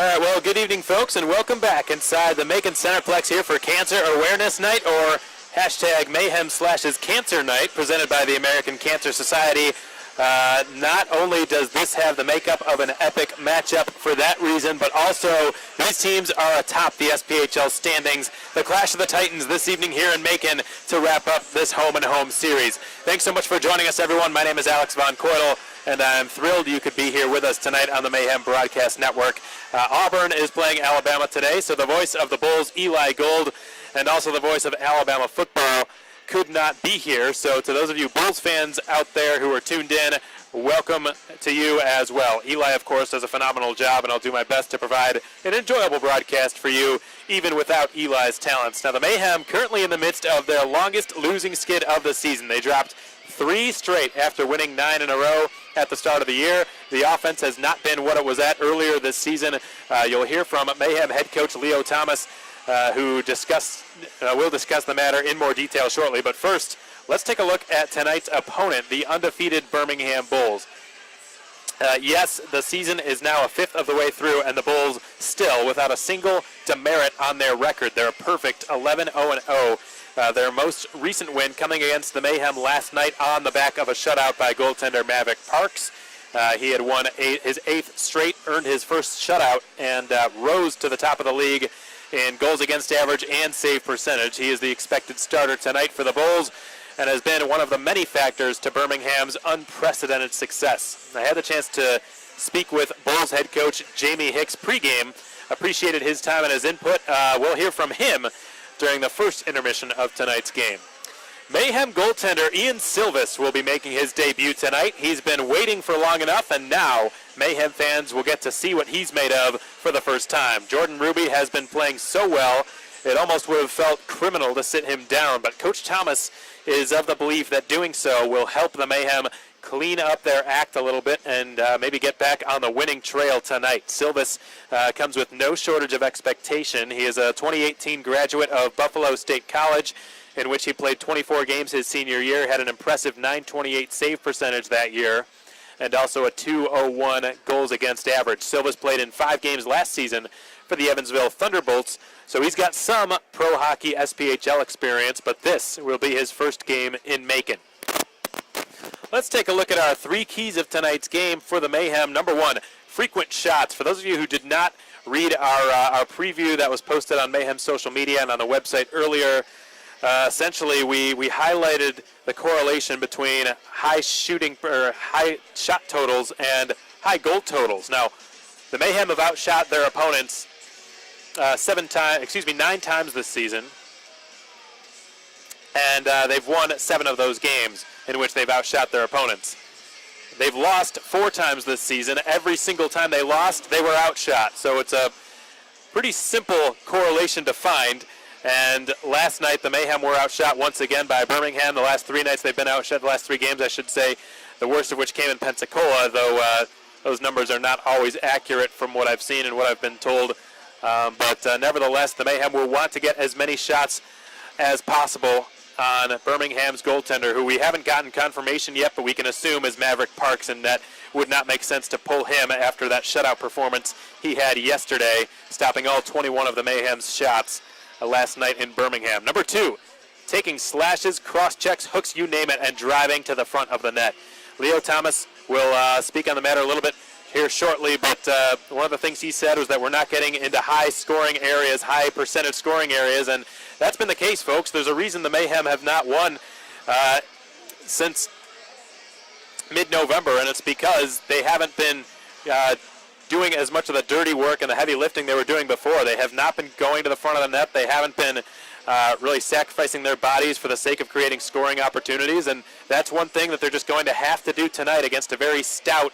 All right, well, good evening, folks, and welcome back inside the Macon Centreplex here for Cancer Awareness Night, or hashtag Mayhem/Cancer Night, presented by the American Cancer Society. Not only does this have the makeup of an epic matchup for that reason, but also these teams are atop the SPHL standings. The Clash of the Titans this evening here in Macon to wrap up this home-and-home series. Thanks so much for joining us, everyone. My name is Alex Von Coydel, and I'm thrilled you could be here with us tonight on the Mayhem Broadcast Network. Auburn is playing Alabama today, so the voice of the Bulls, Eli Gold, and also the voice of Alabama football could not be here. So to those of you Bulls fans out there who are tuned in, welcome to you as well. Eli, of course, does a phenomenal job, and I'll do my best to provide an enjoyable broadcast for you, even without Eli's talents. Now, the Mayhem currently in the midst of their longest losing skid of the season. They dropped 3 straight after winning 9 in a row at the start of the year. The offense has not been what it was at earlier this season. You'll hear from Mayhem head coach Leo Thomas, who will discuss the matter in more detail shortly. But first, let's take a look at tonight's opponent, the undefeated Birmingham Bulls. Yes, the season is now a fifth of the way through, and the Bulls still without a single demerit on their record. They're a perfect 11-0-0. Their most recent win coming against the Mayhem last night on the back of a shutout by goaltender Maverick Parks. He had won his 8th straight, earned his first shutout, and rose to the top of the league in goals against average and save percentage. He is the expected starter tonight for the Bulls and has been one of the many factors to Birmingham's unprecedented success. I had the chance to speak with Bulls head coach Jamie Hicks pregame. Appreciated his time and his input. We'll hear from him during the first intermission of tonight's game. Mayhem goaltender Ian Silvis will be making his debut tonight. He's been waiting for long enough, and now Mayhem fans will get to see what he's made of for the first time. Jordan Ruby has been playing so well, it almost would have felt criminal to sit him down, but Coach Thomas is of the belief that doing so will help the Mayhem clean up their act a little bit and maybe get back on the winning trail tonight. Silvis comes with no shortage of expectation. He is a 2018 graduate of Buffalo State College, in which he played 24 games his senior year, had an impressive .928 save percentage that year, and also a .201 goals against average. Silvis played in 5 games last season for the Evansville Thunderbolts, so he's got some pro hockey SPHL experience, but this will be his first game in Macon. Let's take a look at our 3 keys of tonight's game for the Mayhem. Number 1, frequent shots. For those of you who did not read our preview that was posted on Mayhem's social media and on the website earlier, essentially we highlighted the correlation between high shot totals and high goal totals. Now, the Mayhem have outshot their opponents 9 times this season, and they've won 7 of those games in which they've outshot their opponents. They've lost 4 times this season. Every single time they lost, they were outshot. So it's a pretty simple correlation to find. And last night, the Mayhem were outshot once again by Birmingham. The last 3 nights they've been outshot, the last 3 games, I should say, the worst of which came in Pensacola, though those numbers are not always accurate from what I've seen and what I've been told. But nevertheless, the Mayhem will want to get as many shots as possible on Birmingham's goaltender, who we haven't gotten confirmation yet, but we can assume is Maverick Parks, and that would not make sense to pull him after that shutout performance he had yesterday, stopping all 21 of the Mayhem's shots last night in Birmingham. Number 2, taking slashes, cross-checks, hooks, you name it, and driving to the front of the net. Leo Thomas will speak on the matter a little bit here shortly, but one of the things he said was that we're not getting into high-scoring areas, high-percentage scoring areas, and that's been the case, folks. There's a reason the Mayhem have not won since mid-November, and it's because they haven't been doing as much of the dirty work and the heavy lifting they were doing before. They have not been going to the front of the net. They haven't been really sacrificing their bodies for the sake of creating scoring opportunities, and that's one thing that they're just going to have to do tonight against a very stout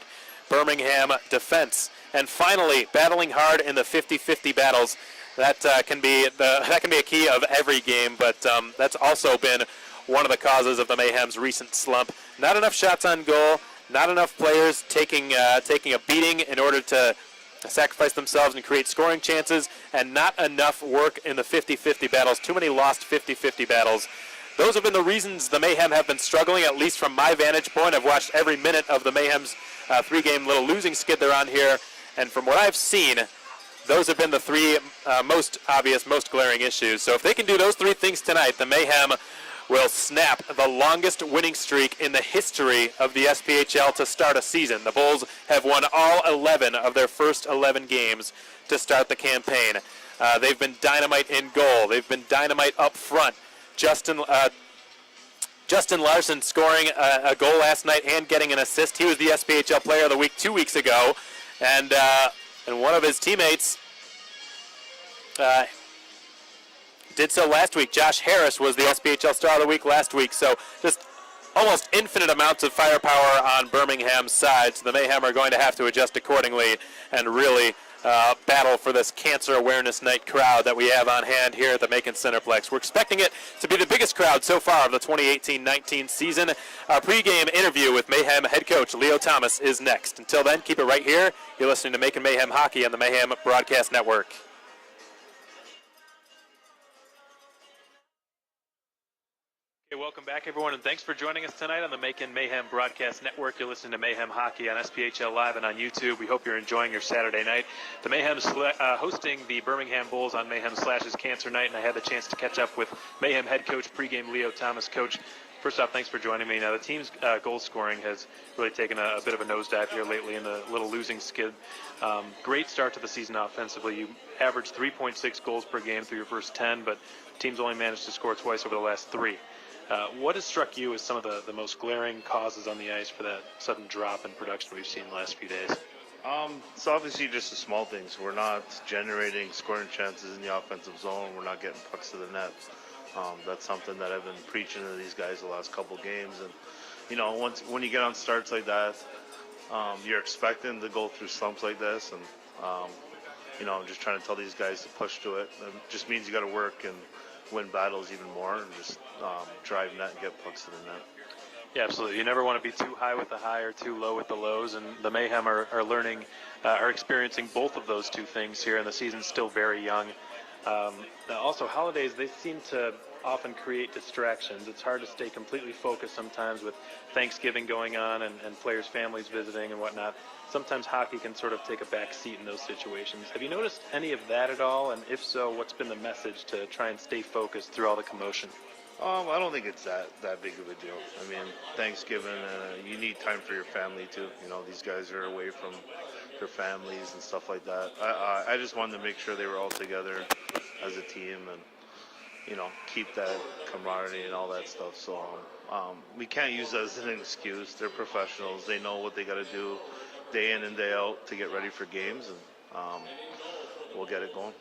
Birmingham defense. And finally, battling hard in the 50-50 battles. That can be a key of every game, but that's also been one of the causes of the Mayhem's recent slump. Not enough shots on goal, not enough players taking a beating in order to sacrifice themselves and create scoring chances, and not enough work in the 50-50 battles. Too many lost 50-50 battles. Those have been the reasons the Mayhem have been struggling, at least from my vantage point. I've watched every minute of the Mayhem's 3-game little losing skid they're on here, and from what I've seen, those have been the three most obvious, most glaring issues. So if they can do those three things tonight, the Mayhem will snap the longest winning streak in the history of the SPHL to start a season. The Bulls have won all 11 of their first 11 games to start the campaign. They've been dynamite in goal. They've been dynamite up front. Justin Larson scoring a goal last night and getting an assist. He was the SPHL Player of the Week 2 weeks ago, and one of his teammates did so last week. Josh Harris was the SPHL Star of the Week last week, so just almost infinite amounts of firepower on Birmingham's side, so the Mayhem are going to have to adjust accordingly and really battle for this Cancer Awareness Night crowd that we have on hand here at the Macon Centreplex. We're expecting it to be the biggest crowd so far of the 2018-19 season. Our pregame interview with Mayhem head coach Leo Thomas is next. Until then, keep it right here. You're listening to Macon Mayhem Hockey on the Mayhem Broadcast Network. Okay, welcome back, everyone, and thanks for joining us tonight on the Macon Mayhem Broadcast Network. You're listening to Mayhem Hockey on SPHL Live and on YouTube. We hope you're enjoying your Saturday night. The Mayhem's hosting the Birmingham Bulls on Mayhem/his Cancer Night, and I had the chance to catch up with Mayhem head coach pregame Leo Thomas. Coach, first off, thanks for joining me. Now, the team's goal scoring has really taken a bit of a nosedive here lately in the little losing skid. Great start to the season offensively. You averaged 3.6 goals per game through your first 10, but the team's only managed to score twice over the last 3. What has struck you as some of the most glaring causes on the ice for that sudden drop in production we've seen the last few days? It's obviously just the small things. We're not generating scoring chances in the offensive zone. We're not getting pucks to the net. That's something that I've been preaching to these guys the last couple games. And, you know, when you get on starts like that, you're expecting to go through slumps like this. And, you know, I'm just trying to tell these guys to push to it. It just means you got to work and win battles even more and just drive net and get pucks to the net. Yeah, absolutely. You never want to be too high with the high or too low with the lows, and the Mayhem are experiencing both of those two things here, and the season's still very young. Also, holidays, they seem to often create distractions. It's hard to stay completely focused sometimes with Thanksgiving going on and players' families visiting and whatnot. Sometimes hockey can sort of take a back seat in those situations. Have you noticed any of that at all? And if so, what's been the message to try and stay focused through all the commotion? I don't think it's that big of a deal. I mean, Thanksgiving, you need time for your family too. You know, these guys are away from their families and stuff like that. I just wanted to make sure they were all together as a team and, you know, keep that camaraderie and all that stuff. So we can't use that as an excuse. They're professionals. They know what they got to do day in and day out to get ready for games, and we'll get it going.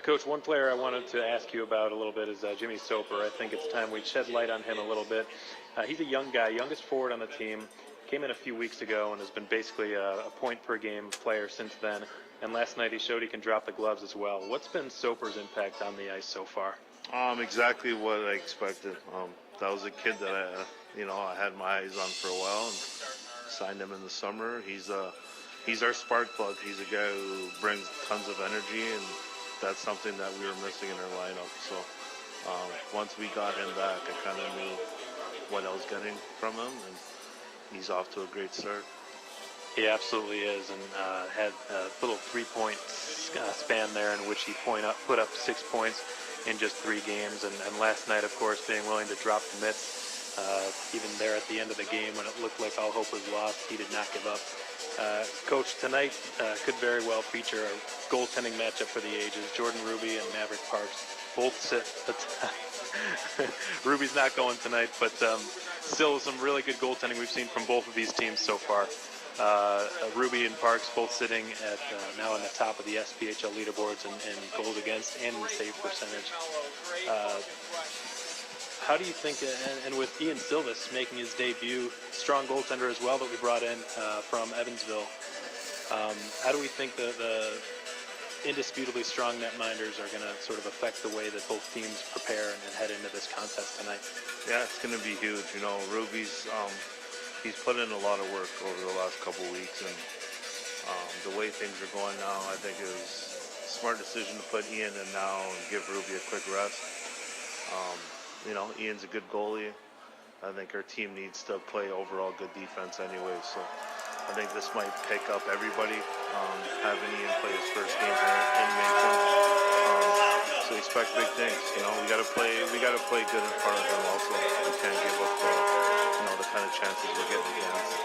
Coach, one player I wanted to ask you about a little bit is Jimmy Soper. I think it's time we shed light on him a little bit. He's a young guy, youngest forward on the team. Came in a few weeks ago and has been basically a point-per-game player since then. And last night he showed he can drop the gloves as well. What's been Soper's impact on the ice so far? Exactly what I expected. That was a kid that I had my eyes on for a while and signed him in the summer. He's our spark plug. He's a guy who brings tons of energy, and that's something that we were missing in our lineup. So once we got him back, I kind of knew what I was getting from him, and he's off to a great start. He absolutely is, and had a little 3-point span there in which he put up 6 points in just 3 games. And last night, of course, being willing to drop the mitts, even there at the end of the game when it looked like all hope was lost, he did not give up. Coach, tonight could very well feature a goaltending matchup for the ages. Jordan Ruby and Maverick Parks both sit Ruby's not going tonight, but still some really good goaltending we've seen from both of these teams so far. Ruby and Parks both sitting at now on the top of the SPHL leaderboards in goals against and in save percentage. How do you think, and with Ian Silvis making his debut, strong goaltender as well that we brought in from Evansville, how do we think the indisputably strong netminders are going to sort of affect the way that both teams prepare and head into this contest tonight? Yeah, it's going to be huge. You know, Ruby's he's put in a lot of work over the last couple of weeks, and the way things are going now, I think it was a smart decision to put Ian in now and give Ruby a quick rest. You know, Ian's a good goalie. I think our team needs to play overall good defense anyway, so I think this might pick up everybody, having Ian play his first game here in Macon. So expect big things. We got to play good in front of them. Also, we can't give up the kind of chances we're getting against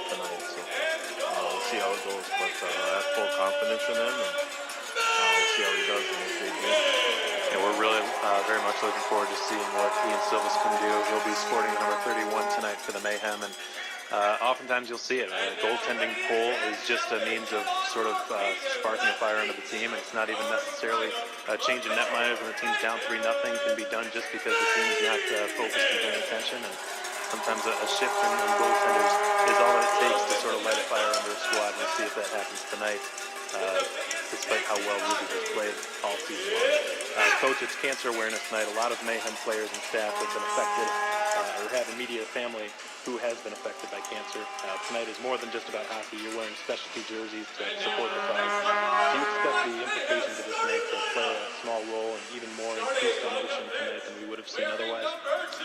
tonight. So we'll see how it goes. But I have full confidence in him, and we'll see how he does in his debut. And we're really very much looking forward to seeing what Ian Silvas can do. He'll be sporting number 31 tonight for the Mayhem, and oftentimes you'll see it. A goaltending pull is just a means of sort of sparking a fire under the team. It's not even necessarily a change in netminers when the team's down 3-0 can be done just because the team is not focused and paying attention. And sometimes a shift in goaltenders is all that it takes to sort of light a fire under a squad. We'll see if that happens tonight, despite how well Ruby has played all season long. Coach, it's Cancer Awareness Night. A lot of Mayhem players and staff have been affected or have immediate family who has been affected by cancer. Tonight is more than just about hockey. You're wearing specialty jerseys to support the cause. Do you expect the implications of this night to play a small role and even more increased emotion tonight than we would have seen otherwise?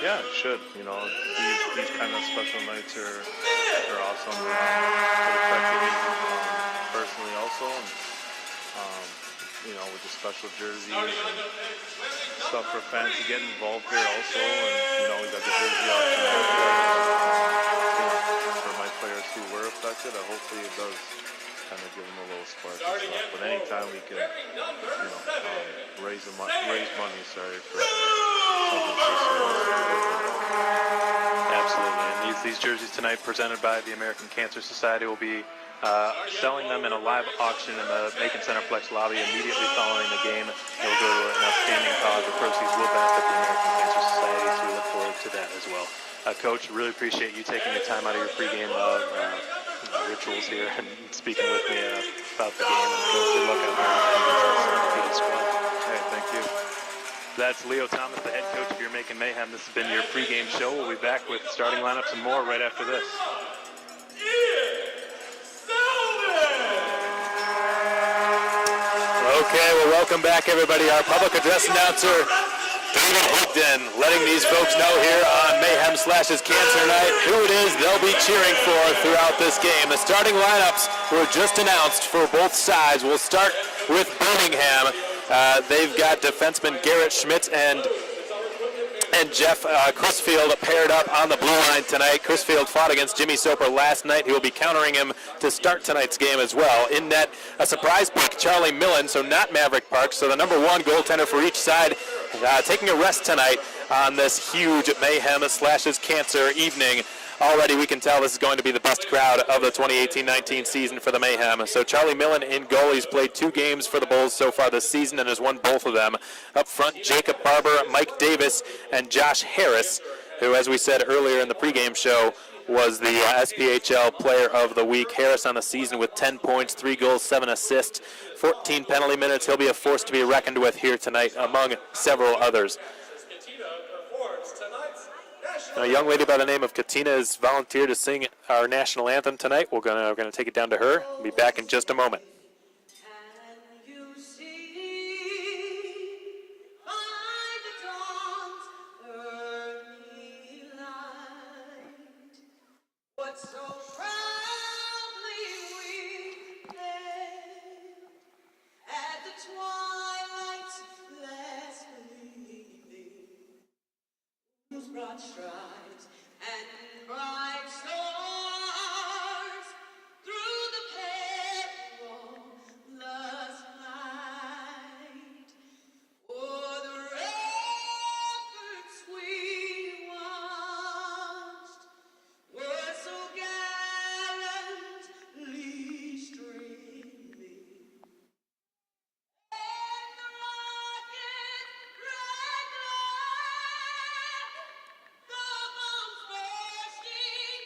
Yeah, it should. These kind of special nights are awesome. It affected me personally also, and with the special jerseys and stuff for fans to get involved here also, and we got the jersey option out there. For my players who were affected, hopefully it does kind of give them a little spark and stuff. But anytime we can, raise money, for something so serious. Absolutely. And these jerseys tonight, presented by the American Cancer Society, will be selling them in a live auction in the Macon Centreplex lobby immediately following the game. It will go to an outstanding cause. The proceeds will benefit the American Cancer Society, so we look forward to that as well. Coach, really appreciate you taking your time out of your pregame rituals here and speaking with me about the game. And good luck out there against the squad. Hey, thank you. That's Leo Thomas, the head coach of your Macon Mayhem. This has been your pregame show. We'll be back with starting lineups and more right after this. Okay, well, welcome back, everybody. Our public address announcer, David Higdon, letting these folks know here on Mayhem/Cancer Night who it is they'll be cheering for throughout this game. The starting lineups were just announced for both sides. We'll start with Birmingham. They've got defenseman Garrett Schmidt and Jeff Crisfield paired up on the blue line tonight. Crisfield fought against Jimmy Soper last night. He will be countering him to start tonight's game as well. In net, a surprise pick, Charlie Millen, so not Maverick Parks. So the number one goaltender for each side taking a rest tonight on this huge Mayhem/Cancer evening. Already we can tell this is going to be the best crowd of the 2018-19 season for the Mayhem. So Charlie Millen in goal. He's played 2 games for the Bulls so far this season and has won both of them. Up front, Jacob Barber, Mike Davis, and Josh Harris, who, as we said earlier in the pregame show, was the SPHL Player of the Week. Harris on the season with 10 points, 3 goals, 7 assists, 14 penalty minutes. He'll be a force to be reckoned with here tonight, among several others. A young lady by the name of Katina has volunteered to sing our national anthem tonight. We're gonna take it down to her. We'll be back in just a moment. Broad stripes and bright stars through the perilous night. O'er the ramparts we watched were so gallantly streaming. And the rocket's red glare, the bombs bursting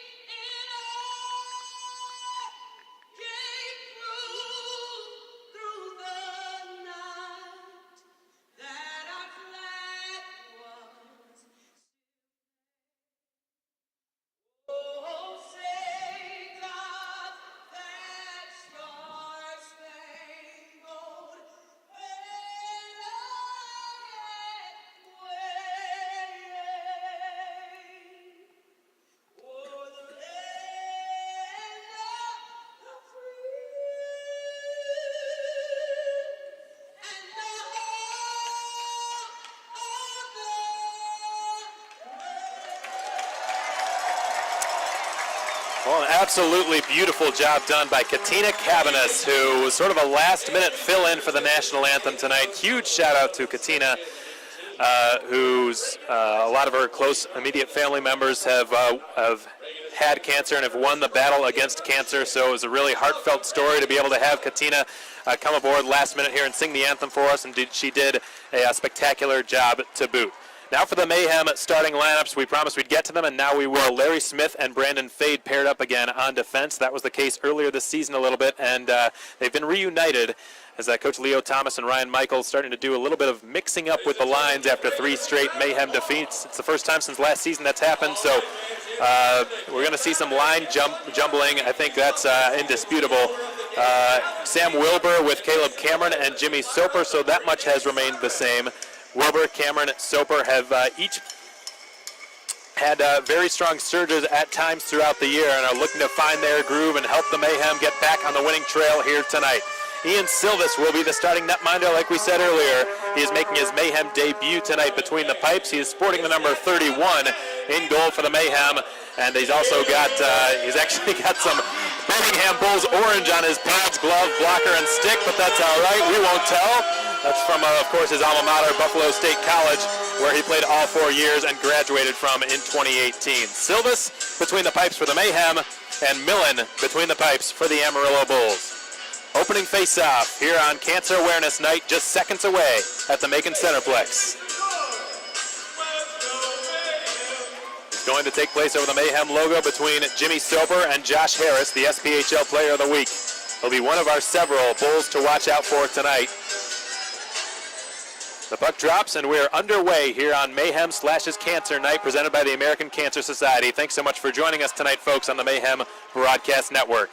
Well, an absolutely beautiful job done by Katina Cabanis, who was sort of a last-minute fill-in for the national anthem tonight. Huge shout-out to Katina, who's a lot of her close, immediate family members have had cancer and have won the battle against cancer. So it was a really heartfelt story to be able to have Katina come aboard last minute here and sing the anthem for us, and she did a spectacular job to boot. Now for the Mayhem starting lineups, we promised we'd get to them, and now we will. Larry Smith and Brandon Fade paired up again on defense. That was the case earlier this season a little bit, and they've been reunited as Coach Leo Thomas and Ryan Michaels starting to do a little bit of mixing up with the lines after 3 straight Mayhem defeats. It's the first time since last season that's happened, so we're going to see some line jumbling. I think that's indisputable. Sam Wilbur with Caleb Cameron and Jimmy Soper, so that much has remained the same. Wilbur, Cameron, Soper have each had very strong surges at times throughout the year and are looking to find their groove and help the Mayhem get back on the winning trail here tonight. Ian Silvis will be the starting netminder, like we said earlier. He is making his Mayhem debut tonight between the pipes. He is sporting the number 31 in goal for the Mayhem, and he's also got, he's actually got some Birmingham Bulls orange on his pads, glove, blocker, and stick, but that's all right. We won't tell. That's from, of course, his alma mater, Buffalo State College, where he played all 4 years and graduated from in 2018. Silvis between the pipes for the Mayhem, and Millen between the pipes for the Amarillo Bulls. Opening face-off here on Cancer Awareness Night, just seconds away at the Macon Centreplex. It's going to take place over the Mayhem logo between Jimmy Soper and Josh Harris, the SPHL Player of the Week. He'll be one of our several Bulls to watch out for tonight. The puck drops, and we're underway here on Mayhem / Cancer Night, presented by the American Cancer Society. Thanks so much for joining us tonight, folks, on the Mayhem Broadcast Network.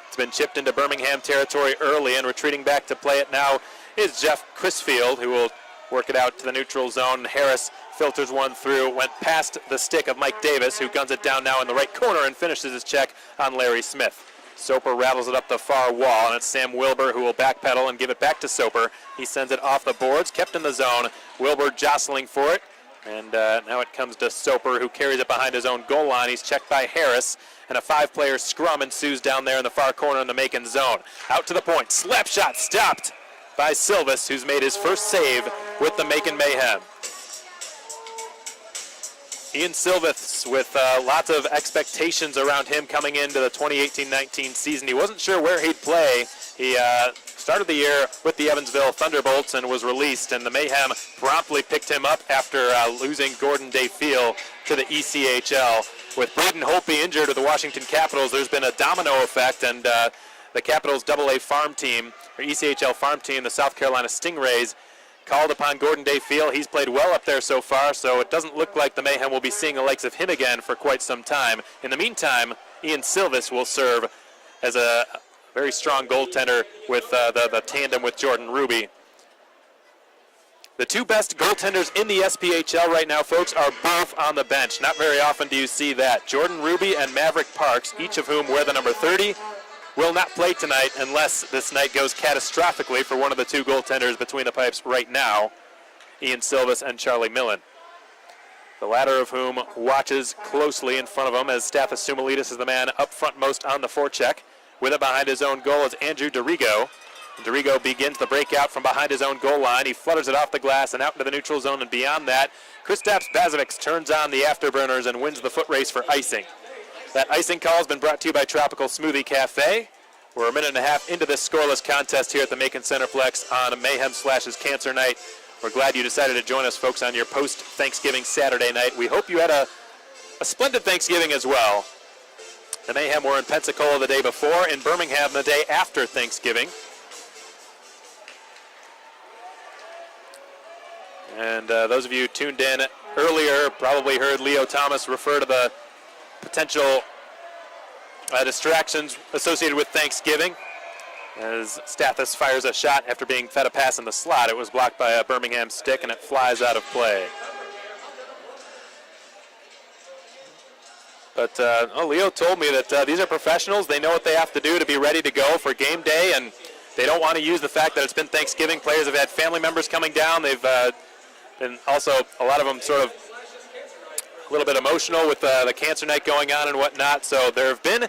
It's been chipped into Birmingham territory early, and retreating back to play it now is Jeff Crisfield, who will work it out to the neutral zone. Harris filters one through, went past the stick of Mike Davis, who guns it down now in the right corner and finishes his check on Larry Smith. Soper rattles it up the far wall, and it's Sam Wilbur who will backpedal and give it back to Soper. He sends it off the boards, kept in the zone. Wilbur jostling for it, and now it comes to Soper, who carries it behind his own goal line. He's checked by Harris, and a 5-player scrum ensues down there in the far corner in the Macon zone. Out to the point, slap shot stopped by Silvis, who's made his first save with the Macon Mayhem. Ian Silvis with lots of expectations around him coming into the 2018-19 season. He wasn't sure where he'd play. He started the year with the Evansville Thunderbolts and was released, and the Mayhem promptly picked him up after losing Gordon Dayfield to the ECHL. With Braden Holtby injured with the Washington Capitals, there's been a domino effect, and the Capitals AA farm team, or ECHL farm team, the South Carolina Stingrays, called upon Gordon Dayfield. He's played well up there so far, so it doesn't look like the Mayhem will be seeing the likes of him again for quite some time. In the meantime, Ian Silvis will serve as a very strong goaltender with the tandem with Jordan Ruby. The 2 best goaltenders in the SPHL right now, folks, are both on the bench. Not very often do you see that. Jordan Ruby and Maverick Parks, each of whom wear the number 30, will not play tonight unless this night goes catastrophically for one of the 2 goaltenders between the pipes right now, Ian Silvis and Charlie Millen. The latter of whom watches closely in front of him as Stathis Sumalides is the man up front most on the forecheck. With it behind his own goal is Andrew DeRigo. DeRigo begins the breakout from behind his own goal line. He flutters it off the glass and out into the neutral zone, and beyond that, Kristaps Bazovic turns on the afterburners and wins the foot race for icing. That icing call has been brought to you by Tropical Smoothie Cafe. We're a minute and a half into this scoreless contest here at the Macon Centreplex on Mayhem / Cancer Night. We're glad you decided to join us, folks, on your post-Thanksgiving Saturday night. We hope you had a splendid Thanksgiving as well. The Mayhem were in Pensacola the day before, in Birmingham the day after Thanksgiving. And those of you tuned in earlier probably heard Leo Thomas refer to the potential distractions associated with Thanksgiving. As Stathis fires a shot after being fed a pass in the slot, it was blocked by a Birmingham stick and it flies out of play. But Leo told me that these are professionals. They know what they have to do to be ready to go for game day, and they don't want to use the fact that it's been Thanksgiving. Players have had family members coming down. They've been also, a lot of them sort of a little bit emotional with the cancer night going on and whatnot. So there have been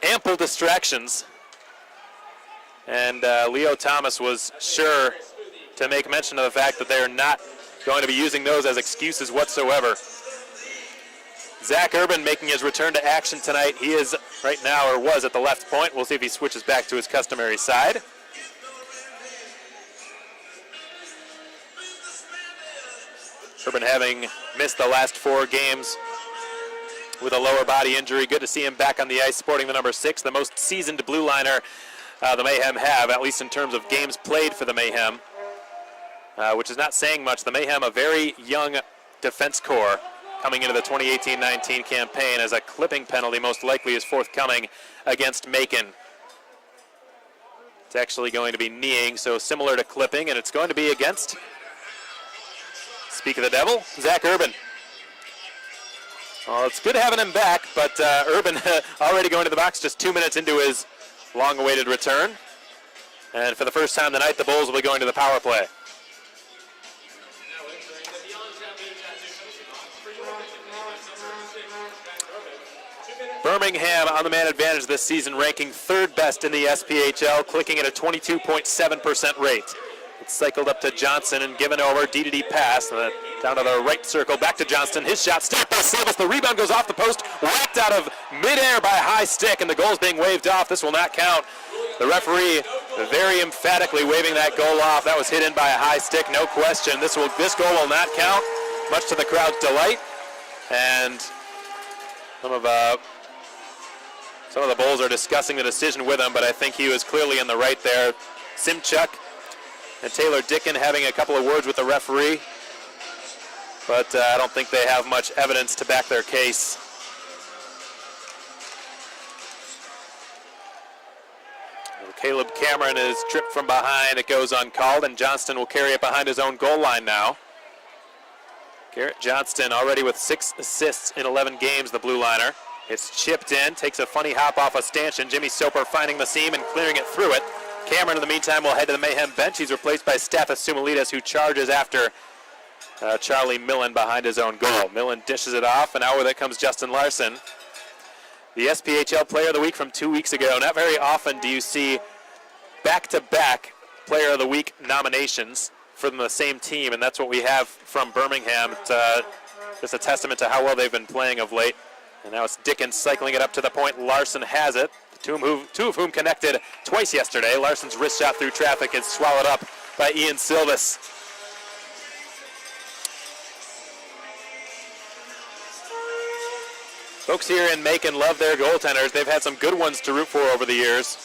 ample distractions. And Leo Thomas was sure to make mention of the fact that they're not going to be using those as excuses whatsoever. Zach Urban making his return to action tonight. He is right now, or was at the left point. We'll see if he switches back to his customary side. Urban having missed the last 4 games with a lower body injury. Good to see him back on the ice sporting the number 6, the most seasoned blue liner the Mayhem have, at least in terms of games played for the Mayhem, which is not saying much. The Mayhem, a very young defense corps coming into the 2018-19 campaign, as a clipping penalty most likely is forthcoming against Macon. It's actually going to be kneeing, so similar to clipping, and it's going to be against, speak of the devil, Zach Urban. Well, it's good having him back, but Urban already going to the box just 2 minutes into his long-awaited return. And for the first time tonight, the Bulls will be going to the power play. Birmingham on the man advantage this season, ranking 3rd best in the SPHL, clicking at a 22.7% rate. It's cycled up to Johnson and given over, D-to-D pass, down to the right circle, back to Johnston. His shot stopped by Silvas. The rebound goes off the post, whacked out of midair by a high stick, and the goal's being waved off. This will not count. The referee very emphatically waving that goal off. That was hit in by a high stick, no question. This goal will not count, much to the crowd's delight. And some of the Bulls are discussing the decision with him, but I think he was clearly in the right there. Simchuk and Taylor Dickin having a couple of words with the referee, but I don't think they have much evidence to back their case. Caleb Cameron is tripped from behind. It goes uncalled, and Johnston will carry it behind his own goal line now. Garrett Johnston already with 6 assists in 11 games, the blue liner. It's chipped in, takes a funny hop off a stanchion. Jimmy Soper finding the seam and clearing it through it. Cameron, in the meantime, will head to the Mayhem bench. He's replaced by Stathis Sumalides, who charges after Charlie Millen behind his own goal. Millen dishes it off, and out with it comes Justin Larson. The SPHL Player of the Week from 2 weeks ago. Not very often do you see back-to-back Player of the Week nominations from the same team, and that's what we have from Birmingham. It's just a testament to how well they've been playing of late. And now it's Dickens cycling it up to the point. Larson has it. Two of whom connected twice yesterday. Larson's wrist shot through traffic is swallowed up by Ian Silvas. Folks here in Macon love their goaltenders. They've had some good ones to root for over the years.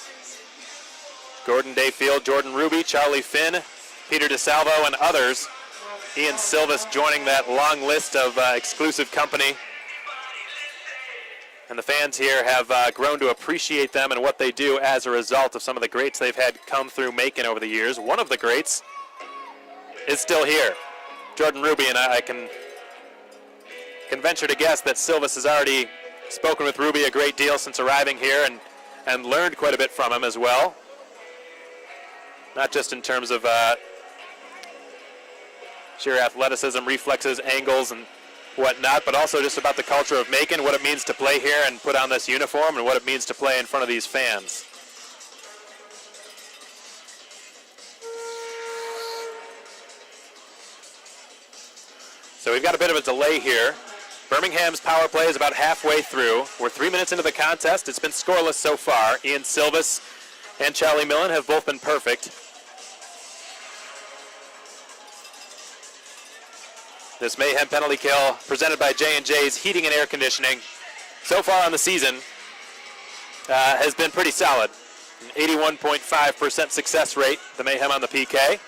Gordon Dayfield, Jordan Ruby, Charlie Finn, Peter DeSalvo, and others. Ian Silvas joining that long list of exclusive company. And the fans here have grown to appreciate them and what they do as a result of some of the greats they've had come through Macon over the years. One of the greats is still here, Jordan Ruby, and I can venture to guess that Silvas has already spoken with Ruby a great deal since arriving here and learned quite a bit from him as well. Not just in terms of sheer athleticism, reflexes, angles, and whatnot, but also just about the culture of Macon, what it means to play here and put on this uniform, and what it means to play in front of these fans. So we've got a bit of a delay here. Birmingham's power play is about halfway through. We're 3 minutes into the contest. It's been scoreless so far. Ian Silvas and Charlie Millen have both been perfect. This Mayhem penalty kill presented by J&J's Heating and Air Conditioning so far on the season has been pretty solid. An 81.5% success rate, the Mayhem on the PK.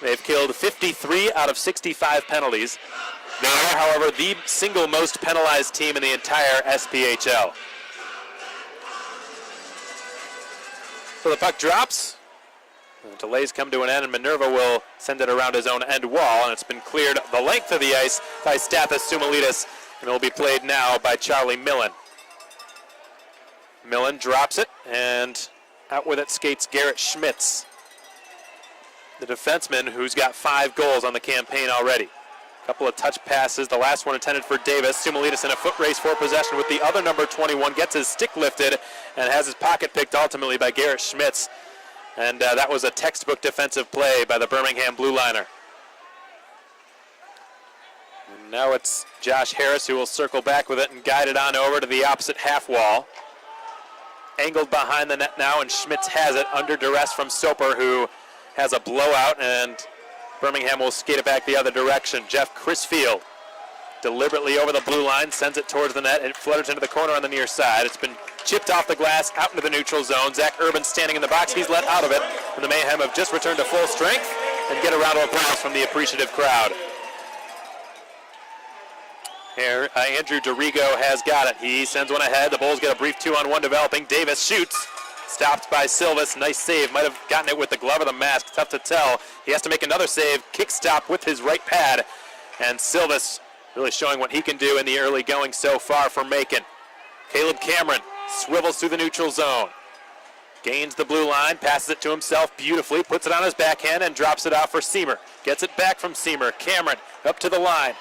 They've killed 53 out of 65 penalties. They are, however, the single most penalized team in the entire SPHL. So the puck drops. The delays come to an end, and Minerva will send it around his own end wall, and it's been cleared the length of the ice by Stathis Sumalides, and it will be played now by Charlie Millen. Millen drops it, and out with it skates Garrett Schmitz, the defenseman who's got 5 goals on the campaign already. Couple of touch passes, the last one intended for Davis. Sumalitis in a foot race for possession with the other number 21, gets his stick lifted and has his pocket picked ultimately by Garrett Schmitz. And that was a textbook defensive play by the Birmingham blue liner. And now it's Josh Harris who will circle back with it and guide it on over to the opposite half wall. Angled behind the net now, and Schmitz has it under duress from Soper, who has a blowout, and Birmingham will skate it back the other direction. Jeff Crisfield deliberately over the blue line, sends it towards the net. It flutters into the corner on the near side. It's been chipped off the glass, out into the neutral zone. Zach Urban standing in the box. He's let out of it. And the Mayhem have just returned to full strength and get a round of applause from the appreciative crowd. Here, Andrew DeRigo has got it. He sends one ahead. The Bulls get a brief 2-on-1 developing. Davis shoots. Stopped by Silvis. Nice save. Might have gotten it with the glove or the mask. Tough to tell. He has to make another save. Kick stop with his right pad. And Silvis really showing what he can do in the early going so far for Macon. Caleb Cameron swivels through the neutral zone. Gains the blue line. Passes it to himself beautifully. Puts it on his backhand and drops it out for Seamer. Gets it back from Seamer. Cameron up to the line.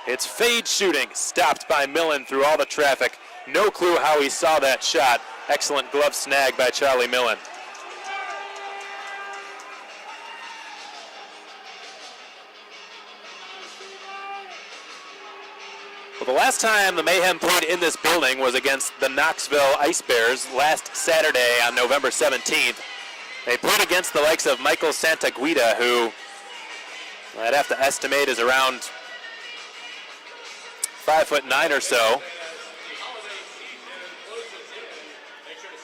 It's fade shooting. Stopped by Millen through all the traffic. No clue how he saw that shot. Excellent glove snag by Charlie Millen. Well, the last time the Mayhem played in this building was against the Knoxville Ice Bears last Saturday on November 17th. They played against the likes of Michael Santaguida, who I'd have to estimate is around 5'9" or so.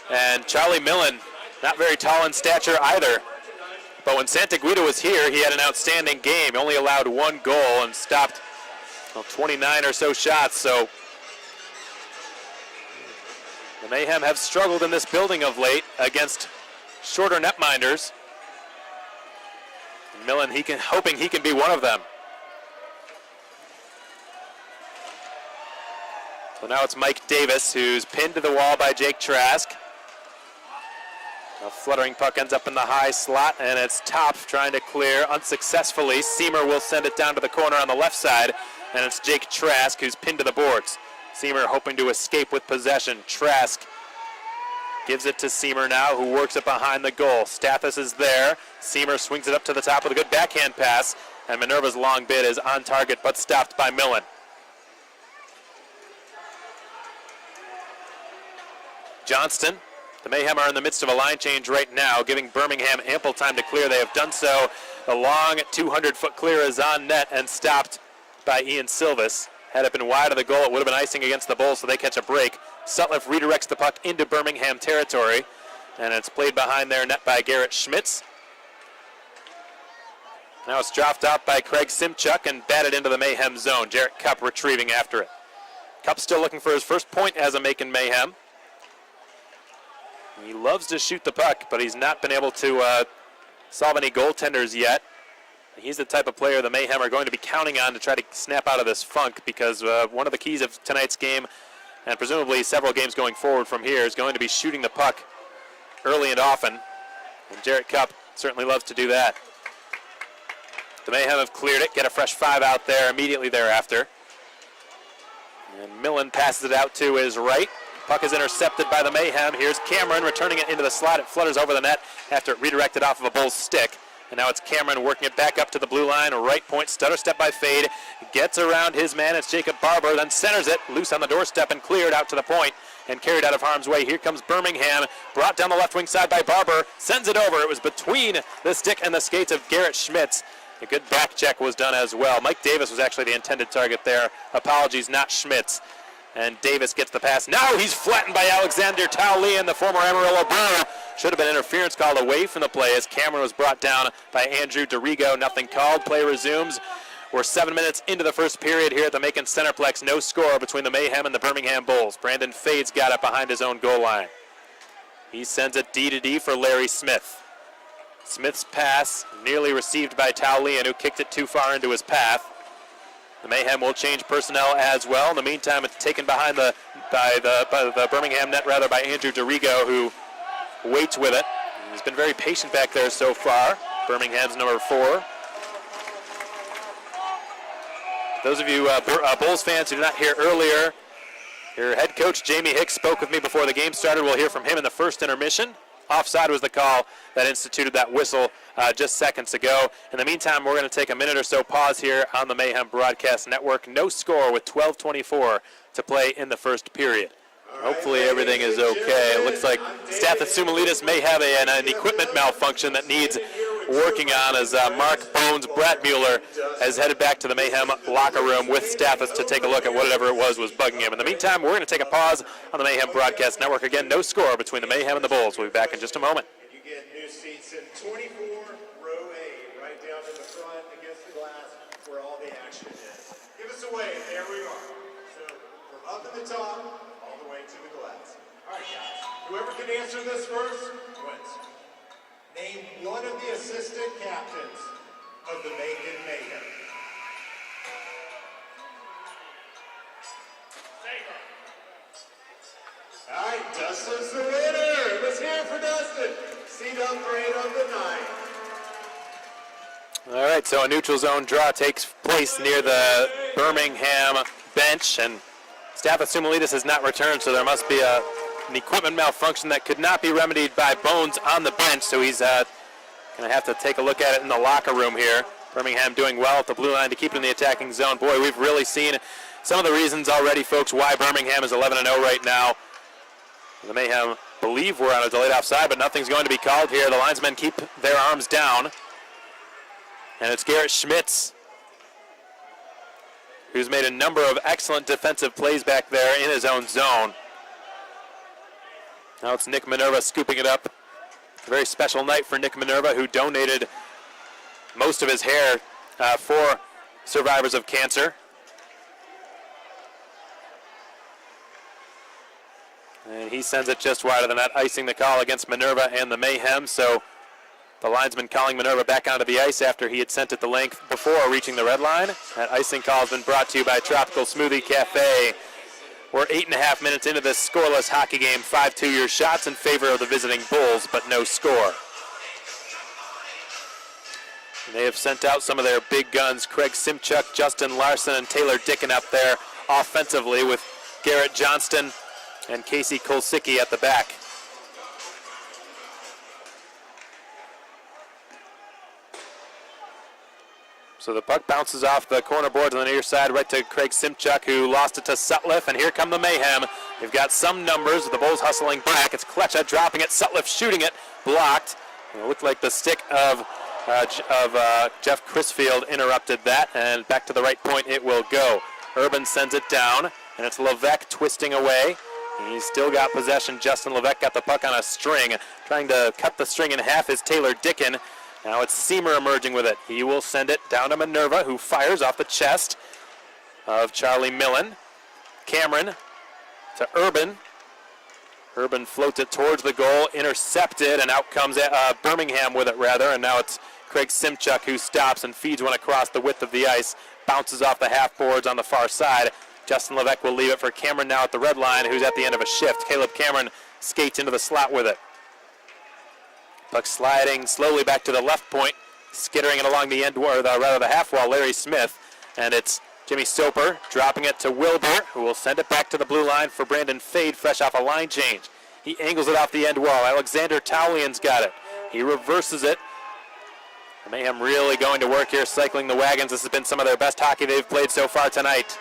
And Charlie Millen, not very tall in stature either. But when Santaguida was here, he had an outstanding game. He only allowed one goal and stopped 29 or so shots. So the Mayhem have struggled in this building of late against shorter netminders. Millen, hoping he can be one of them. So now it's Mike Davis, who's pinned to the wall by Jake Trask. A fluttering puck ends up in the high slot, and it's Top trying to clear unsuccessfully. Seamer will send it down to the corner on the left side, and it's Jake Trask who's pinned to the boards. Seamer hoping to escape with possession. Trask gives it to Seamer now, who works it behind the goal. Stathis is there. Seamer swings it up to the top with a good backhand pass, and Minerva's long bid is on target but stopped by Millen. Johnston. The Mayhem are in the midst of a line change right now, giving Birmingham ample time to clear. They have done so. The long 200-foot clear is on net and stopped by Ian Silvis. Had it been wide of the goal, it would have been icing against the Bulls, so they catch a break. Sutliff redirects the puck into Birmingham territory, and it's played behind their net by Garrett Schmitz. Now it's dropped out by Craig Simchuk and batted into the Mayhem zone. Jarrett Cupp retrieving after it. Cupp still looking for his first point as a Macon Mayhem. He loves to shoot the puck, but he's not been able to solve any goaltenders yet. He's the type of player the Mayhem are going to be counting on to try to snap out of this funk, because one of the keys of tonight's game, and presumably several games going forward from here, is going to be shooting the puck early and often. And Jarrett Cupp certainly loves to do that. The Mayhem have cleared it, get a fresh 5 out there immediately thereafter. And Millen passes it out to his right. Puck is intercepted by the Mayhem. Here's Cameron returning it into the slot. It flutters over the net after it redirected off of a Bull's stick. And now it's Cameron working it back up to the blue line. Right point, stutter step by Fade. Gets around his man. It's Jacob Barber. Then centers it. Loose on the doorstep and cleared out to the point and carried out of harm's way. Here comes Birmingham. Brought down the left wing side by Barber. Sends it over. It was between the stick and the skates of Garrett Schmitz. A good back check was done as well. Mike Davis was actually the intended target there. Apologies, not Schmitz. And Davis gets the pass. Now he's flattened by Alexander Taulian, the former Amarillo Brew. Should have been interference called away from the play as Cameron was brought down by Andrew DeRigo. Nothing called. Play resumes. We're 7 minutes into the first period here at the Macon Centreplex. No score between the Mayhem and the Birmingham Bulls. Brandon Fade's got it behind his own goal line. He sends it D to D for Larry Smith. Smith's pass nearly received by Taulian, who kicked it too far into his path. The Mayhem will change personnel as well. In the meantime, it's taken behind by the Birmingham net by Andrew DeRigo, who waits with it. He's been very patient back there so far. Birmingham's number 4. Those of you Bulls fans who did not hear earlier, your head coach Jamie Hicks spoke with me before the game started. We'll hear from him in the first intermission. Offside was the call that instituted that whistle just seconds ago. In the meantime, we're going to take a minute or so pause here on the Mayhem Broadcast Network. No score with 12:24 to play in the first period. Hopefully everything is okay. It looks like Stathis Sumalitis may have an equipment malfunction that needs working on, as Mark Bones Bratmuller has headed back to the Mayhem locker room with Stathis to take a look at whatever it was bugging him. In the meantime, we're going to take a pause on the Mayhem Broadcast Network. Again, no score between the Mayhem and the Bulls. We'll be back in just a moment. You get new seats in 24 row A, right down to the front against the glass where all the action is. Give us a wave. There we are. So from up at the top all the way to the glass. All right, guys. Whoever can answer this first wins. Name one of the assistant captains of the Macon Mayhem. All right, Dustin's the winner. Let's hear it for Dustin. Seat upgrade of the night. All right, so a neutral zone draw takes place near the Birmingham bench, and Stathis Sumalitis has not returned, so there must be an equipment malfunction that could not be remedied by Bones on the bench, so he's going to have to take a look at it in the locker room here. Birmingham doing well at the blue line to keep it in the attacking zone. Boy, we've really seen some of the reasons already, folks, why Birmingham is 11-0 right now. The Mayhem believe we're on a delayed offside, but nothing's going to be called here. The linesmen keep their arms down. And it's Garrett Schmitz, who's made a number of excellent defensive plays back there in his own zone. Now it's Nick Minerva scooping it up. A very special night for Nick Minerva, who donated most of his hair for survivors of cancer. And he sends it just wide of the net, icing the call against Minerva and the Mayhem. So the linesman calling Minerva back onto the ice after he had sent it the length before reaching the red line. That icing call has been brought to you by Tropical Smoothie Cafe. We're 8.5 minutes into this scoreless hockey game. 5-2 your shots in favor of the visiting Bulls, but no score. And they have sent out some of their big guns. Craig Simchuk, Justin Larson, and Taylor Dickin up there offensively, with Garrett Johnston and Casey Kolsicki at the back. So the puck bounces off the corner boards on the near side right to Craig Simchuk, who lost it to Sutliff, and here come the Mayhem. They've got some numbers, the Bulls hustling back. It's Kletcha dropping it, Sutliff shooting it, blocked. And it looked like the stick of Jeff Crisfield interrupted that, and back to the right point it will go. Urban sends it down, and it's Levesque twisting away. He's still got possession. Justin Levesque got the puck on a string. Trying to cut the string in half is Taylor Dickin. Now it's Seamer emerging with it. He will send it down to Minerva, who fires off the chest of Charlie Millen. Cameron to Urban. Urban floats it towards the goal, intercepted, and out comes Birmingham with it, rather. And now it's Craig Simchuk who stops and feeds one across the width of the ice. Bounces off the half boards on the far side. Justin Levesque will leave it for Cameron now at the red line, who's at the end of a shift. Caleb Cameron skates into the slot with it. Puck sliding slowly back to the left point, skittering it along the end, or the half wall, Larry Smith. And it's Jimmy Soper dropping it to Wilbur, who will send it back to the blue line for Brandon Fade, fresh off a line change. He angles it off the end wall. Alexander Taulian's got it. He reverses it. The Mayhem really going to work here, cycling the wagons. This has been some of their best hockey they've played so far tonight.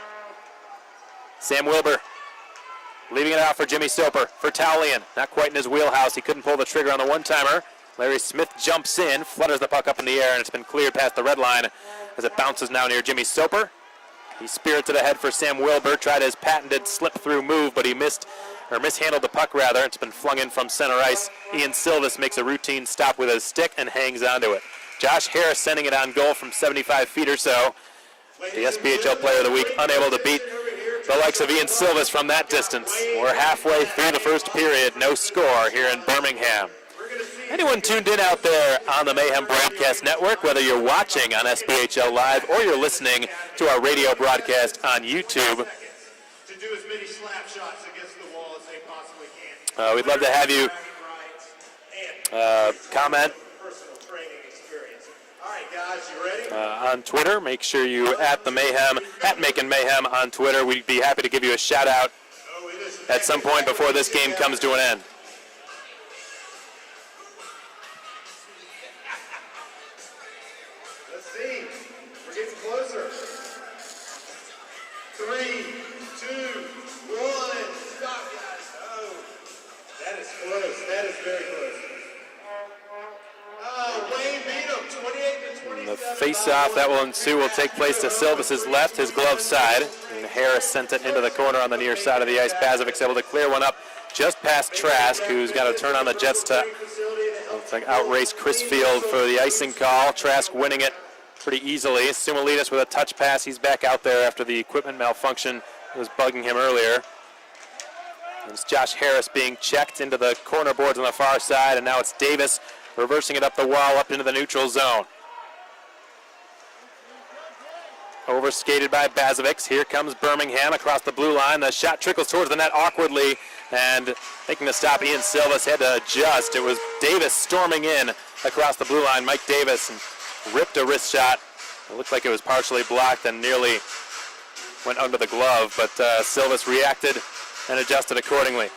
Sam Wilbur leaving it out for Jimmy Soper, for Taulian. Not quite in his wheelhouse. He couldn't pull the trigger on the one-timer. Larry Smith jumps in, flutters the puck up in the air, and it's been cleared past the red line as it bounces now near Jimmy Soper. He spirits it ahead for Sam Wilbur, tried his patented slip-through move, but he mishandled the puck, rather. It's been flung in from center ice. Ian Silvis makes a routine stop with his stick and hangs onto it. Josh Harris sending it on goal from 75 feet or so. The SPHL Player of the Week unable to beat the likes of Ian Silvis from that distance. We're halfway through the first period. No score here in Birmingham. Anyone tuned in out there on the Mayhem Broadcast Network, whether you're watching on SPHL Live or you're listening to our radio broadcast on YouTube, To do as many slap shots against the wall as they possibly can. we'd love to have you comment. Personal training experience. All right, guys, you ready? On Twitter. Make sure you at the Mayhem, at Macon Mayhem on Twitter. We'd be happy to give you a shout out Oh, it is. at some point before this game comes to an end. Let's see. We're getting closer. 3, 2, 1. Stop, guys. Oh, that is close. That is very close. Oh, Wayne beat him, 28 to 27. The face-off that will ensue will take place to Silvis's left, his glove side. And Harris sent it into the corner on the near side of the ice. Bazovic's able to clear one up just past Trask, who's got to turn on the Jets to looks like outrace Chrisfield for the icing call. Trask winning it pretty easily. Simulidis with a touch pass. He's back out there after the equipment malfunction that was bugging him earlier. It's Josh Harris being checked into the corner boards on the far side, and now it's Davis reversing it up the wall up into the neutral zone. Overskated by Bazovic. Here comes Birmingham across the blue line. The shot trickles towards the net awkwardly, and making the stop, Ian Silvis had to adjust. It was Davis storming in across the blue line. Mike Davis ripped a wrist shot. It looked like it was partially blocked and nearly went under the glove, but Silvis reacted and adjusted accordingly.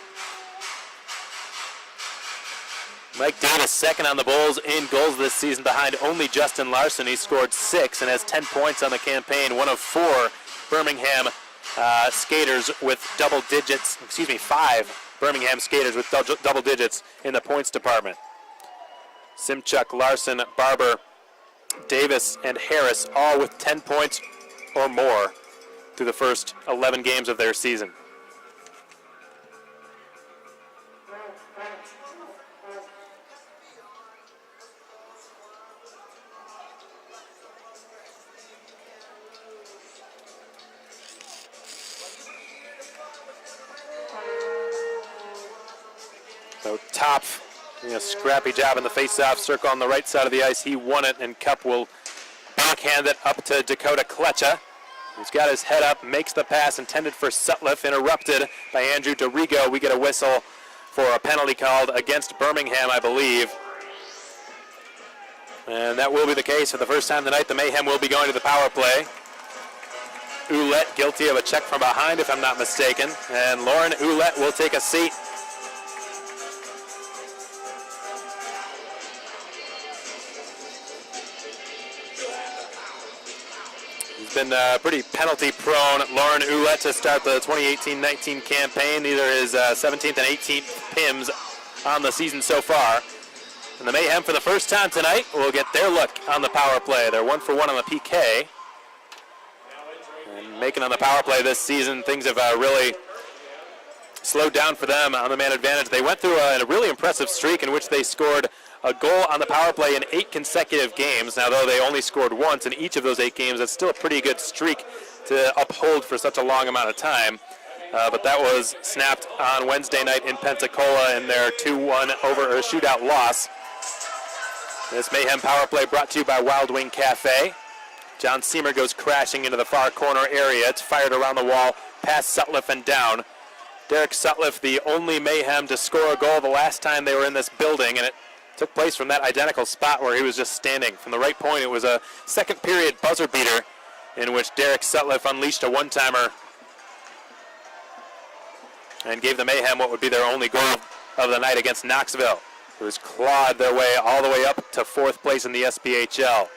Mike Davis second on the Bulls in goals this season behind only Justin Larson. He scored 6 and has 10 points on the campaign. One of 4 Birmingham skaters with double digits, 5 Birmingham skaters with double digits in the points department. Simchuk, Larson, Barber, Davis, and Harris all with 10 points or more through the first 11 games of their season. So Top, scrappy job in the face-off circle on the right side of the ice. He won it, and Cup will backhand it up to Dakota Kletcha. He's got his head up, makes the pass intended for Sutliff, interrupted by Andrew DeRigo. We get a whistle for a penalty called against Birmingham, I believe. And that will be the case for the first time tonight. The Mayhem will be going to the power play. Ouellette guilty of a check from behind, if I'm not mistaken. And Lauren Ouellette will take a seat. He's been pretty penalty prone. Lauren Ouellette to start the 2018-19 campaign. These are his 17th and 18th PIMs on the season so far. And the Mayhem, for the first time tonight, will get their look on the power play. They're 1 for 1 on the PK. And Macon on the power play this season, things have really slowed down for them on the man advantage. They went through a really impressive streak in which they scored a goal on the power play in 8 consecutive games. Now, though they only scored once in each of those 8 games, that's still a pretty good streak to uphold for such a long amount of time. But that was snapped on Wednesday night in Pensacola in their 2-1 shootout loss. This Mayhem power play brought to you by Wild Wing Cafe. John Seamer goes crashing into the far corner area. It's fired around the wall, past Sutliff and down. Derek Sutliff, the only Mayhem to score a goal the last time they were in this building, and it took place from that identical spot where he was just standing. From the right point, it was a second period buzzer beater in which Derek Sutliff unleashed a one-timer and gave the Mayhem what would be their only goal of the night against Knoxville, who's clawed their way all the way up to 4th place in the SPHL.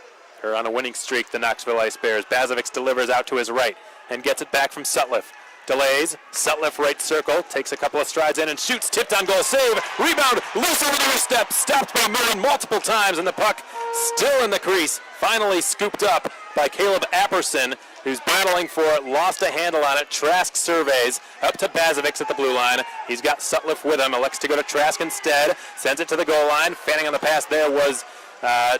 They're on a winning streak, the Knoxville Ice Bears. Bazovic delivers out to his right and gets it back from Sutliff. Delays, Sutliff right circle, takes a couple of strides in and shoots, tipped on goal, save, rebound, loose over the wrist step, stopped by Moon multiple times, and the puck still in the crease, finally scooped up by Caleb Apperson, who's battling for it, lost a handle on it. Trask surveys, up to Bazovic at the blue line. He's got Sutliff with him, elects to go to Trask instead, sends it to the goal line. Fanning on the pass there was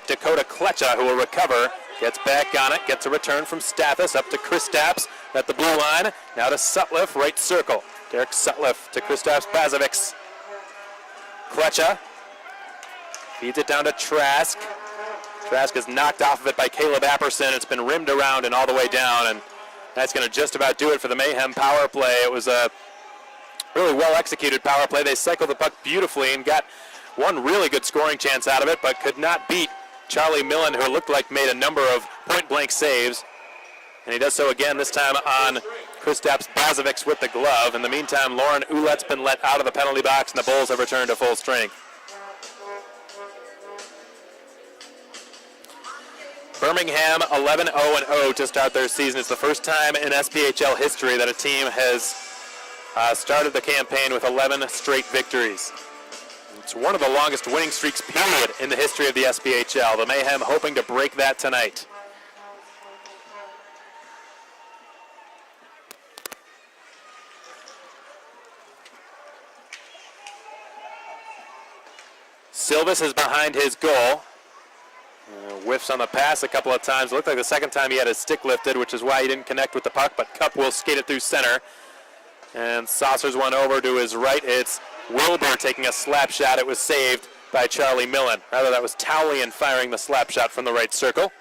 Dakota Kletcha, who will recover, gets back on it, gets a return from Stathis up to Kristaps at the blue line. Now to Sutliff, right circle. Derek Sutliff to Kristaps Bazovic. Kletcha feeds it down to Trask. Trask is knocked off of it by Caleb Apperson. It's been rimmed around and all the way down, and that's going to just about do it for the Mayhem power play. It was a really well-executed power play. They cycled the puck beautifully and got one really good scoring chance out of it, but could not beat Charlie Millen, who looked like made a number of point-blank saves. And he does so again, this time on Kristaps Bazovic with the glove. In the meantime, Lauren Ouellette's been let out of the penalty box, and the Bulls have returned to full strength. Birmingham 11-0-0 to start their season. It's the first time in SPHL history that a team has started the campaign with 11 straight victories. It's one of the longest winning streaks, period, in the history of the SPHL. The Mayhem hoping to break that tonight. Silvis is behind his goal. Whiffs on the pass a couple of times. It looked like the second time he had his stick lifted, which is why he didn't connect with the puck, but Cup will skate it through center. And saucers one over to his right. It's Wilbur taking a slap shot. It was saved by Charlie Millen. Rather, that was Taulian firing the slap shot from the right circle.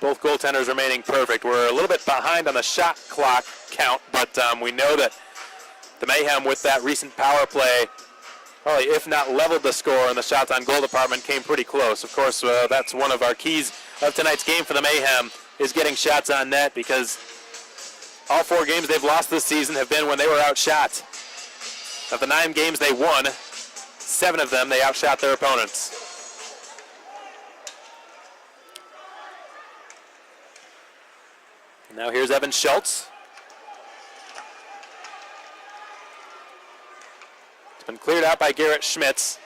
Both goaltenders remaining perfect. We're a little bit behind on the shot clock count, but we know that the Mayhem, with that recent power play, probably if not leveled the score in the shots on goal department, came pretty close. Of course, that's one of our keys of tonight's game for the Mayhem, is getting shots on net, because all 4 games they've lost this season have been when they were outshot. Of the 9 games they won, 7 of them they outshot their opponents. And now here's Evan Schultz. It's been cleared out by Garrett Schmitz.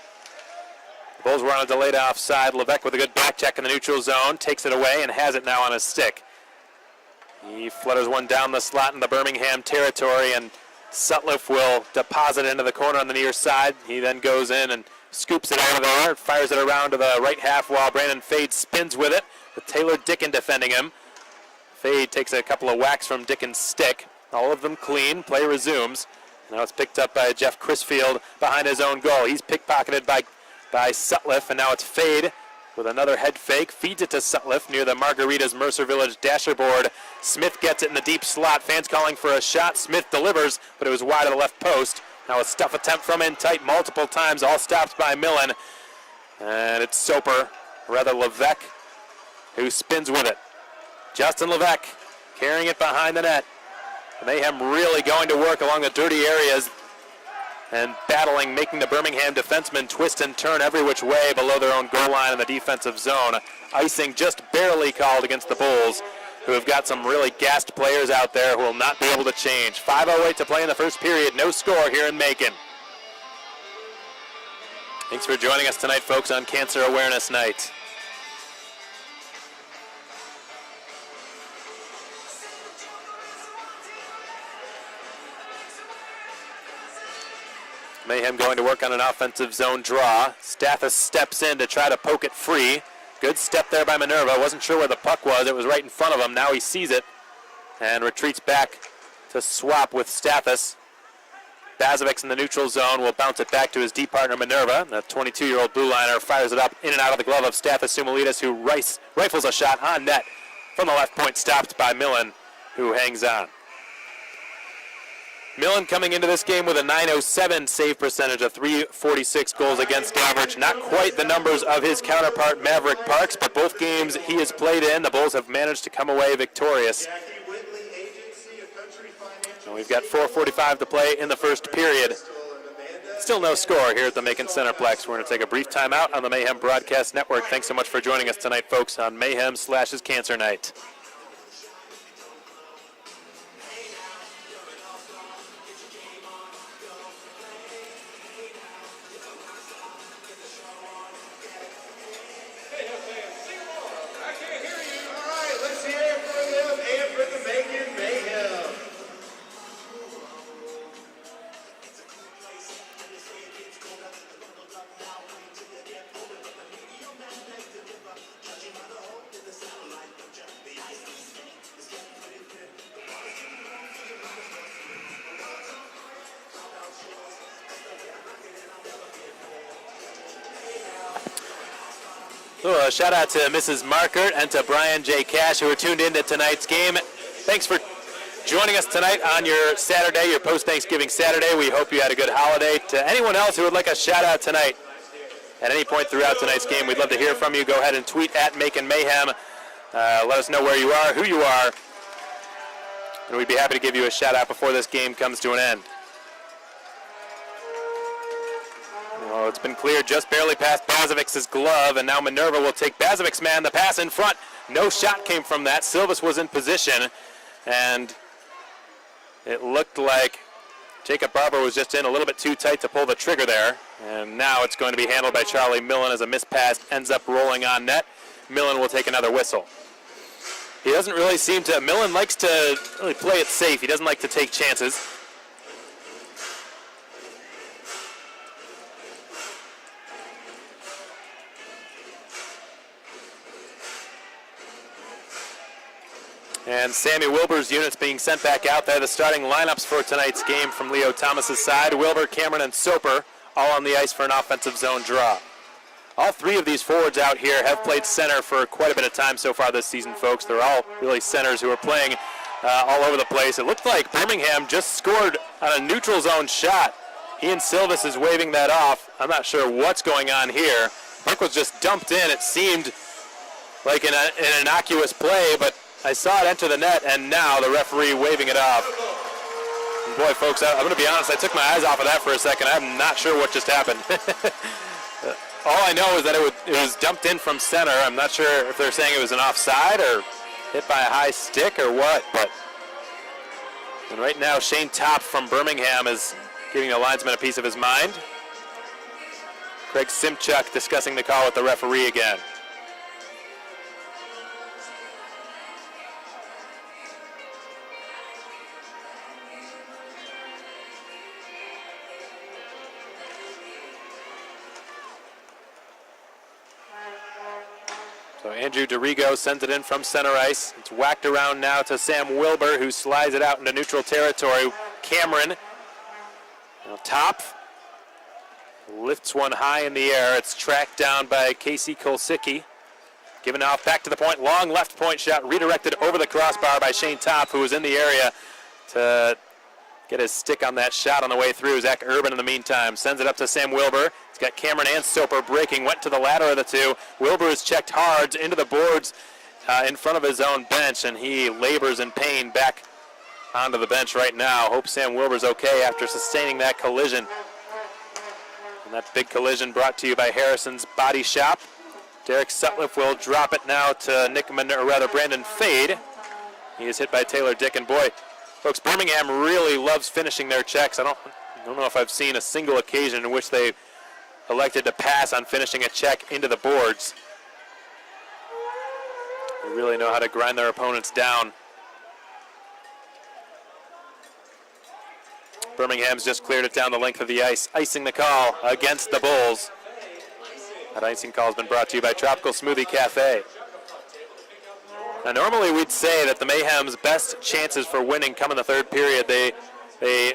The Bulls were on a delayed offside. Levesque with a good back check in the neutral zone, takes it away and has it now on his stick. He flutters one down the slot in the Birmingham territory, and Sutliff will deposit into the corner on the near side. He then goes in and scoops it out of there, fires it around to the right half while Brandon Fade spins with it, with Taylor Dickin defending him. Fade takes a couple of whacks from Dickin's stick. All of them clean. Play resumes. Now it's picked up by Jeff Crisfield behind his own goal. He's pickpocketed by Sutliff, and now it's Fade with another head fake. Feeds it to Sutliff near the Margaritas Mercer Village dasher board. Smith gets it in the deep slot. Fans calling for a shot. Smith delivers, but it was wide of the left post. Now a stuff attempt from in tight multiple times, all stopped by Millen. And it's Soper, rather Levesque, who spins with it. Justin Levesque carrying it behind the net. The Mayhem really going to work along the dirty areas and battling, making the Birmingham defensemen twist and turn every which way below their own goal line in the defensive zone. Icing just barely called against the Bulls, who have got some really gassed players out there who will not be able to change. 5:08 to play in the first period. No score here in Macon. Thanks for joining us tonight, folks, on Cancer Awareness Night. Mayhem going to work on an offensive zone draw. Stathis steps in to try to poke it free. Good step there by Minerva. Wasn't sure where the puck was. It was right in front of him. Now he sees it and retreats back to swap with Stathis. Bazovic in the neutral zone will bounce it back to his deep partner Minerva. The 22-year-old blue liner fires it up in and out of the glove of Stathis Sumalides, who rifles a shot on net from the left point, stopped by Millen, who hangs on. Millen coming into this game with a .907 save percentage, a .346 goals against average. Not quite the numbers of his counterpart Maverick Parks, but both games he has played in, the Bulls have managed to come away victorious. And we've got 4:45 to play in the first period. Still no score here at the Macon Centreplex. We're going to take a brief timeout on the Mayhem Broadcast Network. Thanks so much for joining us tonight, folks, on Mayhem/his Cancer Night. So a shout out to Mrs. Markert and to Brian J. Cash, who are tuned into tonight's game. Thanks for joining us tonight on your Saturday, your post-Thanksgiving Saturday. We hope you had a good holiday. To anyone else who would like a shout out tonight, at any point throughout tonight's game. We'd love to hear from you. Go ahead and tweet at Macon Mayhem. Let us know where you are, who you are, and we'd be happy to give you a shout out before this game comes to an end. Well, it's been cleared just barely past Bazovic's glove, and now Minerva will take Bazovic's man. The pass in front. No shot came from that. Silvas was in position, and it looked like Jacob Barber was just in a little bit too tight to pull the trigger there. And now it's going to be handled by Charlie Millen as a missed pass ends up rolling on net. Millen will take another whistle. He doesn't really seem to, Millen likes to really play it safe. He doesn't like to take chances. And Sammy Wilbur's units being sent back out there. The starting lineups for tonight's game from Leo Thomas's side. Wilbur, Cameron, and Soper all on the ice for an offensive zone draw. All three of these forwards out here have played center for quite a bit of time so far this season, folks. They're all really centers who are playing all over the place. It looked like Birmingham just scored on a neutral zone shot. Ian Silvas is waving that off. I'm not sure what's going on here. Puck was just dumped in. It seemed like an innocuous play, but I saw it enter the net, and now the referee waving it off. And boy, folks, I'm going to be honest, I took my eyes off of that for a second. I'm not sure what just happened. All I know is that it was dumped in from center. I'm not sure if they're saying it was an offside or hit by a high stick or what. And right now, Shane Topp from Birmingham is giving the linesman a piece of his mind. Craig Simchuk discussing the call with the referee again. So Andrew DeRigo sends it in from center ice. It's whacked around now to Sam Wilbur, who slides it out into neutral territory. Cameron, Top, lifts one high in the air. It's tracked down by Casey Kolsicki. Given off back to the point. Long left point shot redirected over the crossbar by Shane Top, who was in the area to get his stick on that shot on the way through. Zach Urban in the meantime sends it up to Sam Wilbur. He's got Cameron and Soper breaking, went to the latter of the two. Wilbur is checked hard into the boards in front of his own bench, and he labors in pain back onto the bench right now. Hope Sam Wilbur's okay after sustaining that collision. And that big collision brought to you by Harrison's Body Shop. Derek Sutliff will drop it now to Brandon Fade. He is hit by Taylor Dickin. Boy, folks, Birmingham really loves finishing their checks. I don't know if I've seen a single occasion in which they elected to pass on finishing a check into the boards. They really know how to grind their opponents down. Birmingham's just cleared it down the length of the ice, icing the call against the Bulls. That icing call has been brought to you by Tropical Smoothie Cafe. Now, normally we'd say that the Mayhem's best chances for winning come in the third period. They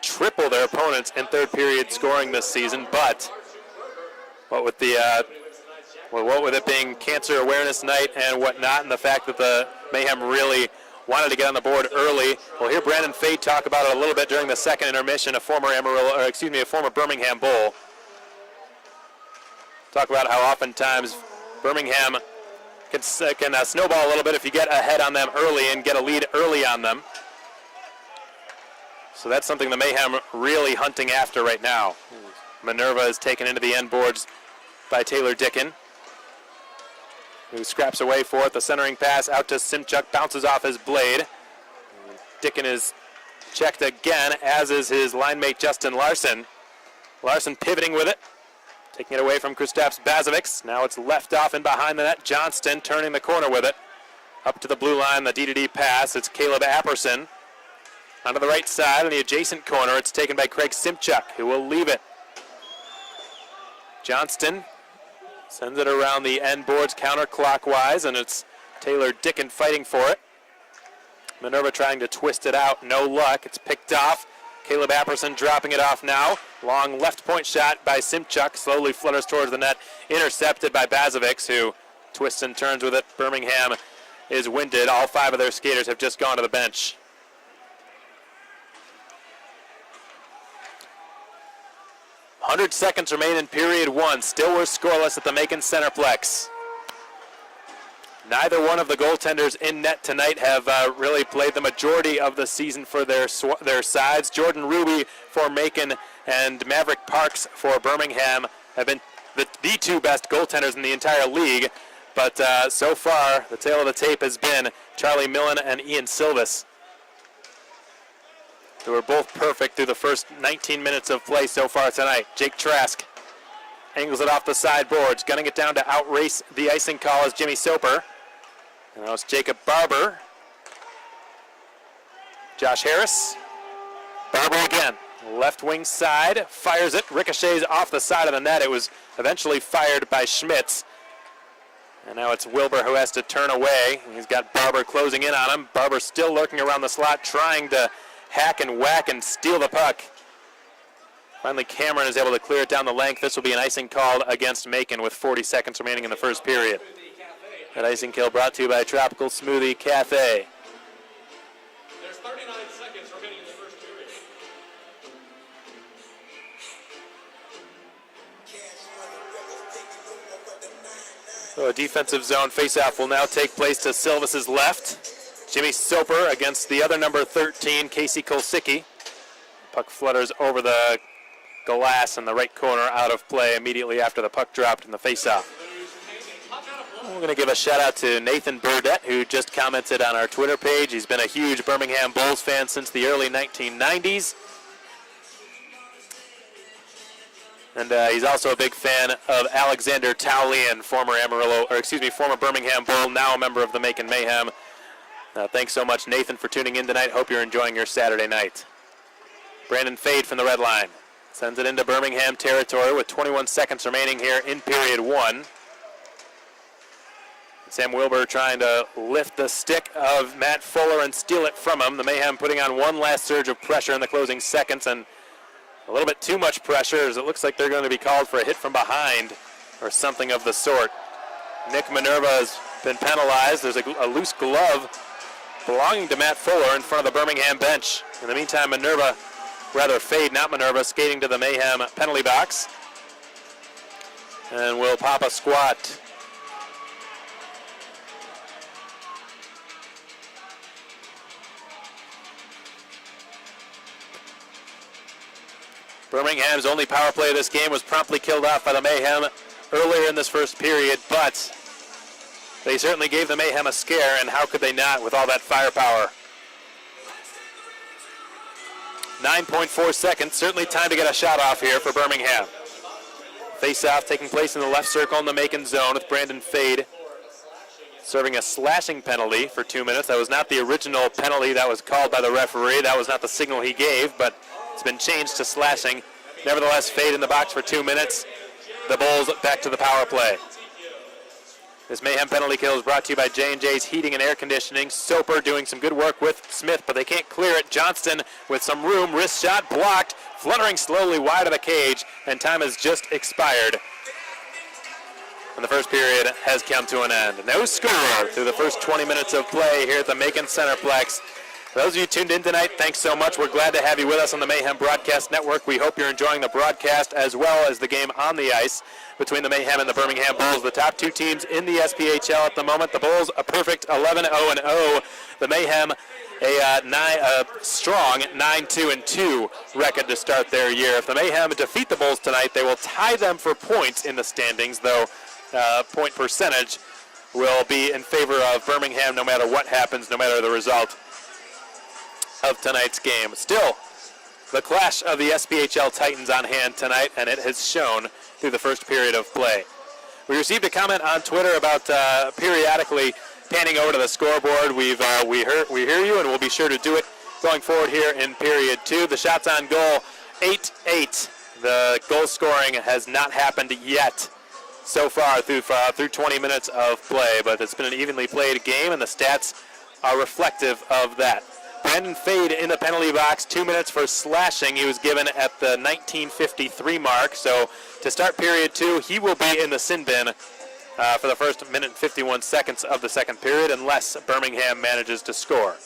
triple their opponents in third period scoring this season, but what with it being Cancer Awareness Night and whatnot, and the fact that the Mayhem really wanted to get on the board early, we'll hear Brandon Fade talk about it a little bit during the second intermission. A former Birmingham Bull. Talk about how oftentimes Birmingham can snowball a little bit if you get ahead on them early and get a lead early on them. So that's something the Mayhem really hunting after right now. Minerva is taken into the end boards by Taylor Dickin, who scraps away for it. The centering pass out to Simchuk, bounces off his blade. Dickin is checked again, as is his line mate Justin Larson. Larson pivoting with it, taking it away from Kristaps Bazovic. Now it's left off and behind the net. Johnston turning the corner with it. Up to the blue line, the D-to-D pass. It's Caleb Apperson. Onto the right side in the adjacent corner. It's taken by Craig Simchuk, who will leave it. Johnston sends it around the end boards counterclockwise, and it's Taylor Dickin fighting for it. Minerva trying to twist it out. No luck. It's picked off. Caleb Apperson dropping it off now. Long left point shot by Simchuk. Slowly flutters towards the net. Intercepted by Bazovic, who twists and turns with it. Birmingham is winded. All five of their skaters have just gone to the bench. 100 seconds remain in period one. Still we're scoreless at the Macon Centreplex. Neither one of the goaltenders in net tonight have really played the majority of the season for their sides. Jordan Ruby for Macon and Maverick Parks for Birmingham have been the two best goaltenders in the entire league. But so far, the tail of the tape has been Charlie Millen and Ian Silvis, who were both perfect through the first 19 minutes of play so far tonight. Jake Trask angles it off the sideboards, gunning it down to outrace the icing call is Jimmy Soper. And now it's Jacob Barber. Josh Harris. Barber again. Left wing side, fires it, ricochets off the side of the net. It was eventually fired by Schmitz. And now it's Wilbur who has to turn away. He's got Barber closing in on him. Barber still lurking around the slot, trying to hack and whack and steal the puck. Finally, Cameron is able to clear it down the length. This will be an icing called against Macon with 40 seconds remaining in the first period. That icing kill brought to you by Tropical Smoothie Cafe. There's 39 seconds remaining in the first period. So a defensive zone faceoff will now take place to Silvis's left. Jimmy Soper against the other number 13, Casey Kolsicki. Puck flutters over the glass in the right corner, out of play immediately after the puck dropped in the faceoff. We're going to give a shout out to Nathan Burdett, who just commented on our Twitter page. He's been a huge Birmingham Bulls fan since the early 1990s. And he's also a big fan of Alexander Taulian, former Birmingham Bull, now a member of the Macon Mayhem. Thanks so much, Nathan, for tuning in tonight. Hope you're enjoying your Saturday night. Brandon Fade from the red line sends it into Birmingham territory with 21 seconds remaining here in period one. Sam Wilbur trying to lift the stick of Matt Fuller and steal it from him. The Mayhem putting on one last surge of pressure in the closing seconds, and a little bit too much pressure as it looks like they're going to be called for a hit from behind or something of the sort. Nick Minerva has been penalized. There's a loose glove belonging to Matt Fuller in front of the Birmingham bench. In the meantime, Fade, not Minerva, skating to the Mayhem penalty box and will pop a squat. Birmingham's only power play of this game was promptly killed off by the Mayhem earlier in this first period, but they certainly gave the Mayhem a scare, and how could they not with all that firepower? 9.4 seconds, certainly time to get a shot off here for Birmingham. Face-off taking place in the left circle in the Macon zone with Brandon Fade serving a slashing penalty for 2 minutes. That was not the original penalty that was called by the referee. That was not the signal he gave, but it's been changed to slashing. Nevertheless, Fade in the box for 2 minutes. The Bulls back to the power play. This Mayhem penalty kill is brought to you by J&J's Heating and Air Conditioning. Soper doing some good work with Smith, but they can't clear it. Johnston with some room, wrist shot blocked, fluttering slowly wide of the cage, and time has just expired. And the first period has come to an end. No score through the first 20 minutes of play here at the Macon Centreplex. For those of you tuned in tonight, thanks so much. We're glad to have you with us on the Mayhem Broadcast Network. We hope you're enjoying the broadcast as well as the game on the ice between the Mayhem and the Birmingham Bulls, the top two teams in the SPHL at the moment. The Bulls a perfect 11-0-0. The Mayhem a strong 9-2-2 record to start their year. If the Mayhem defeat the Bulls tonight, they will tie them for points in the standings, though point percentage will be in favor of Birmingham no matter what happens, no matter the result of tonight's game. Still, the clash of the SPHL Titans on hand tonight, and it has shown through the first period of play. We received a comment on Twitter about periodically panning over to the scoreboard. We hear you, and we'll be sure to do it going forward here in period two. The shots on goal, 8-8. The goal scoring has not happened yet so far through 20 minutes of play, but it's been an evenly played game, and the stats are reflective of that. Brandon Fade in the penalty box, 2 minutes for slashing. He was given at the 19:53 mark. So to start period two, he will be in the sin bin for the first minute and 51 seconds of the second period unless Birmingham manages to score.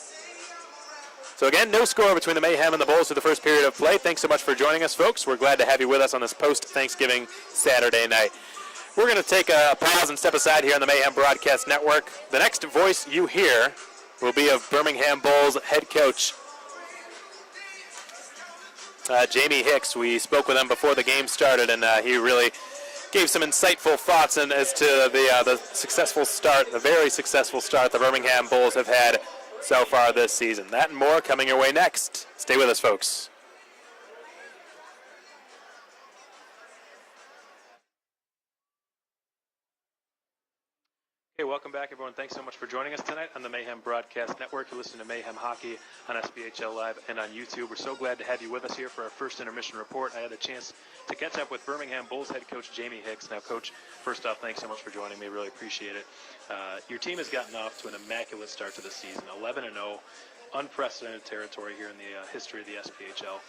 So again, no score between the Mayhem and the Bulls for the first period of play. Thanks so much for joining us, folks. We're glad to have you with us on this post-Thanksgiving Saturday night. We're going to take a pause and step aside here on the Mayhem Broadcast Network. The next voice you hear will be of Birmingham Bulls head coach Jamie Hicks. We spoke with him before the game started, and he really gave some insightful thoughts as to the successful start, the very successful start the Birmingham Bulls have had so far this season. That and more coming your way next. Stay with us, folks. Hey, welcome back, everyone. Thanks so much for joining us tonight on the Mayhem Broadcast Network. You're listening to Mayhem Hockey on SPHL Live and on YouTube. We're so glad to have you with us here for our first intermission report. I had the chance to catch up with Birmingham Bulls head coach Jamie Hicks. Now, Coach, first off, thanks so much for joining me. Really appreciate it. Your team has gotten off to an immaculate start to the season, 11-0, unprecedented territory here in the history of the SPHL.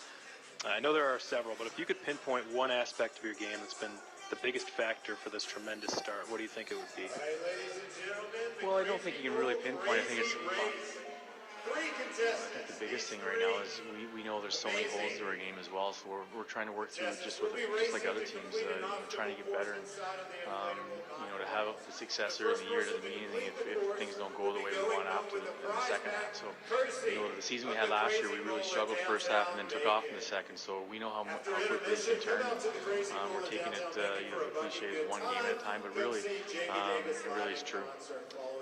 I know there are several, but if you could pinpoint one aspect of your game that's been the biggest factor for this tremendous start, what do you think it would be? Well, I don't think you can really pinpoint. I think it's the biggest thing right now is we know there's so many holes to our game as well, so we're trying to work through just like other teams, trying to get better and to have the success early in the year doesn't mean anything if things don't go the way we want after in the second half. So the season we had last year, we really struggled first half and then took off in the second. So we know how quickly it can turn. We're taking it, the cliche is one game at a time, but really, it really is true.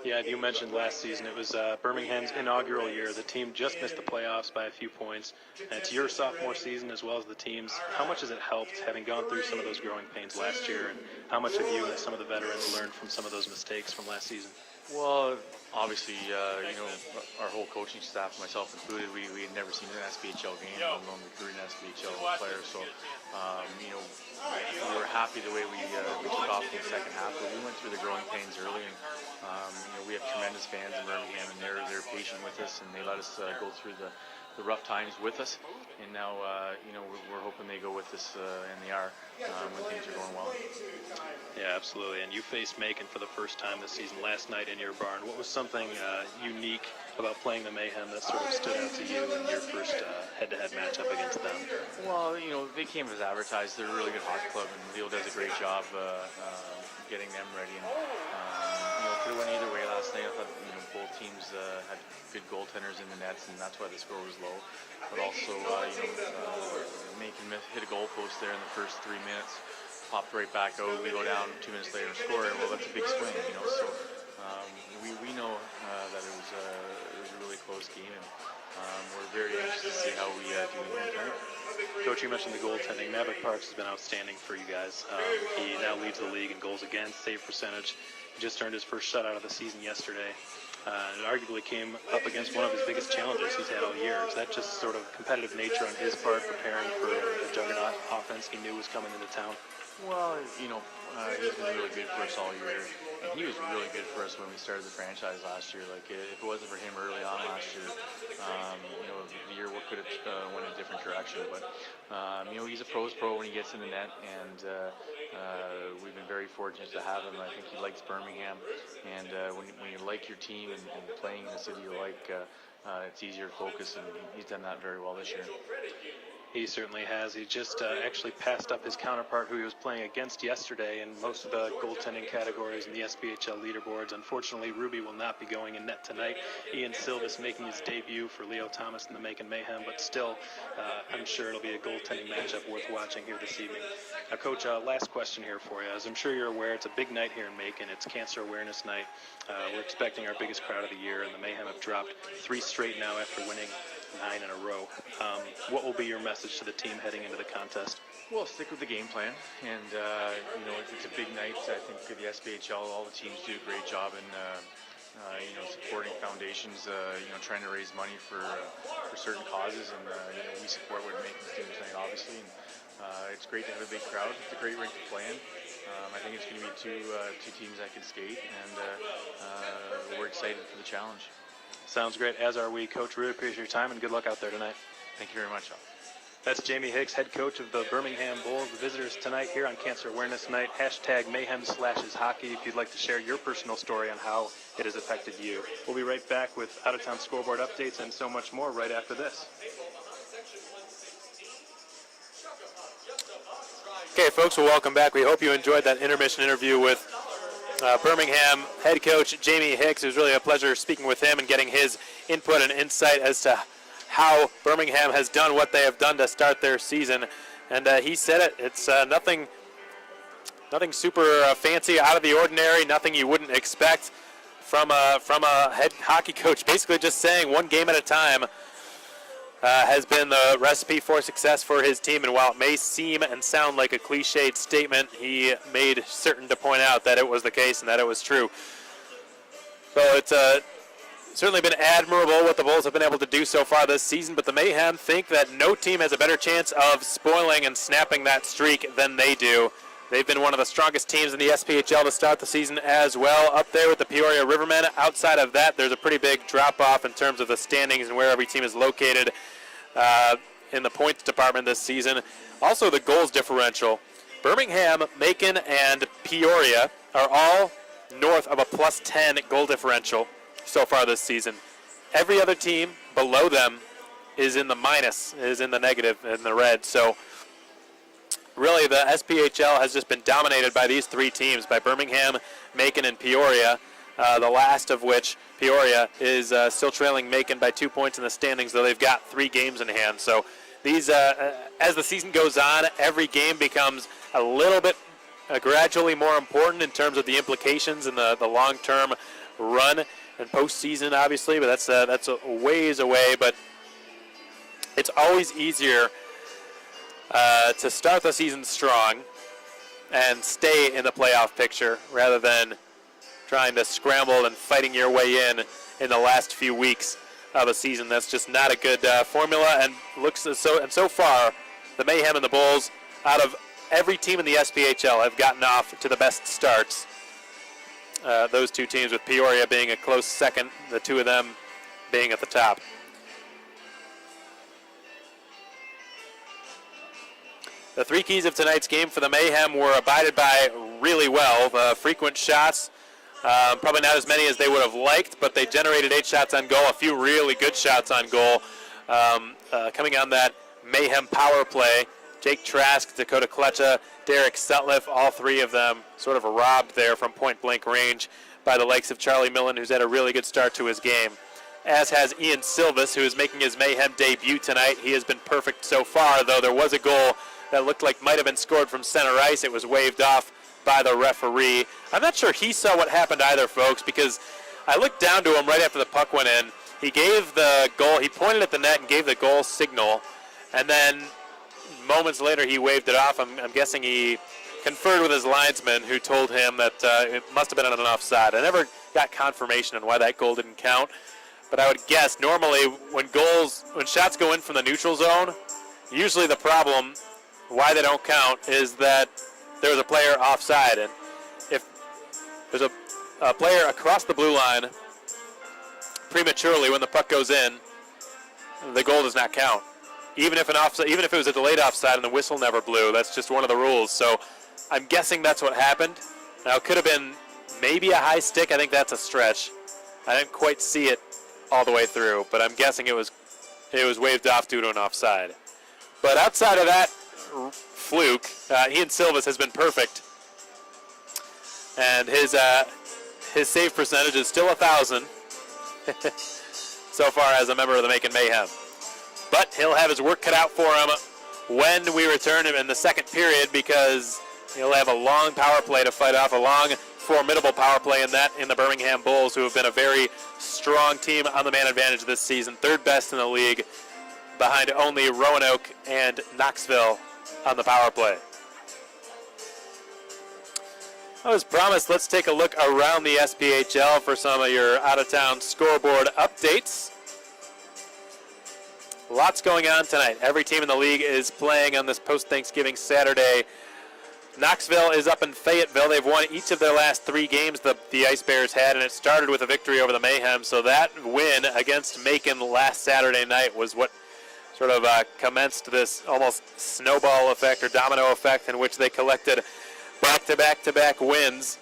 Yeah, you mentioned last season it was Birmingham's inaugural year. The team just missed the playoffs by a few points. And it's your sophomore season as well as the team's. How much has it helped having gone through some of those growing pains last year? And how much have you and some of the veterans learned from some of those mistakes from last season? Well, obviously, our whole coaching staff, myself included, we had never seen an SPHL game, let alone recruiting an SPHL player. So, we were happy the way we took off in the second half, but we went through the growing pains early. And, we have tremendous fans in Birmingham, and they're patient with us, and they let us go through the rough times with us. And now, we're hoping they go with us, and they are, when things are going well. Yeah, absolutely. And you faced Macon for the first time this season last night in your barn. What was something unique about playing the Mayhem that sort of stood out to you in your first head-to-head matchup against them? Well, they came as advertised. They're a really good hockey club, and Leo does a great job getting them ready. And could have went either way last night. I thought both teams had good goaltenders in the nets, and that's why the score was low. But also, Macon hit a goal post there in the first 3 minutes, popped right back out. We go down 2 minutes later and score. Well, that's a big swing, So we know that it was a really close game, and we're very anxious to see how we do tonight. Coach, you mentioned the goaltending. Maverick Parks has been outstanding for you guys. He now leads the league in goals against, save percentage. He just earned his first shutout of the season yesterday. And it arguably came up against one of his biggest challenges he's had all year. Is that just sort of competitive nature on his part, preparing for the juggernaut offense he knew was coming into town? Well, he's been really good for us all year, and he was really good for us when we started the franchise last year. Like, if it wasn't for him early on last year, the year could have went a different direction. But he's a pro's pro when he gets in the net, and we've been very fortunate to have him. I think he likes Birmingham, and when you like your team and playing in the city you like, it's easier to focus, and he's done that very well this year. He certainly has. He just actually passed up his counterpart who he was playing against yesterday in most of the goaltending categories in the SPHL leaderboards. Unfortunately, Ruby will not be going in net tonight. Ian Silvis making his debut for Leo Thomas in the Macon Mayhem, but still, I'm sure it'll be a goaltending matchup worth watching here this evening. Now, Coach, last question here for you. As I'm sure you're aware, it's a big night here in Macon. It's Cancer Awareness Night. We're expecting our biggest crowd of the year, and the Mayhem have dropped 3 straight now after winning 9 in a row. What will be your message to the team heading into the contest? Well, stick with the game plan, and it's a big night. I think for the SPHL, all the teams do a great job in supporting foundations, trying to raise money for certain causes, and we support what Macon's doing tonight, obviously. And it's great to have a big crowd. It's a great rink to play in. I think it's going to be two teams that can skate, and we're excited for the challenge. Sounds great, as are we. Coach, really appreciate your time, and good luck out there tonight. Thank you very much, Al. That's Jamie Hicks, head coach of the Birmingham Bulls. The visitors tonight here on Cancer Awareness Night. Hashtag Mayhem/hockey if you'd like to share your personal story on how it has affected you. We'll be right back with out-of-town scoreboard updates and so much more right after this. Okay, folks, well, welcome back. We hope you enjoyed that intermission interview with Birmingham head coach Jamie Hicks. It was really a pleasure speaking with him and getting his input and insight as to how Birmingham has done what they have done to start their season. And he said it. It's nothing super fancy, out of the ordinary, nothing you wouldn't expect from a head hockey coach. Basically just saying one game at a time has been the recipe for success for his team. And while it may seem and sound like a cliched statement, he made certain to point out that it was the case and that it was true. So it's certainly been admirable what the Bulls have been able to do so far this season, but the Mayhem think that no team has a better chance of spoiling and snapping that streak than they do. They've been one of the strongest teams in the SPHL to start the season as well, up there with the Peoria Rivermen. Outside of that, there's a pretty big drop-off in terms of the standings and where every team is located in the points department this season. Also, the goals differential. Birmingham, Macon, and Peoria are all north of a +10 goal differential so far this season. Every other team below them is in the minus, is in the negative, in the red. So really the SPHL has just been dominated by these three teams, by Birmingham, Macon, and Peoria, the last of which, Peoria, is still trailing Macon by 2 points in the standings, though they've got 3 games in hand. So these, as the season goes on, every game becomes a little bit gradually more important in terms of the implications and the long-term run and postseason, obviously, but that's a ways away. But it's always easier to start the season strong and stay in the playoff picture rather than trying to scramble and fighting your way in the last few weeks of a season. That's just not a good formula, and so far, the Mayhem and the Bulls, out of every team in the SPHL, have gotten off to the best starts. Those two teams, with Peoria being a close second, the two of them being at the top. The 3 keys of tonight's game for the Mayhem were abided by really well. Frequent shots, probably not as many as they would have liked, but they generated 8 shots on goal, a few really good shots on goal. Coming on that Mayhem power play, Jake Trask, Dakota Kletcha, Derek Sutliff, all 3 of them sort of robbed there from point-blank range by the likes of Charlie Millen, who's had a really good start to his game. As has Ian Silvis, who is making his Mayhem debut tonight. He has been perfect so far, though there was a goal that looked like might have been scored from center ice. It was waved off by the referee. I'm not sure he saw what happened either, folks, because I looked down to him right after the puck went in. He gave the goal, he pointed at the net and gave the goal signal, and then moments later he waved it off. I'm guessing he conferred with his linesman, who told him that it must have been on an offside. I never got confirmation on why that goal didn't count, but I would guess normally when shots go in from the neutral zone, usually the problem why they don't count is that there was a player offside, and if there's a player across the blue line prematurely when the puck goes in, the goal does not count. Even if it was a delayed offside and the whistle never blew, that's just one of the rules. So I'm guessing that's what happened. Now, it could have been maybe a high stick. I think that's a stretch. I didn't quite see it all the way through, but I'm guessing it was waved off due to an offside. But outside of that fluke, Ian Silvis has been perfect, and his save percentage is still 1,000 so far as a member of the Macon Mayhem. But he'll have his work cut out for him when we return him in the second period, because he'll have a long power play to fight off, a long, formidable power play in the Birmingham Bulls, who have been a very strong team on the man advantage this season, 3rd best in the league, behind only Roanoke and Knoxville on the power play. As promised, let's take a look around the SPHL for some of your out-of-town scoreboard updates. Lots going on tonight. Every team in the league is playing on this post-Thanksgiving Saturday. Knoxville is up in Fayetteville. They've won each of their last 3 games the Ice Bears had, and it started with a victory over the Mayhem. So that win against Macon last Saturday night was what sort of commenced this almost snowball effect or domino effect in which they collected back-to-back-to-back wins.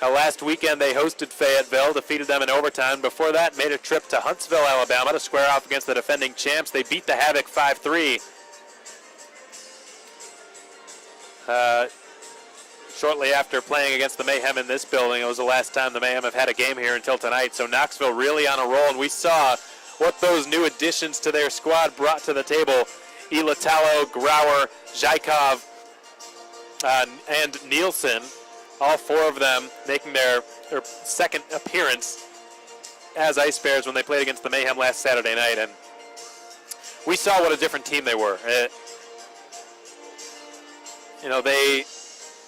Last weekend they hosted Fayetteville, defeated them in overtime. Before that, made a trip to Huntsville, Alabama to square off against the defending champs. They beat the Havoc 5-3. Shortly after playing against the Mayhem in this building, it was the last time the Mayhem have had a game here until tonight. So Knoxville really on a roll, and we saw what those new additions to their squad brought to the table. Ilatalo, Grauer, Zhykov, and Nielsen, all four of them making their second appearance as Ice Bears when they played against the Mayhem last Saturday night. And we saw what a different team they were.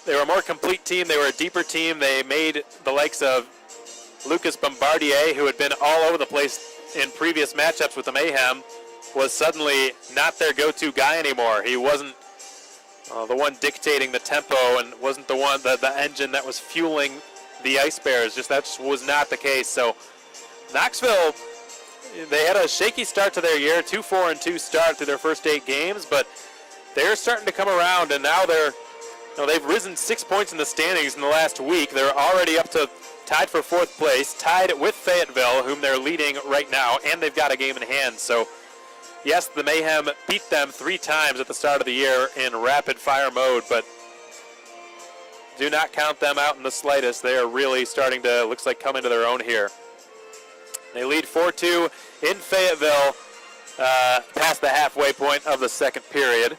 They were a more complete team. They were a deeper team. They made the likes of Lucas Bombardier, who had been all over the place in previous matchups with the Mayhem, was suddenly not their go-to guy anymore. He wasn't the one dictating the tempo and wasn't the one, the engine that was fueling the Ice Bears. That just was not the case. So Knoxville, they had a shaky start to their year, 2-4-2 start to their first 8 games, but they're starting to come around, and now they've risen 6 points in the standings in the last week. They're already up to tied for 4th place, tied with Fayetteville, whom they're leading right now, and they've got a game in hand. So, yes, the Mayhem beat them 3 times at the start of the year in rapid-fire mode, but do not count them out in the slightest. They are really starting to, looks like, come into their own here. They lead 4-2 in Fayetteville past the halfway point of the second period.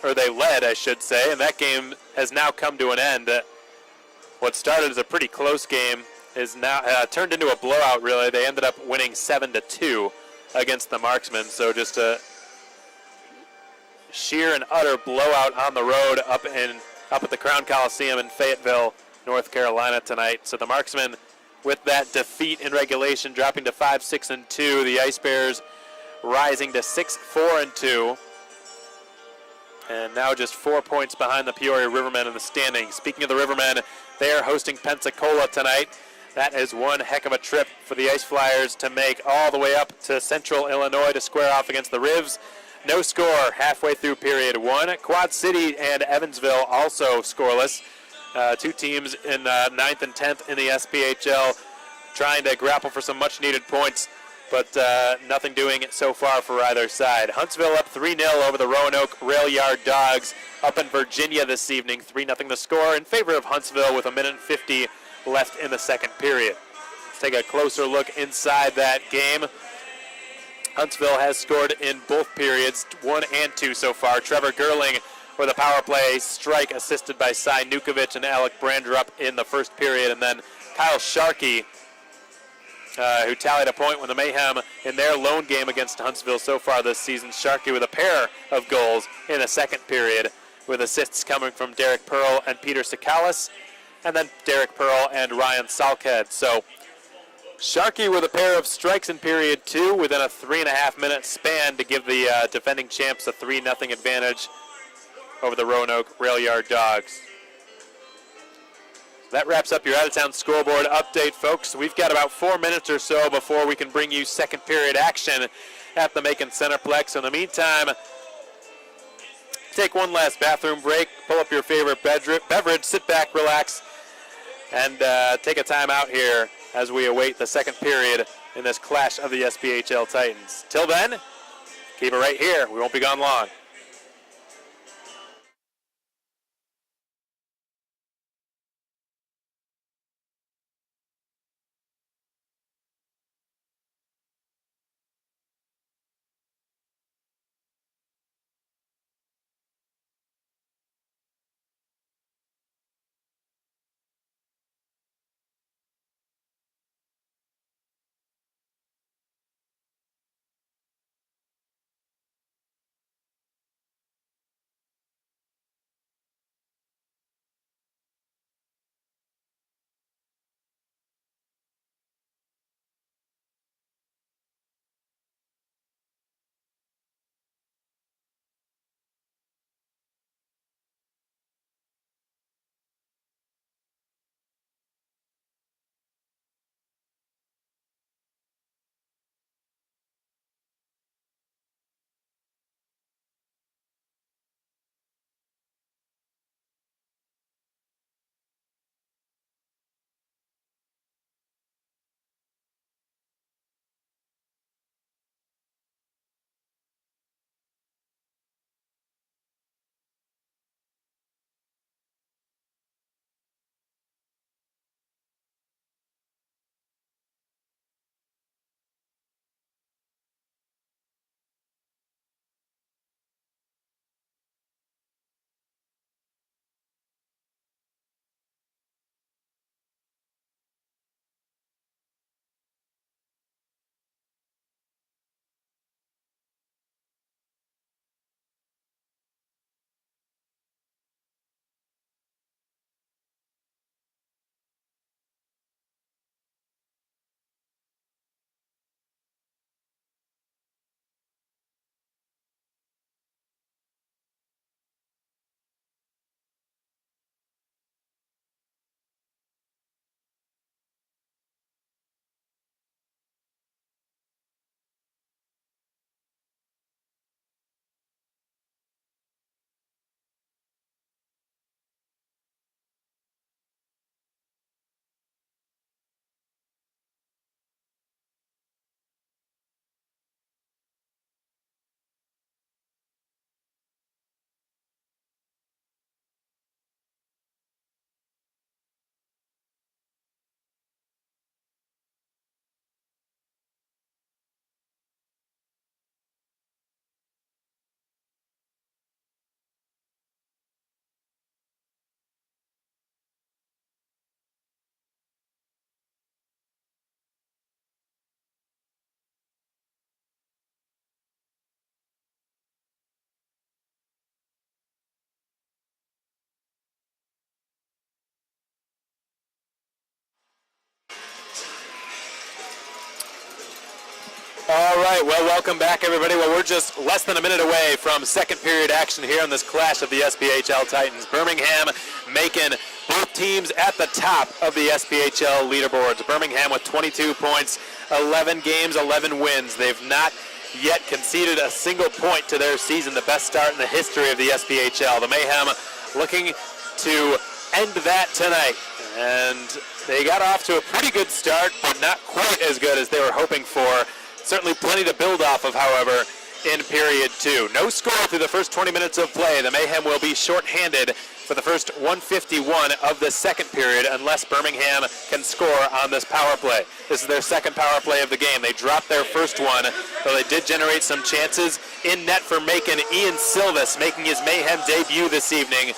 Or they led, I should say, and that game has now come to an end. What started as a pretty close game is now turned into a blowout, really. They ended up winning 7-2 against the Marksmen, so just a sheer and utter blowout on the road up at the Crown Coliseum in Fayetteville, North Carolina tonight. So the Marksmen, with that defeat in regulation, dropping to 5-6-2. The Ice Bears rising to 6-4-2. And now just 4 points behind the Peoria Rivermen in the standings. Speaking of the Rivermen, they are hosting Pensacola tonight. That is one heck of a trip for the Ice Flyers to make all the way up to Central Illinois to square off against the Rivs. No score halfway through period 1. Quad City and Evansville also scoreless. 2 teams in 9th and 10th in the SPHL trying to grapple for some much-needed points, but nothing doing it so far for either side. Huntsville up 3-0 over the Roanoke Rail Yard Dogs up in Virginia this evening. 3-0 the score in favor of Huntsville with 1:50 left in the second period. Let's take a closer look inside that game. Huntsville has scored in both periods, 1 and 2 so far. Trevor Gerling with a power play strike assisted by Cy Nukovic and Alec Brandrup in the first period, and then Kyle Sharkey, who tallied a point with the Mayhem in their lone game against Huntsville so far this season. Sharkey with a pair of goals in the second period, with assists coming from Derek Pearl and Peter Sakalis, and then Derek Pearl and Ryan Salkhead. So Sharkey with a pair of strikes in period 2 within a 3.5-minute span to give the defending champs a 3-0 advantage over the Roanoke Rail Yard Dogs. That wraps up your out-of-town scoreboard update, folks. We've got about 4 minutes or so before we can bring you second period action at the Macon Centreplex. In the meantime, take one last bathroom break, pull up your favorite beverage, sit back, relax, and take a time out here as we await the second period in this clash of the SPHL Titans. Till then, keep it right here. We won't be gone long. right, well, welcome back, everybody. Well, we're just less than a minute away from second period action here in this clash of the SPHL Titans. Birmingham, Macon, both teams at the top of the SPHL leaderboards. Birmingham with 22 points, 11 games, 11 wins. They've not yet conceded a single point to their season, the best start in the history of the SPHL. The Mayhem looking to end that tonight. And they got off to a pretty good start, but not quite as good as they were hoping for. Certainly plenty to build off of, however, in period two. No score through the first 20 minutes of play. The Mayhem will be shorthanded for the first 151 of the second period unless Birmingham can score on this power play. This is their second power play of the game. They dropped their first one, though they did generate some chances. In net for Macon, Ian Silvis making his Mayhem debut this evening.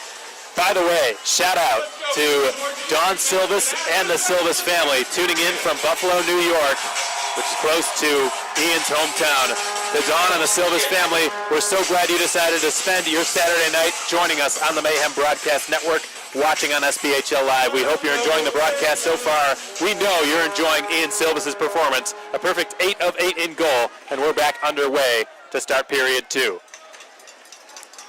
By the way, shout out to Don Silvis and the Silvis family tuning in from Buffalo, New York, which is close to Ian's hometown. To Don and the Silvis family, we're so glad you decided to spend your Saturday night joining us on the Mayhem Broadcast Network, watching on SPHL Live. We hope you're enjoying the broadcast so far. We know you're enjoying Ian Silvis' performance. A perfect 8 of 8 in goal, and we're back underway to start period two.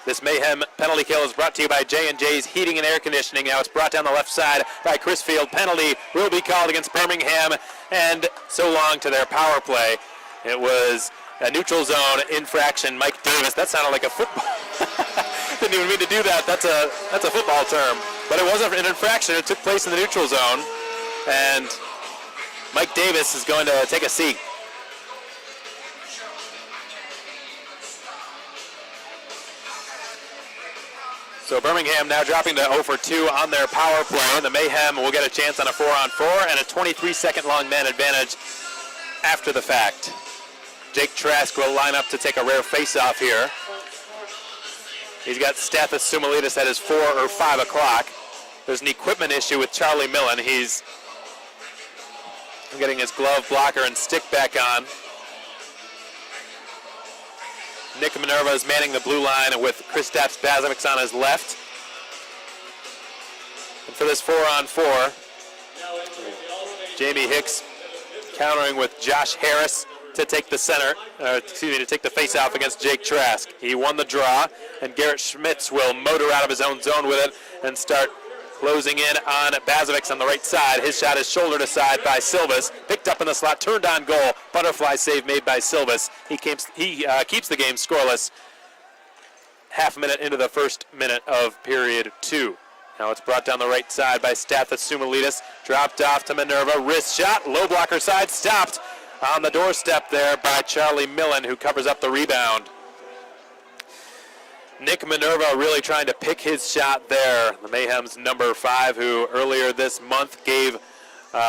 This Mayhem penalty kill is brought to you by J&J's Heating and Air Conditioning. Now it's brought down the left side by Chris Field. Penalty will be called against Birmingham, and so long to their power play. It was a neutral zone infraction. Mike Davis, that sounded like a football. Didn't even mean to do that. That's a football term. But it wasn't an infraction. It took place in the neutral zone, and Mike Davis is going to take a seat. So Birmingham now dropping to 0 for 2 on their power play. The Mayhem will get a chance on a 4-on-4 and a 23-second long man advantage after the fact. Jake Trask will line up to take a rare face-off here. He's got Stathis Sumalitis at his 4 or 5 o'clock. There's an equipment issue with Charlie Millen. He's getting his glove blocker and stick back on. Nick Minerva is manning the blue line with Kristaps Bazovic on his left. And for this 4-on-4, Jamie Hicks countering with Josh Harris to take the to take the face-off against Jake Trask. He won the draw, and Garrett Schmitz will motor out of his own zone with it and start closing in on Bazovic on the right side. His shot is shoulder to side by Silvis. Picked up in the slot, turned on goal. Butterfly save made by Silvis. He keeps the game scoreless. Half a minute into the first minute of period two. Now it's brought down the right side by Stathis Sumalitis. Dropped off to Minerva. Wrist shot. Low blocker side. Stopped on the doorstep there by Charlie Millen, who covers up the rebound. Nick Minerva really trying to pick his shot there. The Mayhem's number 5, who earlier this month gave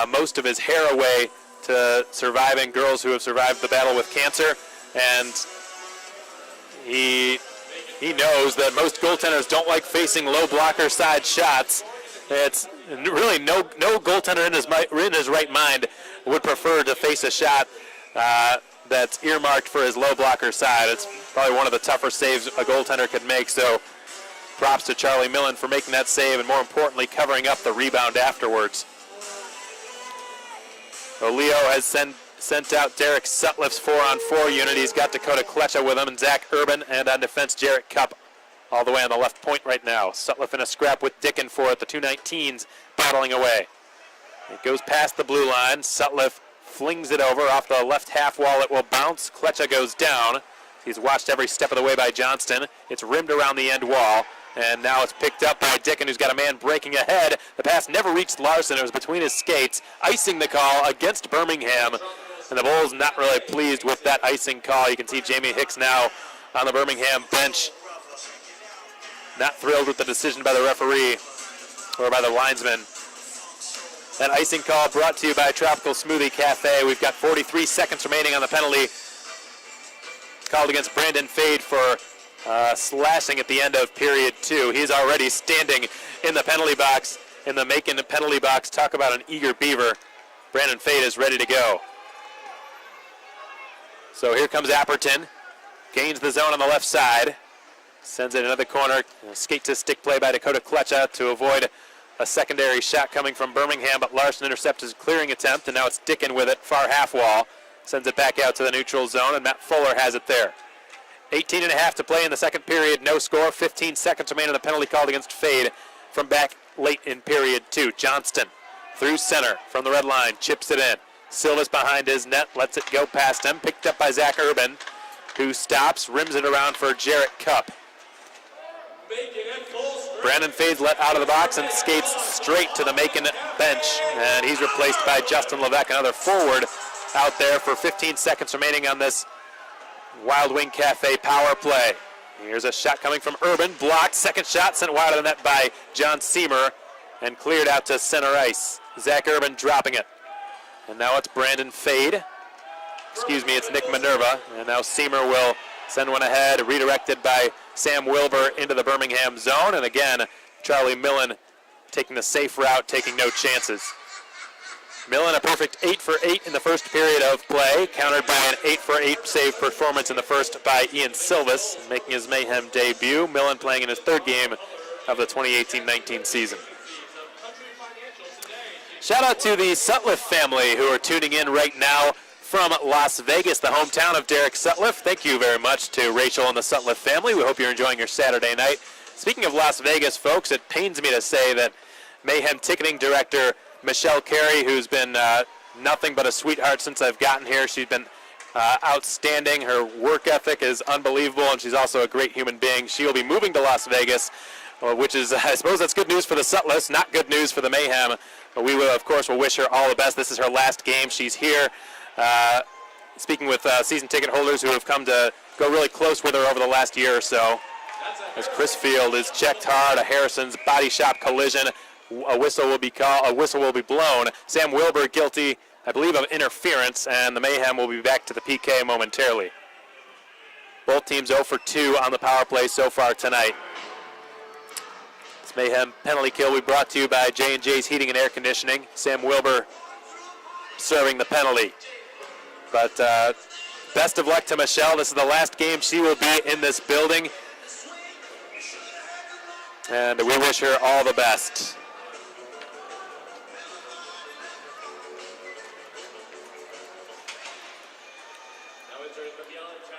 most of his hair away to surviving girls who have survived the battle with cancer. And he knows that most goaltenders don't like facing low blocker side shots. It's really no goaltender in his right mind would prefer to face a shot that's earmarked for his low blocker side. It's probably one of the tougher saves a goaltender could make, so props to Charlie Millen for making that save and, more importantly, covering up the rebound afterwards. So Leo has sent out Derek Sutliff's 4-on-4 unit. He's got Dakota Kletcha with him and Zach Urban, and on defense, Jarrett Cupp all the way on the left point right now. Sutliff in a scrap with Dickin for it. The 219s battling away. It goes past the blue line. Sutliff flings it over off the left half wall. It will bounce. Kletcha goes down. He's watched every step of the way by Johnston. It's rimmed around the end wall, and now it's picked up by Dickin, who's got a man breaking ahead. The pass never reached Larson. It was between his skates, icing the call against Birmingham, and the Bulls not really pleased with that icing call. You can see Jamie Hicks now on the Birmingham bench, not thrilled with the decision by the referee or by the linesman. That icing call brought to you by Tropical Smoothie Cafe. We've got 43 seconds remaining on the penalty. Called against Brandon Fade for slashing at the end of period 2. He's already standing in the penalty box, in the Macon penalty box. Talk about an eager beaver. Brandon Fade is ready to go. So here comes Apperton. Gains the zone on the left side. Sends it into the corner. Skate to stick play by Dakota Kletcha to avoid a secondary shot coming from Birmingham, but Larson intercepts his clearing attempt, and now it's Dickin with it, far half wall. Sends it back out to the neutral zone, and Matt Fuller has it there. 18 and a half to play in the second period. No score. 15 seconds remain on the penalty called against Fade from back late in period 2. Johnston through center from the red line. Chips it in. Silvas behind his net. Lets it go past him. Picked up by Zach Urban, who stops. Rims it around for Jarrett Cupp. Brandon Fade's let out of the box and skates straight to the Macon bench. And he's replaced by Justin Levesque, another forward out there for 15 seconds remaining on this Wild Wing Cafe power play. Here's a shot coming from Urban. Blocked. Second shot sent wide of the net by John Seamer and cleared out to center ice. Zach Urban dropping it. And now it's Brandon Fade. Excuse me, it's Nick Minerva. And now Seamer will send one ahead, redirected by Sam Wilbur into the Birmingham zone. And again, Charlie Millen taking the safe route, taking no chances. Millen a perfect 8 for 8 in the first period of play, countered by an 8 for 8 save performance in the first by Ian Silvas, making his Mayhem debut. Millen playing in his third game of the 2018-19 season. Shout out to the Sutliff family who are tuning in right now from Las Vegas, the hometown of Derek Sutliff. Thank you very much to Rachel and the Sutliff family. We hope you're enjoying your Saturday night. Speaking of Las Vegas, folks, it pains me to say that Mayhem ticketing director Michelle Carey, who's been nothing but a sweetheart since I've gotten here. She's been outstanding. Her work ethic is unbelievable, and she's also a great human being. She will be moving to Las Vegas, which is, I suppose that's good news for the Sutliffs, not good news for the Mayhem. But we will, of course, will wish her all the best. This is her last game. She's here. Speaking with season ticket holders who have come to go really close with her over the last year or so. As Chris Field is checked hard, a Harrison's body shop collision. A whistle will be called. A whistle will be blown. Sam Wilbur guilty, I believe, of interference, and the Mayhem will be back to the PK momentarily. Both teams 0 for 2 on the power play so far tonight. This Mayhem penalty kill will be brought to you by J&J's Heating and Air Conditioning. Sam Wilbur serving the penalty. But best of luck to Michelle. This is the last game she will be in this building, and we wish her all the best.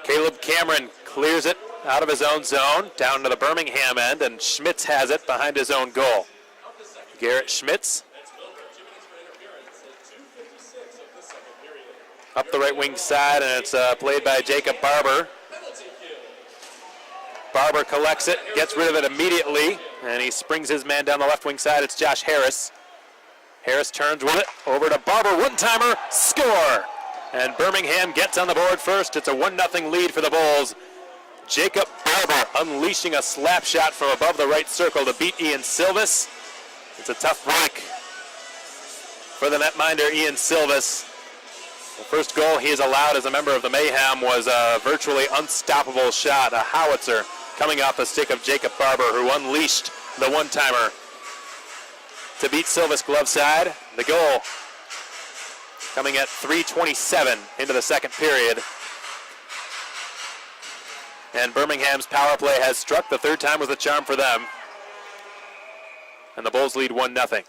Caleb Cameron clears it out of his own zone, down to the Birmingham end, and Schmitz has it behind his own goal. Garrett Schmitz up the right wing side, and it's played by Jacob Barber. Barber collects it, gets rid of it immediately, and he springs his man down the left wing side. It's Josh Harris. Harris turns with it, over to Barber, one-timer, score! And Birmingham gets on the board first. It's a 1-0 lead for the Bulls. Jacob Barber unleashing a slap shot from above the right circle to beat Ian Silvas. It's a tough break for the netminder Ian Silvas. The first goal he has allowed as a member of the Mayhem was a virtually unstoppable shot, a howitzer coming off the stick of Jacob Barber, who unleashed the one-timer to beat Silvas glove side. The goal coming at 3:27 into the second period. And Birmingham's power play has struck. The third time was the charm for them. And the Bulls lead 1-0.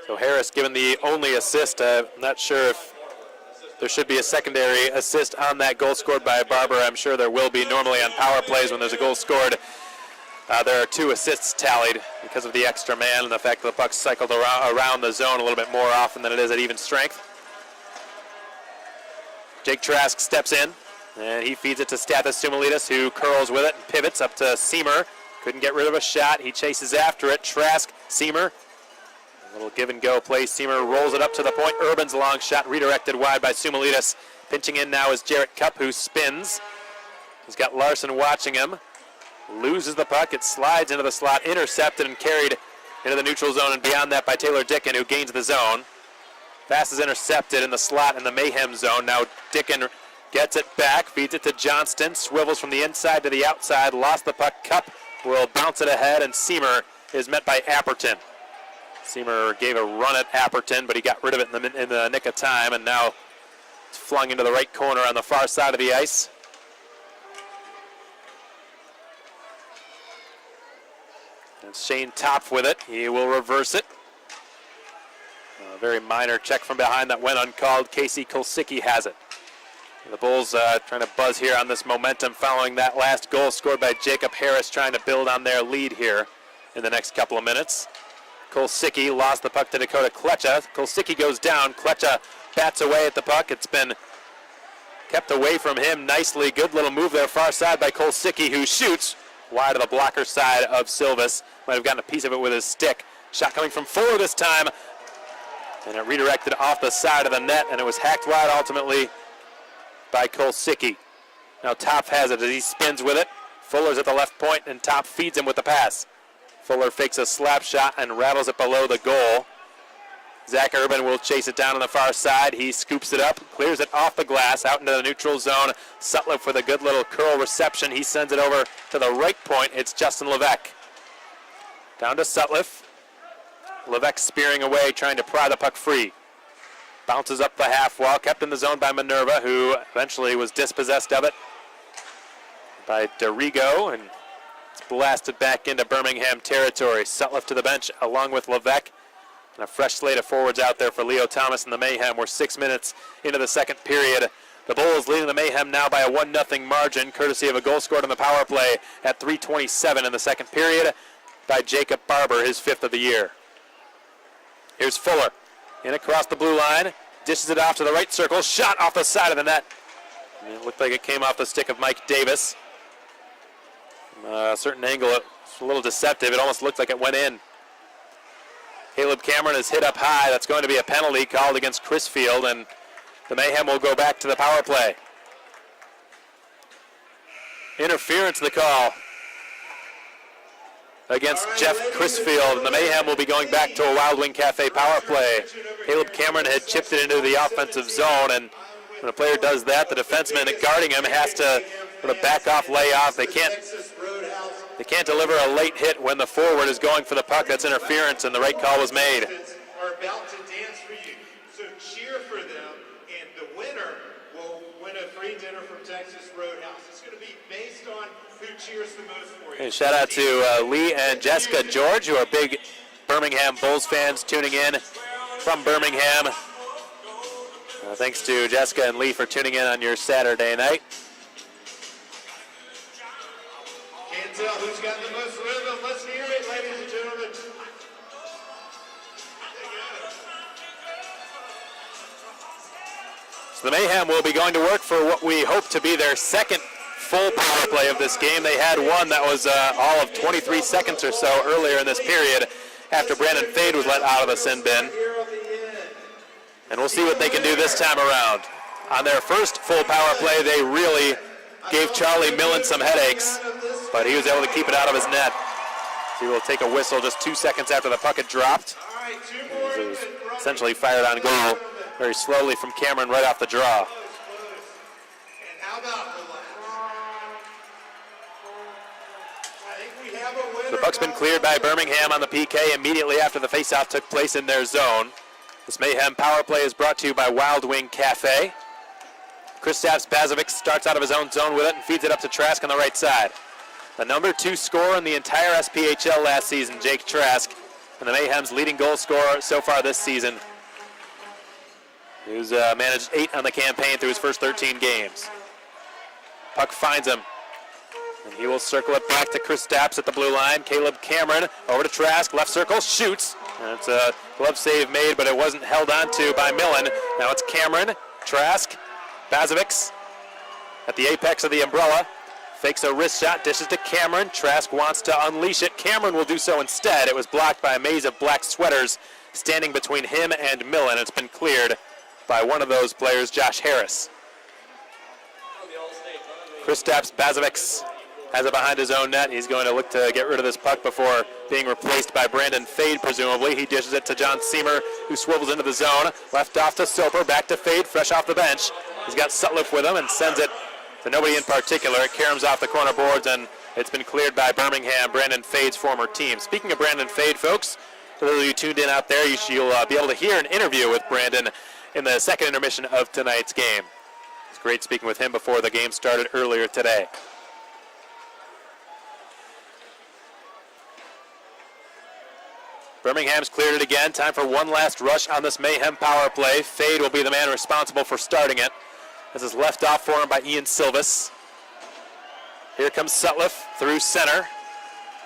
So Harris given the only assist. I'm not sure if there should be a secondary assist on that goal scored by Barber. I'm sure there will be. Normally on power plays when there's a goal scored, there are 2 assists tallied because of the extra man and the fact that the puck cycled around the zone a little bit more often than it is at even strength. Jake Trask steps in, and he feeds it to Stathis Sumalitas, who curls with it and pivots up to Seamer. Couldn't get rid of a shot. He chases after it. Trask, Seamer. A little give and go play. Seamer rolls it up to the point. Urban's long shot redirected wide by Sumalitas. Pinching in now is Jarrett Cupp, who spins. He's got Larson watching him. Loses the puck. It slides into the slot, intercepted and carried into the neutral zone and beyond that by Taylor Dickin, who gains the zone. Pass is intercepted in the slot in the Mayhem zone. Now Dickin gets it back, feeds it to Johnston, swivels from the inside to the outside, lost the puck. Cupp will bounce it ahead, and Seamer is met by Apperton. Seamer gave a run at Apperton, but he got rid of it in the nick of time, and now it's flung into the right corner on the far side of the ice. And Shane Topf with it. He will reverse it. A very minor check from behind that went uncalled. Casey Kolsicki has it. The Bulls trying to buzz here on this momentum following that last goal scored by Jacob Harris, trying to build on their lead here in the next couple of minutes. Kolsicki lost the puck to Dakota Klecha. Kolsicki goes down. Klecha bats away at the puck. It's been kept away from him nicely. Good little move there, far side by Kolsicki, who shoots wide of the blocker side of Silvis. Might have gotten a piece of it with his stick. Shot coming from Fuller this time. And it redirected off the side of the net, and it was hacked wide ultimately by Kolsicki. Now Topf has it as he spins with it. Fuller's at the left point, and Topf feeds him with the pass. Fuller fakes a slap shot and rattles it below the goal. Zach Urban will chase it down on the far side. He scoops it up, clears it off the glass, out into the neutral zone. Sutliff with a good little curl reception. He sends it over to the right point. It's Justin Levesque. Down to Sutliff. Levesque spearing away, trying to pry the puck free. Bounces up the half wall, kept in the zone by Minerva, who eventually was dispossessed of it by Dorigo, and it's blasted back into Birmingham territory. Sutliff to the bench along with Levesque, and a fresh slate of forwards out there for Leo Thomas and the Mayhem. We're 6 minutes into the second period. The Bulls leading the Mayhem now by a 1-0 margin, courtesy of a goal scored on the power play at 3:27 in the second period by Jacob Barber, his 5th of the year. Here's Fuller. In across the blue line, dishes it off to the right circle, shot off the side of the net. And it looked like it came off the stick of Mike Davis. From a certain angle, it's a little deceptive. It almost looked like it went in. Caleb Cameron is hit up high. That's going to be a penalty called against Crisfield, and the Mayhem will go back to the power play. Interference, the call against Jeff Crisfield, and the Mayhem will be going back to a Wild Wing Cafe power play. Caleb Cameron had chipped it into the offensive zone, and when a player does that, the defenseman guarding him has to sort of back off, lay off. They can't deliver a late hit when the forward is going for the puck. That's interference, and the right call was made. Are about to dance for you, so cheer for them, and the winner will win a free dinner from Texas Roadhouse. It's going to be based on who cheers the most for you. And shout out to Lee and Jessica George, who are big Birmingham Bulls fans tuning in from Birmingham. Thanks to Jessica and Lee for tuning in on your Saturday night. Can't tell who's got the most rhythm. Let's hear it, ladies and gentlemen. So the Mayhem will be going to work for what we hope to be their second full power play of this game. They had one that was all of 23 seconds or so earlier in this period after Brandon Fade was let out of the sin bin. And we'll see what they can do this time around. On their first full power play, they really gave Charlie Millen some headaches, but he was able to keep it out of his net. He will take a whistle just 2 seconds after the puck had dropped. It was essentially fired on goal very slowly from Cameron right off the draw. And how about The puck's been cleared by Birmingham on the PK immediately after the faceoff took place in their zone. This Mayhem power play is brought to you by Wild Wing Cafe. Kristaps Bazovic starts out of his own zone with it and feeds it up to Trask on the right side. The number 2 scorer in the entire SPHL last season, Jake Trask, and the Mayhem's leading goal scorer so far this season. He's managed 8 on the campaign through his first 13 games. Puck finds him. And he will circle it back to Kristaps at the blue line. Caleb Cameron over to Trask, left circle, shoots. And it's a glove save made, but it wasn't held on to by Millen. Now it's Cameron, Trask, Bazovic at the apex of the umbrella. Fakes a wrist shot, dishes to Cameron. Trask wants to unleash it. Cameron will do so instead. It was blocked by a maze of black sweaters standing between him and Millen. It's been cleared by one of those players, Josh Harris. Kristaps Bazovic has it behind his own net. He's going to look to get rid of this puck before being replaced by Brandon Fade, presumably. He dishes it to John Seamer, who swivels into the zone. Left off to Soper, back to Fade, fresh off the bench. He's got Sutliff with him and sends it to nobody in particular. It caroms off the corner boards, and it's been cleared by Birmingham, Brandon Fade's former team. Speaking of Brandon Fade, folks, for those of you tuned in out there, you'll be able to hear an interview with Brandon in the second intermission of tonight's game. It's great speaking with him before the game started earlier today. Birmingham's cleared it again. Time for one last rush on this Mayhem power play. Fade will be the man responsible for starting it. This is left off for him by Ian Silvis. Here comes Sutliff through center.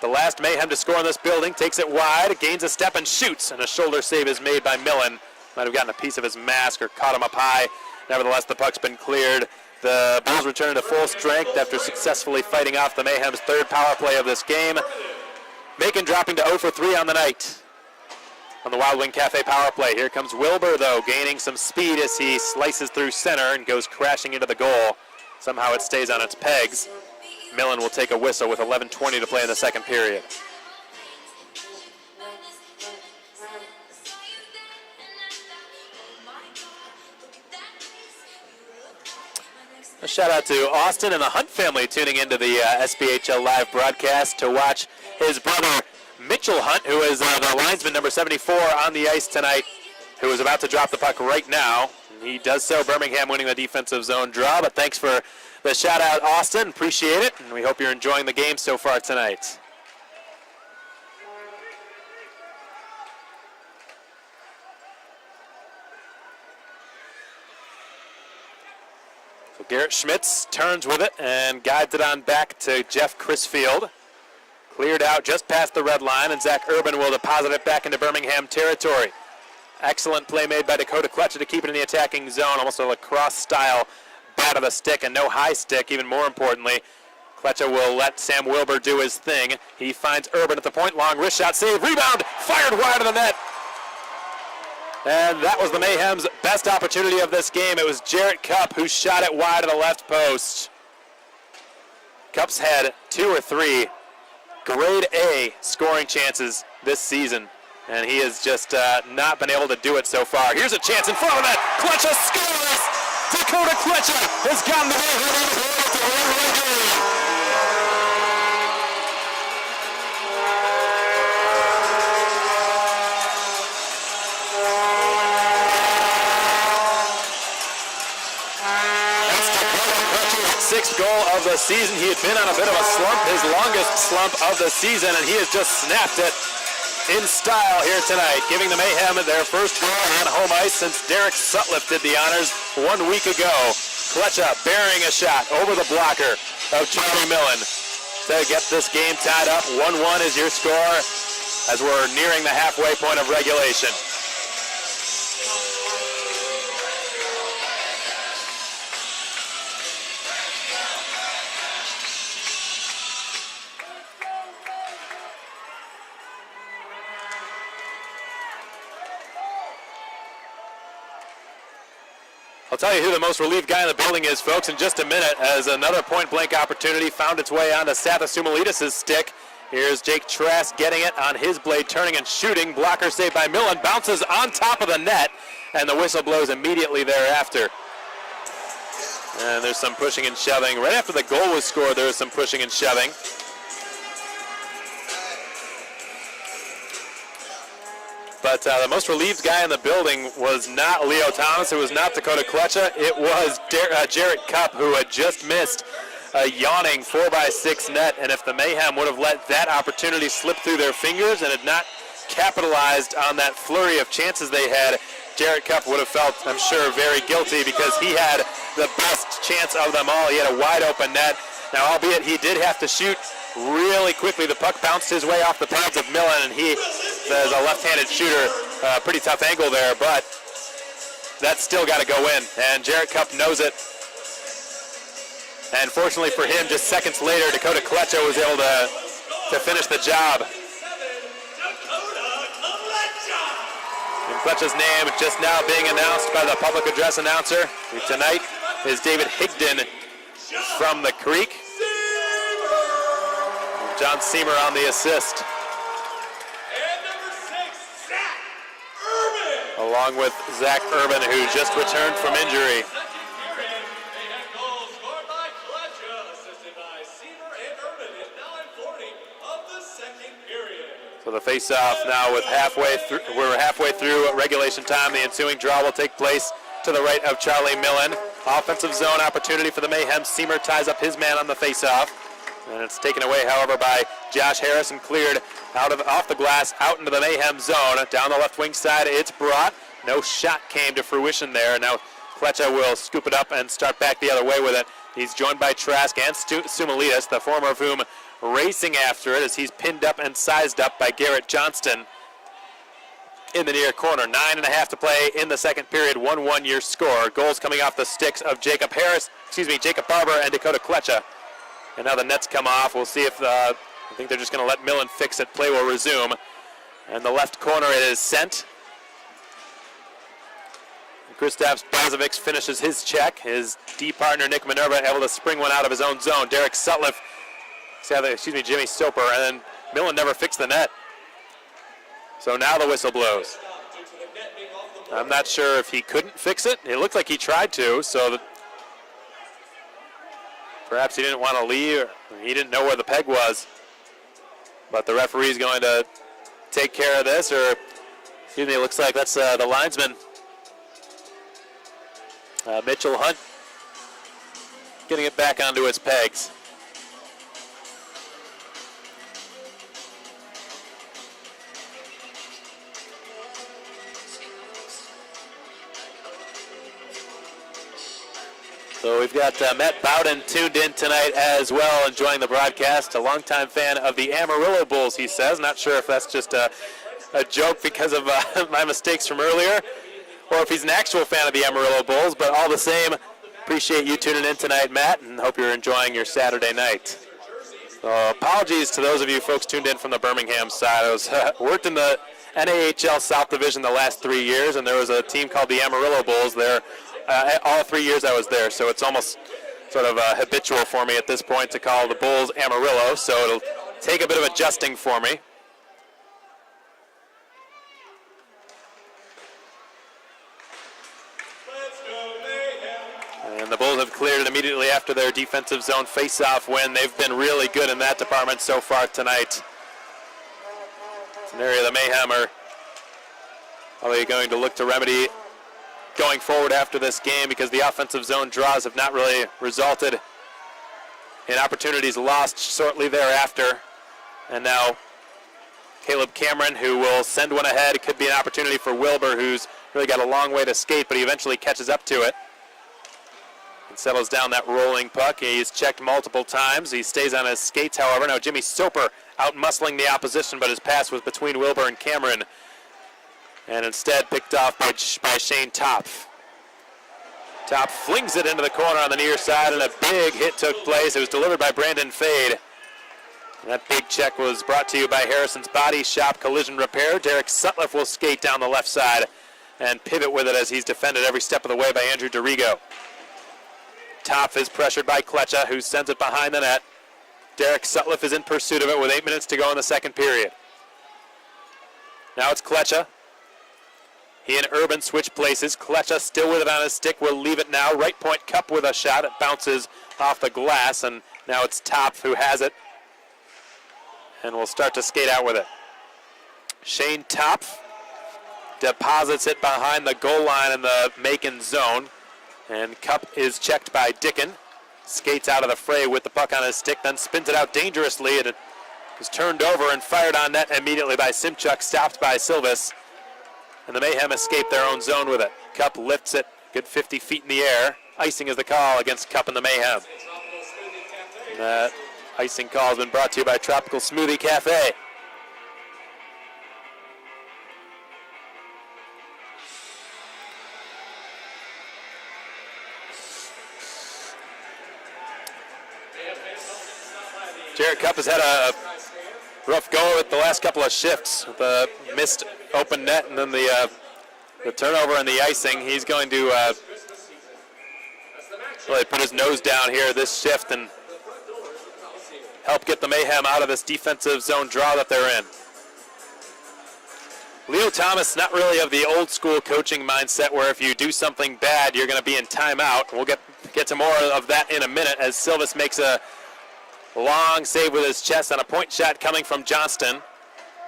The last Mayhem to score in this building, takes it wide, gains a step and shoots, and a shoulder save is made by Millen. Might have gotten a piece of his mask or caught him up high. Nevertheless, the puck's been cleared. The Bulls return to full strength after successfully fighting off the Mayhem's third power play of this game. Macon dropping to 0 for 3 on the night on the Wild Wing Cafe power play. Here comes Wilbur, though, gaining some speed as he slices through center and goes crashing into the goal. Somehow it stays on its pegs. Millen will take a whistle with 11:20 to play in the second period. A shout out to Austin and the Hunt family tuning into the SPHL live broadcast to watch his brother Mitchell Hunt, who is the linesman number 74 on the ice tonight, who is about to drop the puck right now. He does so, Birmingham winning the defensive zone draw, but thanks for the shout out, Austin. Appreciate it, and we hope you're enjoying the game so far tonight. So Garrett Schmitz turns with it and guides it on back to Jeff Crisfield. Cleared out just past the red line, and Zach Urban will deposit it back into Birmingham territory. Excellent play made by Dakota Kletcher to keep it in the attacking zone, almost a lacrosse style bat of the stick and no high stick, even more importantly. Kletcher will let Sam Wilbur do his thing. He finds Urban at the point, long wrist shot, save, rebound, fired wide of the net. And that was the Mayhem's best opportunity of this game. It was Jarrett Cupp who shot it wide of the left post. Cupp's had 2 or 3 grade A scoring chances this season, and he has just not been able to do it so far. Here's a chance in front of that. Kletcher scores! Dakota Kletcher has gotten the ball to sixth goal of the season. He had been on a bit of a slump, his longest slump of the season, and he has just snapped it in style here tonight, giving the Mayhem their first goal on home ice since Derek Sutliff did the honors 1 week ago. Kletcher burying a shot over the blocker of Charlie Millen to get this game tied up. 1-1 is your score as we're nearing the halfway point of regulation. I'll tell you who the most relieved guy in the building is, folks, in just a minute, as another point-blank opportunity found its way onto Sathasumalides' stick. Here's Jake Trask getting it on his blade, turning and shooting. Blocker saved by Millen, bounces on top of the net, and the whistle blows immediately thereafter. And there's some pushing and shoving. Right after the goal was scored, there was some pushing and shoving. But the most relieved guy in the building was not Leo Thomas. It was not Dakota Kletcher. It was Jarrett Cupp, who had just missed a yawning 4x6 net. And if the Mayhem would have let that opportunity slip through their fingers and had not capitalized on that flurry of chances they had, Jarrett Cupp would have felt, I'm sure, very guilty because he had the best chance of them all. He had a wide open net. Now, albeit he did have to shoot really quickly, the puck bounced his way off the pads of Millen, and he, as a left-handed shooter, pretty tough angle there, but that's still got to go in, and Jarrett Cupp knows it. And fortunately for him, just seconds later, Dakota Kletcher was able to finish the job. And Kletcher's name just now being announced by the public address announcer, who tonight is David Higdon from the Creek. John Seamer on the assist. And number 6, Zach Urban. Along with Zach Urban, who just returned from injury. Second period, they had goals scored by Kletcher, assisted by Seamer and Urban at 9:40 of the second period. So the face-off now with we're halfway through regulation time. The ensuing draw will take place to the right of Charlie Millen. Offensive zone opportunity for the Mayhem. Seamer ties up his man on the face-off. And it's taken away, however, by Josh Harris and cleared off the glass, out into the Mayhem zone. Down the left wing side, it's brought. No shot came to fruition there. Now Klecha will scoop it up and start back the other way with it. He's joined by Trask and Sumalitas, the former of whom racing after it as he's pinned up and sized up by Garrett Johnston in the near corner. 9.5 to play in the second period. 1-1 your score. Goals coming off the sticks of Jacob Barber and Dakota Klecha. And now the nets come off. We'll see if I think they're just going to let Millen fix it. Play will resume. And the left corner it is sent. Kristaps Bozovic finishes his check. His D partner Nick Minerva able to spring one out of his own zone. Derek Sutliff, Jimmy Soper, and then Millen never fixed the net. So now the whistle blows. I'm not sure if he couldn't fix it. It looked like he tried to, so perhaps he didn't want to leave, or he didn't know where the peg was. But the referee's going to take care of this, or it looks like that's the linesman. Mitchell Hunt getting it back onto its pegs. So we've got Matt Bowden tuned in tonight as well, enjoying the broadcast. A longtime fan of the Amarillo Bulls, he says. Not sure if that's just a joke because of my mistakes from earlier, or if he's an actual fan of the Amarillo Bulls, but all the same, appreciate you tuning in tonight, Matt, and hope you're enjoying your Saturday night. So apologies to those of you folks tuned in from the Birmingham side. I was worked in the NAHL South Division the last 3 years, and there was a team called the Amarillo Bulls there all 3 years I was there, so it's almost sort of habitual for me at this point to call the Bulls Amarillo, so it'll take a bit of adjusting for me. And the Bulls have cleared it immediately after their defensive zone face-off win. They've been really good in that department so far tonight. It's an area the Mayhem are probably going to look to remedy going forward after this game, because the offensive zone draws have not really resulted in opportunities lost shortly thereafter. And now Caleb Cameron, who will send one ahead. It could be an opportunity for Wilbur, who's really got a long way to skate, but he eventually catches up to it and settles down that rolling puck. He's checked multiple times. He stays on his skates, however. Now Jimmy Soper out muscling the opposition, but his pass was between Wilbur and Cameron, and instead picked off by Shane Topf. Topf flings it into the corner on the near side, and a big hit took place. It was delivered by Brandon Fade. And that big check was brought to you by Harrison's Body Shop Collision Repair. Derek Sutliff will skate down the left side and pivot with it as he's defended every step of the way by Andrew DeRigo. Topf is pressured by Klecha, who sends it behind the net. Derek Sutliff is in pursuit of it with 8 minutes to go in the second period. Now it's Klecha. He and Urban switch places. Klecha still with it on his stick. Will leave it now. Right point cup with a shot. It bounces off the glass, and now it's Topf who has it and will start to skate out with it. Shane Topf deposits it behind the goal line in the Macon zone, and cup is checked by Dickon. Skates out of the fray with the puck on his stick, then spins it out dangerously. It is turned over and fired on net immediately by Simchuk, stopped by Silvis. And the Mayhem escape their own zone with it. Cup lifts it good 50 feet in the air. Icing is the call against Cup and the Mayhem. That icing call has been brought to you by Tropical Smoothie Cafe. Jared Cup has had a rough go with the last couple of shifts with the missed open net and then the turnover and the icing. He's going to really put his nose down here this shift and help get the Mayhem out of this defensive zone draw that they're in. Leo Thomas, not really of the old school coaching mindset where if you do something bad, you're going to be in timeout. We'll get to more of that in a minute as Silvis makes a long save with his chest on a point shot coming from Johnston.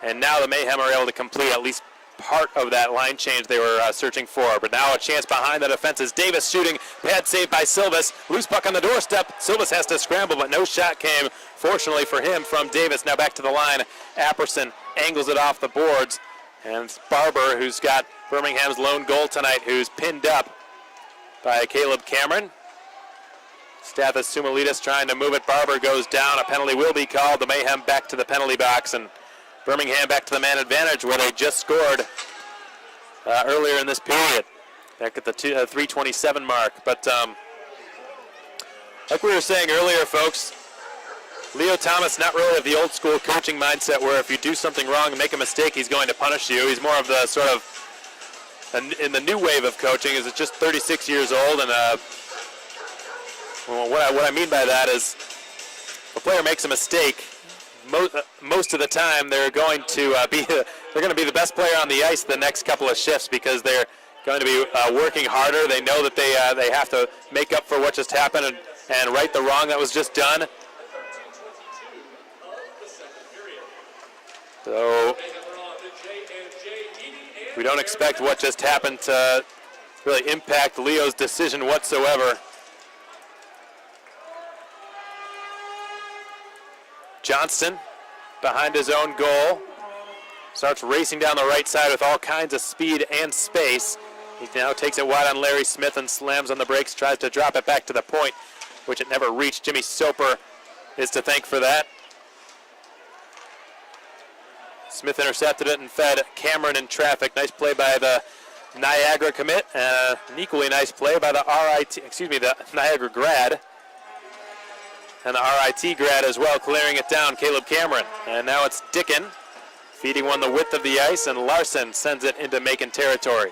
And now the Mayhem are able to complete at least part of that line change they were searching for. But now a chance behind the defense is Davis shooting. Pad saved by Silvis. Loose puck on the doorstep. Silvis has to scramble, but no shot came, fortunately for him, from Davis. Now back to the line. Apperson angles it off the boards. And it's Barber, who's got Birmingham's lone goal tonight, who's pinned up by Caleb Cameron. Stathis Sumalides trying to move it. Barber goes down. A penalty will be called. The Mayhem back to the penalty box, and Birmingham back to the man advantage where they just scored earlier in this period, back at the 3:27 mark. But like we were saying earlier, folks, Leo Thomas not really of the old school coaching mindset where if you do something wrong and make a mistake, he's going to punish you. He's more of the sort of, in the new wave of coaching, is it just 36 years old, and what I mean by that is if a player makes a mistake, most of the time they're going to be the best player on the ice the next couple of shifts because they're going to be working harder. They know that they have to make up for what just happened and right the wrong that was just done. So we don't expect what just happened to really impact Leo's decision whatsoever. Johnston, behind his own goal, starts racing down the right side with all kinds of speed and space. He now takes it wide on Larry Smith and slams on the brakes, tries to drop it back to the point, which it never reached. Jimmy Soper is to thank for that. Smith intercepted it and fed Cameron in traffic. Nice play by the Niagara commit. An equally nice play by the the Niagara grad. And the RIT grad as well, clearing it down, Caleb Cameron. And now it's Dickin feeding one the width of the ice, and Larson sends it into Macon territory.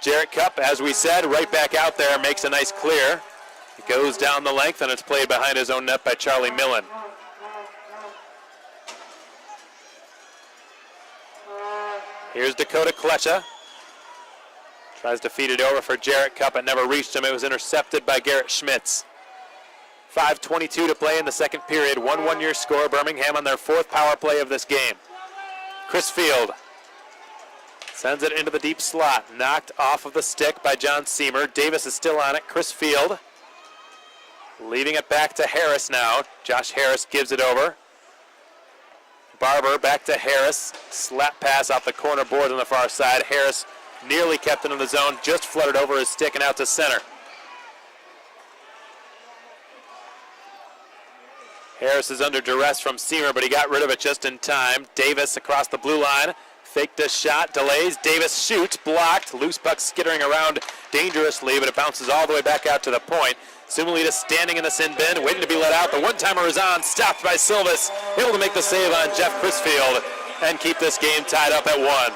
Jarrett Cup, as we said, right back out there, makes a nice clear. It goes down the length, and it's played behind his own net by Charlie Millen. Here's Dakota Klecha. Tries to feed it over for Jarrett Cup. It never reached him. It was intercepted by Garrett Schmitz. 5:22 to play in the second period. 1-1 your score. Birmingham on their fourth power play of this game. Chris Field sends it into the deep slot. Knocked off of the stick by John Seamer. Davis is still on it. Chris Field leaving it back to Harris now. Josh Harris gives it over. Barber back to Harris. Slap pass off the corner board on the far side. Harris nearly kept it in the zone. Just fluttered over his stick and out to center. Harris is under duress from Seamer, but he got rid of it just in time. Davis across the blue line. Faked a shot, delays. Davis shoots, blocked. Loose puck skittering around dangerously, but it bounces all the way back out to the point. Sumalides standing in the sin bin, waiting to be let out. The one-timer is on, stopped by Silvis. Able to make the save on Jeff Crisfield and keep this game tied up at 1.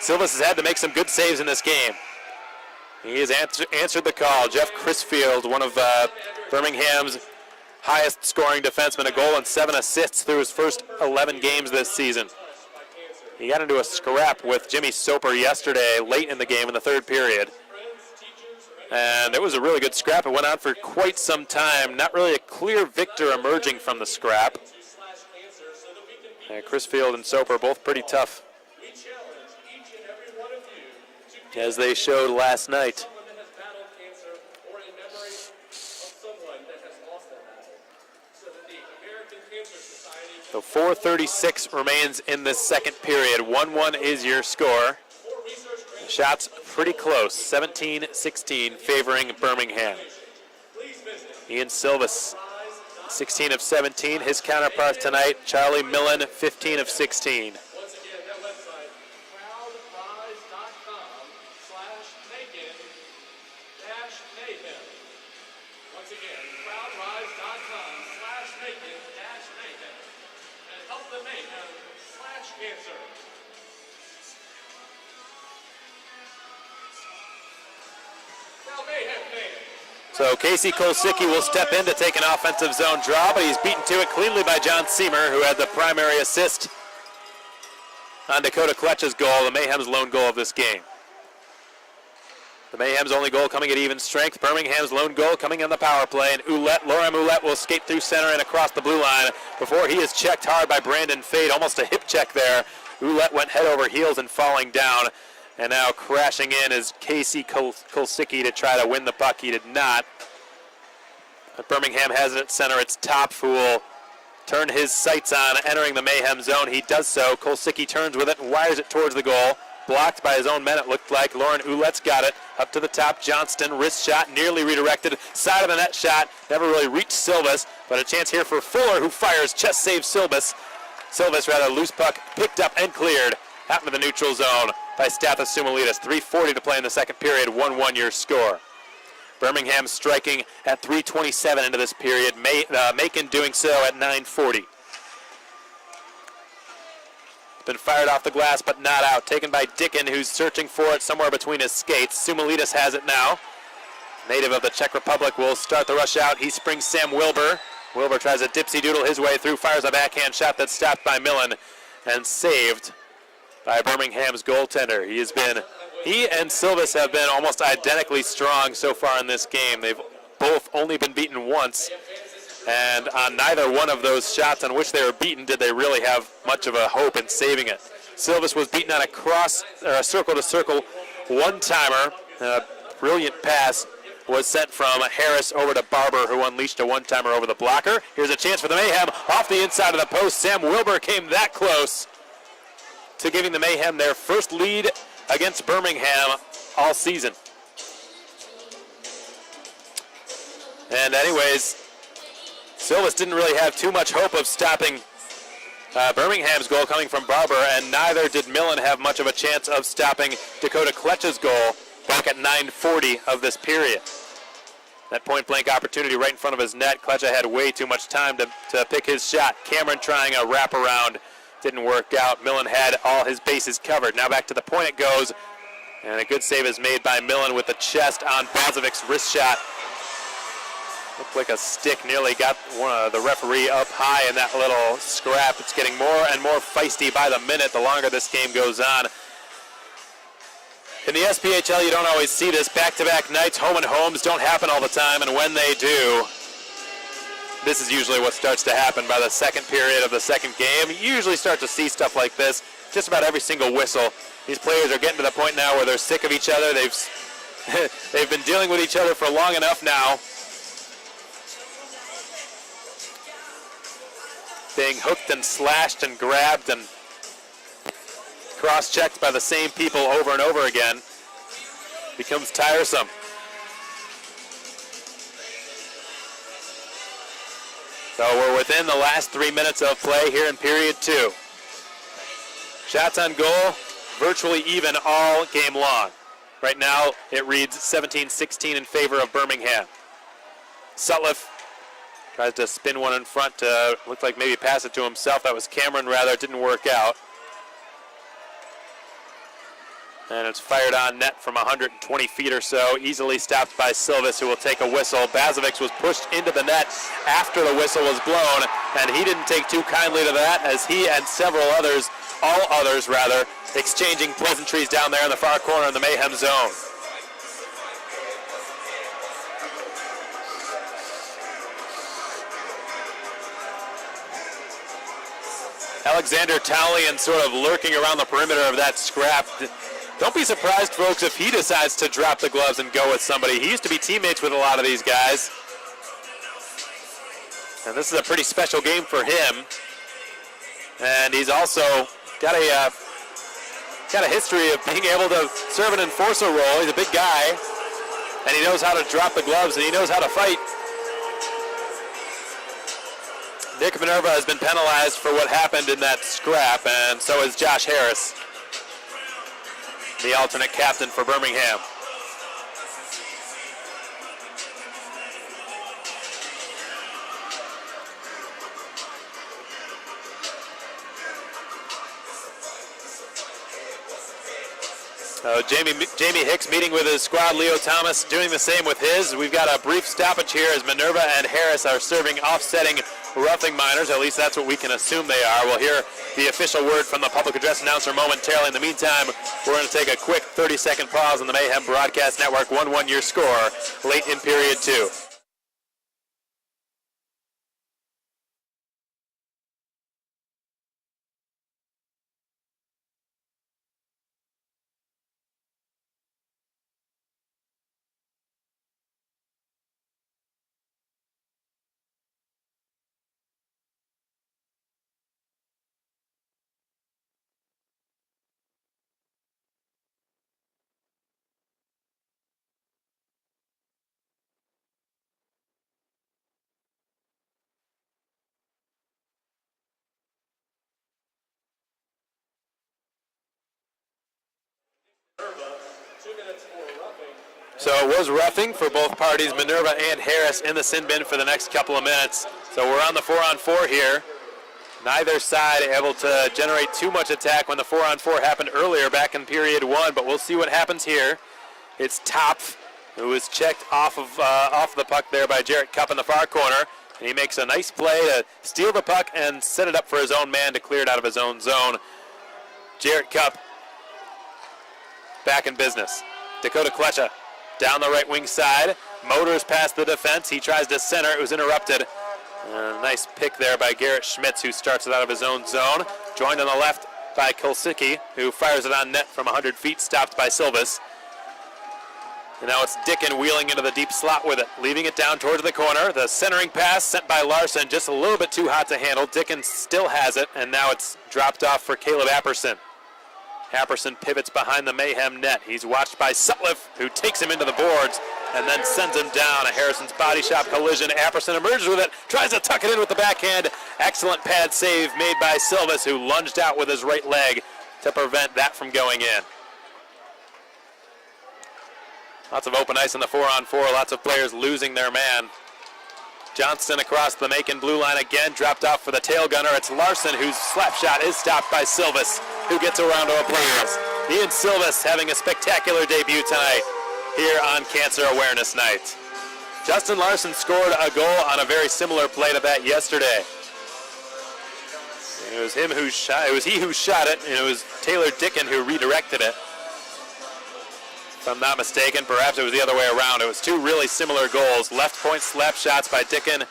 Silvis has had to make some good saves in this game. He has answered the call. Jeff Crisfield, one of Birmingham's highest scoring defenseman, a goal and 7 assists through his first 11 games this season. He got into a scrap with Jimmy Soper yesterday late in the game in the third period. And it was a really good scrap. It went on for quite some time. Not really a clear victor emerging from the scrap. Crisfield and Soper both pretty tough, as they showed last night. So 4:36 remains in this second period. 1-1 is your score. Shots pretty close, 17-16 favoring Birmingham. Ian Silvis, 16 of 17. His counterpart tonight, Charlie Millen, 15 of 16. Once again, that website, crowdrise.com/Macon-Mayhem. Once again, crowdrise.com/Macon-Mayhem. And help the Mayhem/cancer. Now Mayhem fans. So Casey Kolsicki will step in to take an offensive zone draw, but he's beaten to it cleanly by John Seamer, who had the primary assist on Dakota Klecha's goal, the Mayhem's lone goal of this game. The Mayhem's only goal coming at even strength. Birmingham's lone goal coming on the power play, and Laurent Ouellette will skate through center and across the blue line before he is checked hard by Brandon Fade. Almost a hip check there Ouellette went head over heels and falling down. And now crashing in is Casey Kulsicki to try to win the puck. He did not. But Birmingham has it at center. It's Top, who will turn his sights on entering the Mayhem zone. He does so. Kulsicki turns with it and wires it towards the goal. Blocked by his own men, it looked like. Lauren Ouellette's got it. Up to the top, Johnston, wrist shot, nearly redirected. Side of the net shot, never really reached Silvis, but a chance here for Fuller, who fires, chest saves Silvis. Silvis, rather, loose puck, picked up and cleared. Out into the neutral zone by Stathis Sumalitas. 3:40 to play in the second period, 1-1 your score. Birmingham striking at 3:27 into this period. Macon doing so at 9:40. Been fired off the glass, but not out. Taken by Dickin, who's searching for it somewhere between his skates. Sumalitas has it now. Native of the Czech Republic will start the rush out. He springs Sam Wilbur. Wilbur tries to dipsy-doodle his way through, fires a backhand shot that's stopped by Millen and saved by Birmingham's goaltender. He and Silvis have been almost identically strong so far in this game. They've both only been beaten once. And on neither one of those shots on which they were beaten did they really have much of a hope in saving it. Silvis was beaten on a circle-to-circle one-timer. A brilliant pass was sent from Harris over to Barber, who unleashed a one-timer over the blocker. Here's a chance for the Mayhem off the inside of the post. Sam Wilbur came that close to giving the Mayhem their first lead against Birmingham all season. And anyways, Silvis didn't really have too much hope of stopping Birmingham's goal coming from Barber, and neither did Millen have much of a chance of stopping Dakota Kletch's goal back at 9:40 of this period. That point-blank opportunity right in front of his net. Kletcha had way too much time to pick his shot. Cameron trying a wraparound, didn't work out. Millen had all his bases covered. Now back to the point it goes, and a good save is made by Millen with the chest on Bazovic's wrist shot. Looked like a stick nearly got the referee up high in that little scrap. It's getting more and more feisty by the minute the longer this game goes on. In the SPHL, you don't always see this. Back-to-back nights, home and homes don't happen all the time, and when they do, this is usually what starts to happen by the second period of the second game. You usually start to see stuff like this just about every single whistle. These players are getting to the point now where they're sick of each other. They've been dealing with each other for long enough now. Being hooked and slashed and grabbed and cross-checked by the same people over and over again becomes tiresome. So we're within the last 3 minutes of play here in period 2. Shots on goal, virtually even all game long. Right now it reads 17-16 in favor of Birmingham. Sutliff tries to spin one in front to, looked like maybe pass it to himself. That was Cameron, rather. It didn't work out. And it's fired on net from 120 feet or so, easily stopped by Silvis, who will take a whistle. Bazovic was pushed into the net after the whistle was blown, and he didn't take too kindly to that, as he and several others, all others rather, exchanging pleasantries down there in the far corner in the Mayhem zone. Alexander Talian sort of lurking around the perimeter of that scrap. Don't be surprised, folks, if he decides to drop the gloves and go with somebody. He used to be teammates with a lot of these guys. And this is a pretty special game for him. And he's also got a history of being able to serve an enforcer role. He's a big guy, and he knows how to drop the gloves, and he knows how to fight. Nick Minerva has been penalized for what happened in that scrap, and so is Josh Harris, the alternate captain for Birmingham. Jamie Hicks meeting with his squad. Leo Thomas doing the same with his. We've got a brief stoppage here as Minerva and Harris are serving offsetting roughing minors. At least that's what we can assume they are. We'll hear the official word from the public address announcer momentarily. In the meantime, we're going to take a quick 30-second pause on the Mayhem Broadcast Network. 1-1 your score late in period 2. 2 minutes for roughing. So it was roughing for both parties, Minerva and Harris, in the sin bin for the next couple of minutes. So we're on the 4-on-4 here. Neither side able to generate too much attack when the 4-on-4 happened earlier back in period 1, but we'll see what happens here. It's Topf, who was checked off the puck there by Jarrett Cupp in the far corner, and he makes a nice play to steal the puck and set it up for his own man to clear it out of his own zone. Jarrett Cupp back in business. Dakota Klecha down the right wing side, motors past the defense. He tries to center. It was interrupted. Nice pick there by Garrett Schmitz, who starts it out of his own zone. Joined on the left by Kulsicki, who fires it on net from 100 feet, stopped by Silvis. And now it's Dicken wheeling into the deep slot with it, leaving it down towards the corner. The centering pass sent by Larson, just a little bit too hot to handle. Dicken still has it, and now it's dropped off for Caleb Apperson. Apperson pivots behind the Mayhem net. He's watched by Sutliff, who takes him into the boards and then sends him down. A Harrison's body shop collision. Apperson emerges with it, tries to tuck it in with the backhand. Excellent pad save made by Silvis, who lunged out with his right leg to prevent that from going in. Lots of open ice in the 4-on-4. Lots of players losing their man. Johnston across the Macon blue line again, dropped off for the tail gunner. It's Larson, whose slap shot is stopped by Silvis, who gets around to a players. Ian Silvis having a spectacular debut tonight here on Cancer Awareness Night. Justin Larson scored a goal on a very similar play to that yesterday. It was him who shot. It was he who shot it, and it was Taylor Dicken who redirected it. If I'm not mistaken, perhaps it was the other way around. It was two really similar goals. Left point slap shots by Dicken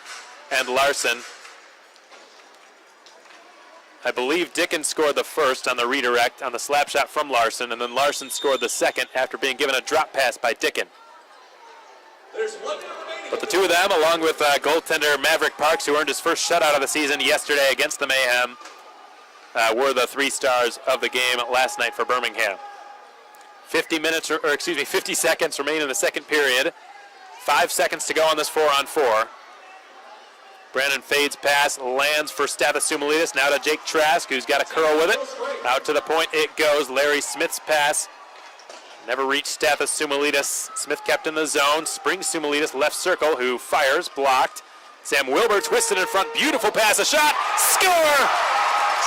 and Larson. I believe Dicken scored the first on the redirect on the slap shot from Larson, and then Larson scored the second after being given a drop pass by Dicken. There's 1 minute remaining. But the two of them, along with goaltender Maverick Parks, who earned his first shutout of the season yesterday against the Mayhem, were the 3 stars of the game last night for Birmingham. 50 seconds remain in the second period. 5 seconds to go on this 4-on-4. Brandon Fade's pass lands for Stathis Sumalitis. Now to Jake Trask, who's got a curl with it. Out to the point it goes. Larry Smith's pass never reached Stathis Sumalitis. Smith kept in the zone. Springs Sumalitis left circle, who fires, blocked. Sam Wilbur twisted in front. Beautiful pass, a shot. Score!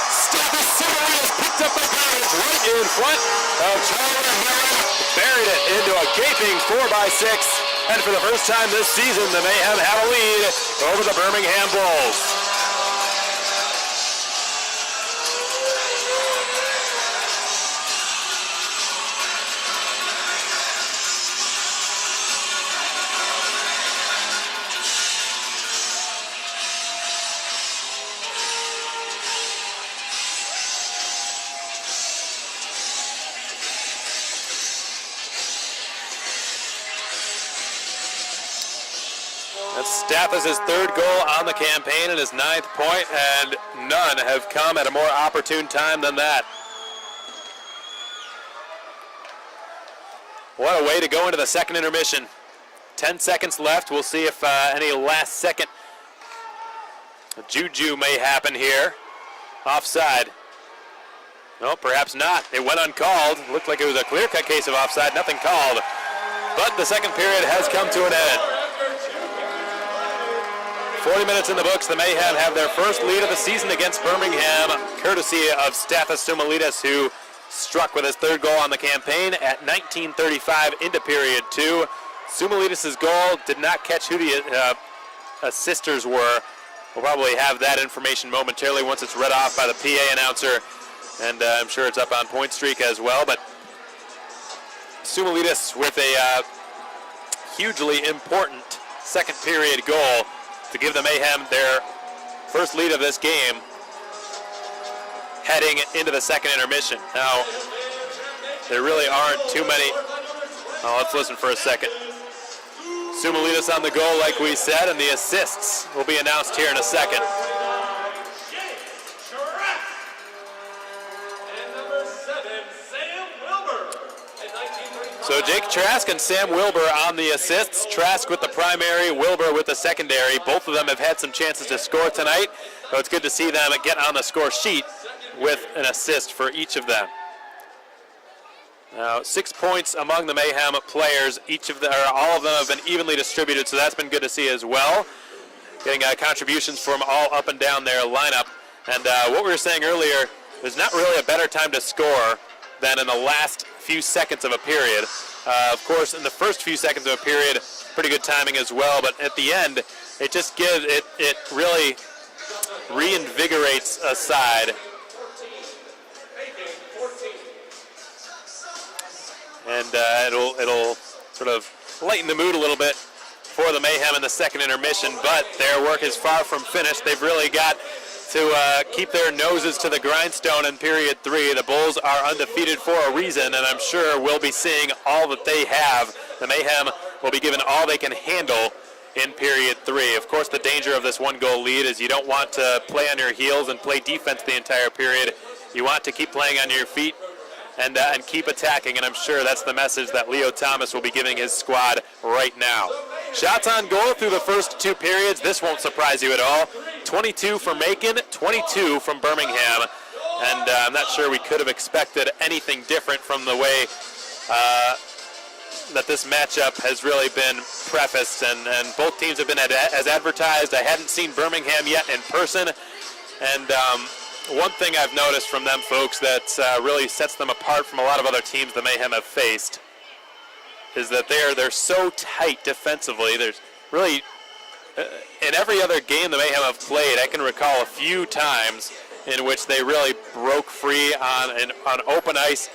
Stathis Sumalitis picked up the pass right in front of Charlie Herron. Buried it into a gaping 4x6. And for the first time this season, the Mayhem have a lead over the Birmingham Bulls. That's Stathis' 3rd goal on the campaign and his 9th point, and none have come at a more opportune time than that. What a way to go into the second intermission. 10 seconds left. We'll see if any last-second juju may happen here. Offside. No, perhaps not. It went uncalled. Looked like it was a clear-cut case of offside. Nothing called. But the second period has come to an end. 40 minutes in the books. The Mayhem have their first lead of the season against Birmingham, courtesy of Stathis Sumalitis, who struck with his 3rd goal on the campaign at 19:35 into period 2. Sumalitis' goal did not catch who the assisters were. We'll probably have that information momentarily once it's read off by the PA announcer, and I'm sure it's up on Point Streak as well. But Sumalitis with a hugely important second period goal to give the Mayhem their first lead of this game heading into the second intermission. Now, there really aren't too many. Let's listen for a second. Sumalitis on the goal, like we said, and the assists will be announced here in a second. So Jake Trask and Sam Wilbur on the assists. Trask with the primary, Wilbur with the secondary. Both of them have had some chances to score tonight, so it's good to see them get on the score sheet with an assist for each of them. Now, 6 points among the Mayhem players. All of them have been evenly distributed, so that's been good to see as well. Getting contributions from all up and down their lineup. And what we were saying earlier, there's not really a better time to score than in the last few seconds of a period. Of course, in the first few seconds of a period, pretty good timing as well. But at the end, it just gives it really reinvigorates a side. And it'll sort of lighten the mood a little bit for the Mayhem in the second intermission, but their work is far from finished. They've really got to keep their noses to the grindstone in period 3. The Bulls are undefeated for a reason, and I'm sure we'll be seeing all that they have. The Mayhem will be given all they can handle in period 3. Of course, the danger of this one-goal lead is you don't want to play on your heels and play defense the entire period. You want to keep playing on your feet and keep attacking, and I'm sure that's the message that Leo Thomas will be giving his squad right now. Shots on goal through the first 2 periods. This won't surprise you at all. 22 for Macon, 22 from Birmingham, and I'm not sure we could have expected anything different from the way that this matchup has really been prefaced, and both teams have been as advertised. I hadn't seen Birmingham yet in person, and one thing I've noticed from them folks that really sets them apart from a lot of other teams the Mayhem have faced is that they're so tight defensively. There's really, in every other game the Mayhem have played, I can recall a few times in which they really broke free on open ice,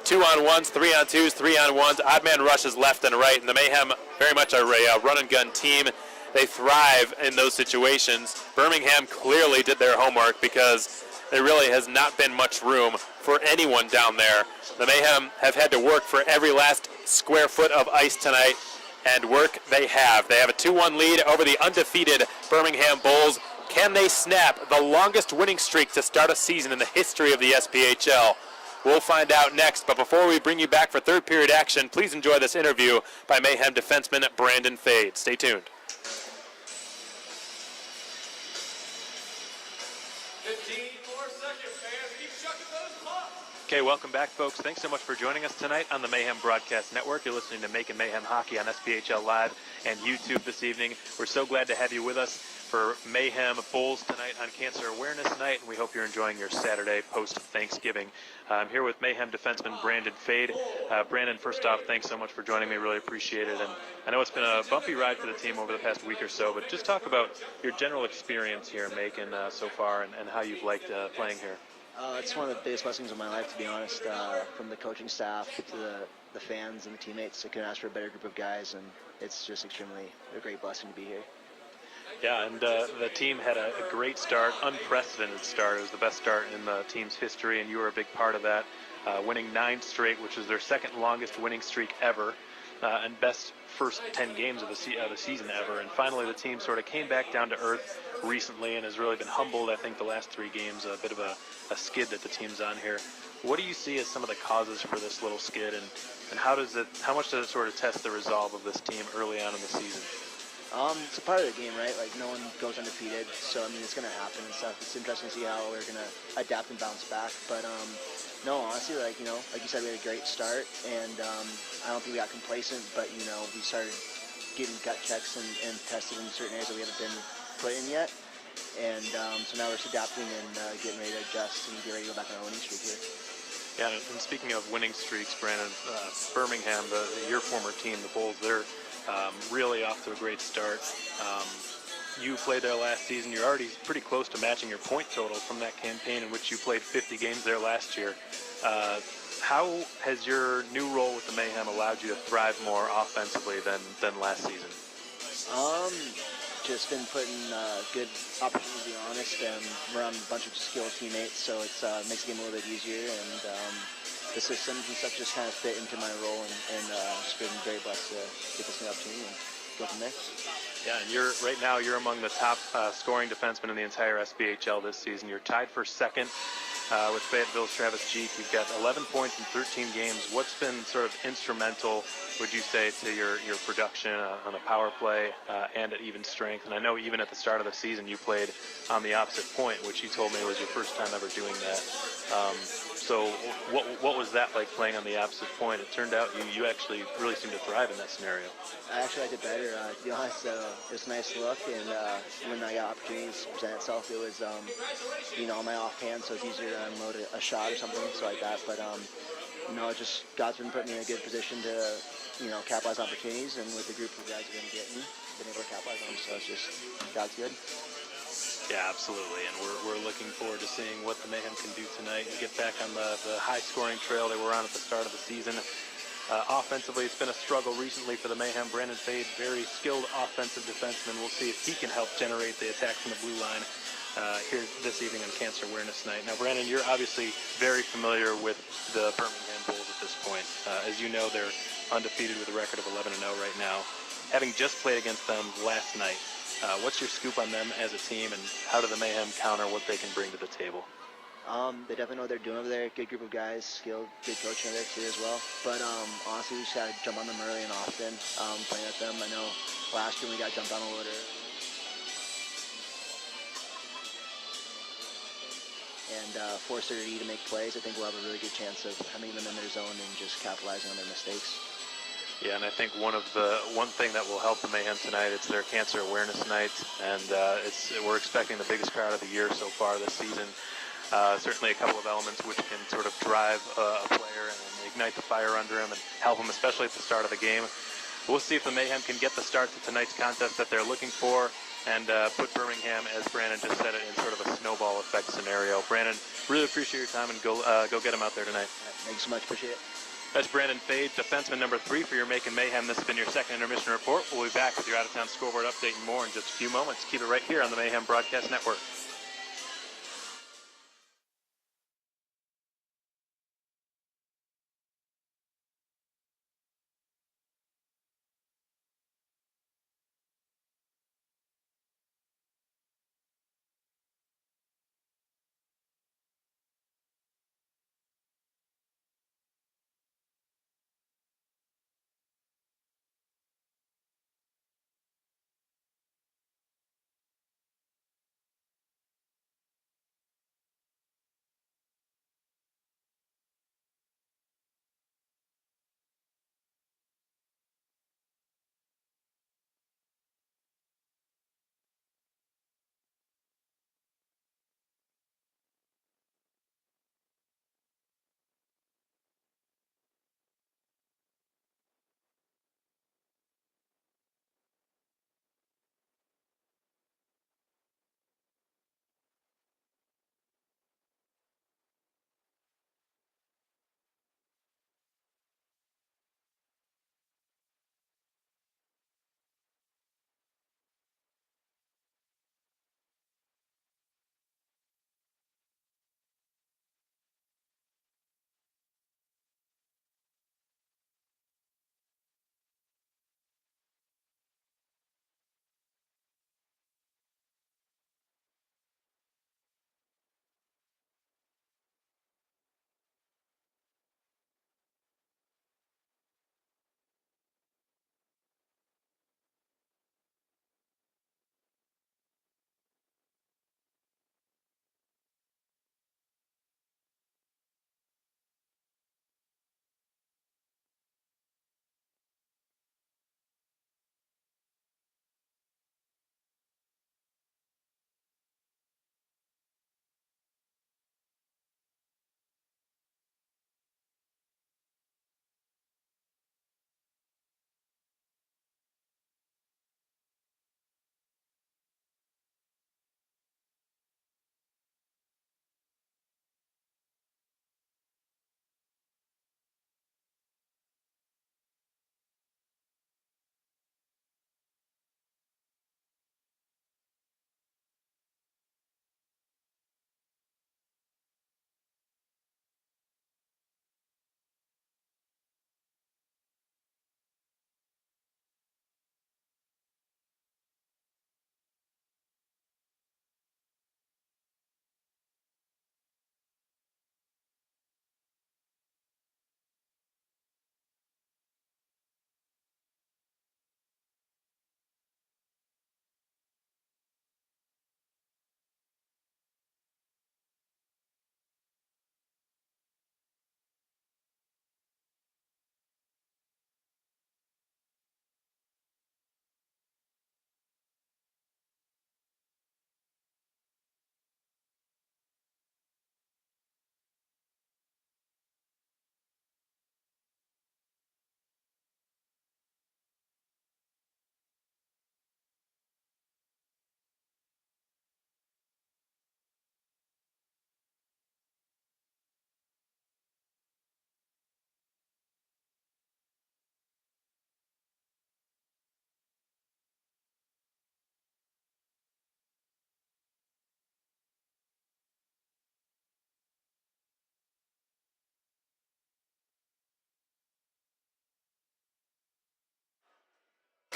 2-on-1s, 3-on-2s, 3-on-1s, odd man rushes left and right, and the Mayhem very much are a run and gun team. They thrive in those situations. Birmingham clearly did their homework because there really has not been much room for anyone down there. The Mayhem have had to work for every last square foot of ice tonight, and work they have. They have a 2-1 lead over the undefeated Birmingham Bulls. Can they snap the longest winning streak to start a season in the history of the SPHL? We'll find out next, but before we bring you back for third period action, please enjoy this interview by Mayhem defenseman Brandon Fade. Stay tuned. 15 more seconds, fans. Keep chucking those pucks. Okay, welcome back, folks. Thanks so much for joining us tonight on the Mayhem Broadcast Network. You're listening to Macon Mayhem Hockey on SPHL Live and YouTube this evening. We're so glad to have you with us for Mayhem Bulls tonight on Cancer Awareness Night, and we hope you're enjoying your Saturday post-Thanksgiving. I'm here with Mayhem defenseman Brandon Fade. Brandon, first off, thanks so much for joining me. Really appreciate it. And I know it's been a bumpy ride for the team over the past week or so, but just talk about your general experience here in Macon so far and how you've liked playing here. It's one of the biggest blessings of my life, to be honest. From the coaching staff to the fans and the teammates, I couldn't ask for a better group of guys, and it's just extremely a great blessing to be here. Yeah, and the team had a great start, unprecedented start. It was the best start in the team's history, and you were a big part of that, winning 9 straight, which was their second longest winning streak ever, and best first 10 games of the season ever. And finally, the team sort of came back down to earth recently and has really been humbled. I think the last 3 games, a bit of a skid that the team's on here. What do you see as some of the causes for this little skid, and how much does it sort of test the resolve of this team early on in the season? It's a part of the game, right? Like, no one goes undefeated, so, I mean, it's going to happen and stuff. It's interesting to see how we're going to adapt and bounce back. But, no, honestly, like, you know, like you said, we had a great start, and I don't think we got complacent, but, you know, we started getting gut checks and tested in certain areas that we haven't been put in yet. And so now we're just adapting and getting ready to adjust and get ready to go back on our winning streak here. Yeah, and speaking of winning streaks, Brandon, Birmingham, your former team, the Bulls, they're really off to a great start. You played there last season. You're already pretty close to matching your point total from that campaign in which you played 50 games there last year. How has your new role with the Mayhem allowed you to thrive more offensively than last season? Just been putting good opportunities, to be honest, and around a bunch of skilled teammates, so it makes the game a little bit easier, and the systems and stuff just kind of fit into my role, and just been very blessed to get this new opportunity and go from there. Yeah, and right now you're among the top scoring defensemen in the entire SPHL this season. You're tied for second with Fayetteville's Travis Jeek. You've got 11 points in 13 games. What's been sort of instrumental, would you say, to your production on the power play and at even strength? And I know even at the start of the season you played on the opposite point, which you told me was your first time ever doing that. So what was that like playing on the opposite point? It turned out you actually really seemed to thrive in that scenario. I did better. To be honest, it was a nice look, and when I got opportunities to present itself, it was, on my offhand, so it's easier to unload a shot or something like that. But, just God's been putting me in a good position to, capitalize on opportunities, and with the group of guys we've been getting, been able to capitalize on them. So it's just God's good. Yeah, absolutely, and we're looking forward to seeing what the Mayhem can do tonight and get back on the high-scoring trail they were on at the start of the season. Offensively, it's been a struggle recently for the Mayhem. Brandon Fade, very skilled offensive defenseman. We'll see if he can help generate the attack from the blue line here this evening on Cancer Awareness Night. Now, Brandon, you're obviously very familiar with the Birmingham Bulls at this point. As you know, they're undefeated with a record of 11-0 right now. Having just played against them last night, what's your scoop on them as a team, and how do the Mayhem counter what they can bring to the table? They definitely know what they're doing over there. Good group of guys, skilled, good coaching over there too as well. But honestly, we just gotta jump on them early and often, playing at them. I know last year we got jumped on a little bit and force their E to make plays. I think we'll have a really good chance of having them in their zone and just capitalizing on their mistakes. Yeah, and I think one thing that will help the Mayhem tonight, it's their Cancer Awareness Night, and we're expecting the biggest crowd of the year so far this season. Certainly a couple of elements which can sort of drive a player and ignite the fire under him and help him, especially at the start of the game. We'll see if the Mayhem can get the start to tonight's contest that they're looking for and put Birmingham, as Brandon just said it, in sort of a snowball effect scenario. Brandon, really appreciate your time, and go get them out there tonight. Thanks so much. Appreciate it. That's Brandon Fade, defenseman number 3 for your Macon Mayhem. This has been your second intermission report. We'll be back with your out-of-town scoreboard update and more in just a few moments. Keep it right here on the Mayhem Broadcast Network.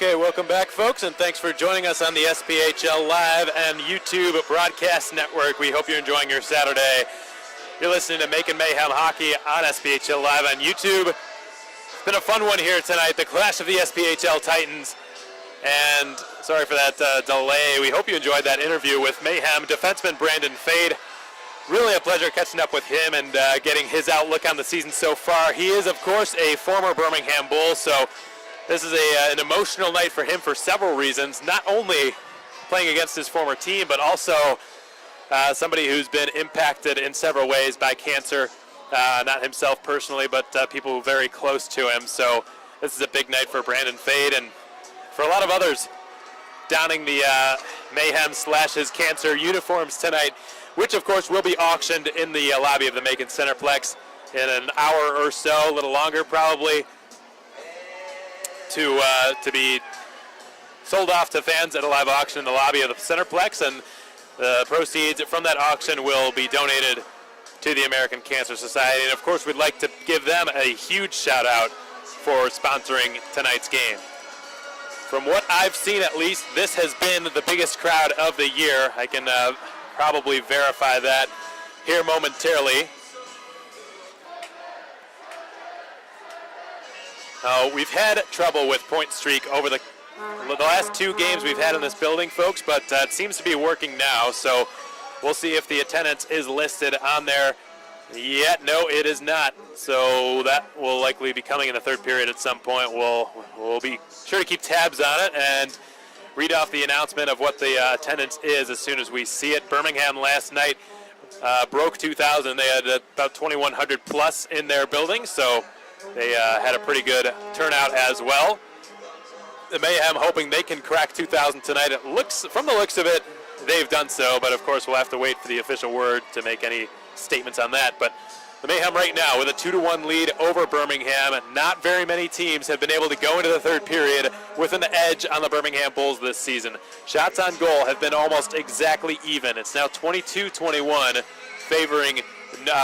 Okay, welcome back, folks, and thanks for joining us on the SPHL Live and YouTube Broadcast Network. We hope you're enjoying your Saturday. You're listening to Macon Mayhem Hockey on SPHL Live on YouTube. It's been a fun one here tonight, the clash of the SPHL Titans. And sorry for that delay. We hope you enjoyed that interview with Mayhem defenseman Brandon Fade. Really a pleasure catching up with him and getting his outlook on the season so far. He is, of course, a former Birmingham Bull, so this is an emotional night for him for several reasons. Not only playing against his former team, but also somebody who's been impacted in several ways by cancer. Not himself personally, but people very close to him. So this is a big night for Brandon Fade and for a lot of others donning the Mayhem / his cancer uniforms tonight, which of course will be auctioned in the lobby of the Macon Centreplex in an hour or so, a little longer probably, to be sold off to fans at a live auction in the lobby of the Centreplex, and the proceeds from that auction will be donated to the American Cancer Society. And of course, we'd like to give them a huge shout out for sponsoring tonight's game. From what I've seen, at least, this has been the biggest crowd of the year. I can probably verify that here momentarily. We've had trouble with point streak over the last 2 games we've had in this building, folks, but it seems to be working now, so we'll see if the attendance is listed on there yet. No, it is not, so that will likely be coming in the third period at some point. We'll be sure to keep tabs on it and read off the announcement of what the attendance is as soon as we see it. Birmingham last night broke 2,000. They had about 2,100 plus in their building, so they had a pretty good turnout as well. The Mayhem hoping they can crack 2,000 tonight. It looks, from the looks of it, they've done so, but of course we'll have to wait for the official word to make any statements on that. But the Mayhem right now with a 2-1 lead over Birmingham. Not very many teams have been able to go into the third period with an edge on the Birmingham Bulls this season. Shots on goal have been almost exactly even. It's now 22-21 favoring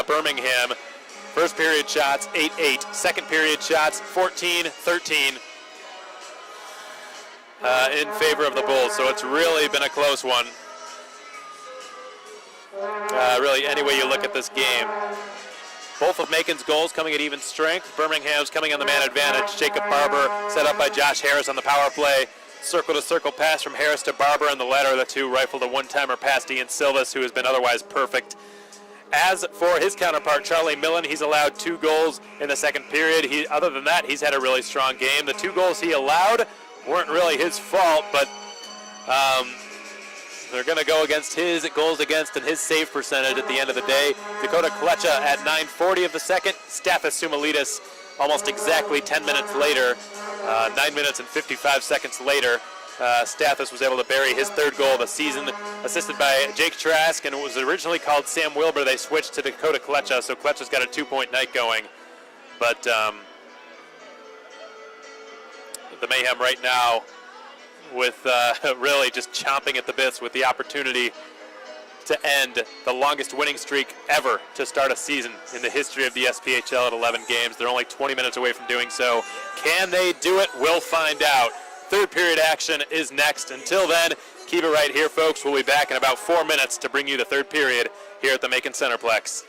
Birmingham. First period shots, 8-8. Second period shots, 14-13 in favor of the Bulls. So it's really been a close one. Really, any way you look at this game. Both of Macon's goals coming at even strength. Birmingham's coming on the man advantage. Jacob Barber set up by Josh Harris on the power play. Circle-to-circle pass from Harris to Barber, and the latter of the two rifled a one-timer past Ian Silvas, who has been otherwise perfect. As for his counterpart, Charlie Millen, he's allowed 2 goals in the second period. Other than that, he's had a really strong game. The 2 goals he allowed weren't really his fault, but they're going to go against his goals against and his save percentage at the end of the day. Dakota Klecha at 9:40 of the second. Stathis Sumalidis almost exactly 10 minutes later, 9 minutes and 55 seconds later. Stathis was able to bury his 3rd goal of the season, assisted by Jake Trask, and it was originally called Sam Wilbur. They switched to Dakota Klecha, so Klecha's got a 2-point night going. But the Mayhem right now with really just chomping at the bits with the opportunity to end the longest winning streak ever to start a season in the history of the SPHL at 11 games. They're only 20 minutes away from doing so. Can they do it? We'll find out. Third period action is next. Until then, keep it right here, folks. We'll be back in about 4 minutes to bring you the third period here at the Macon Centreplex.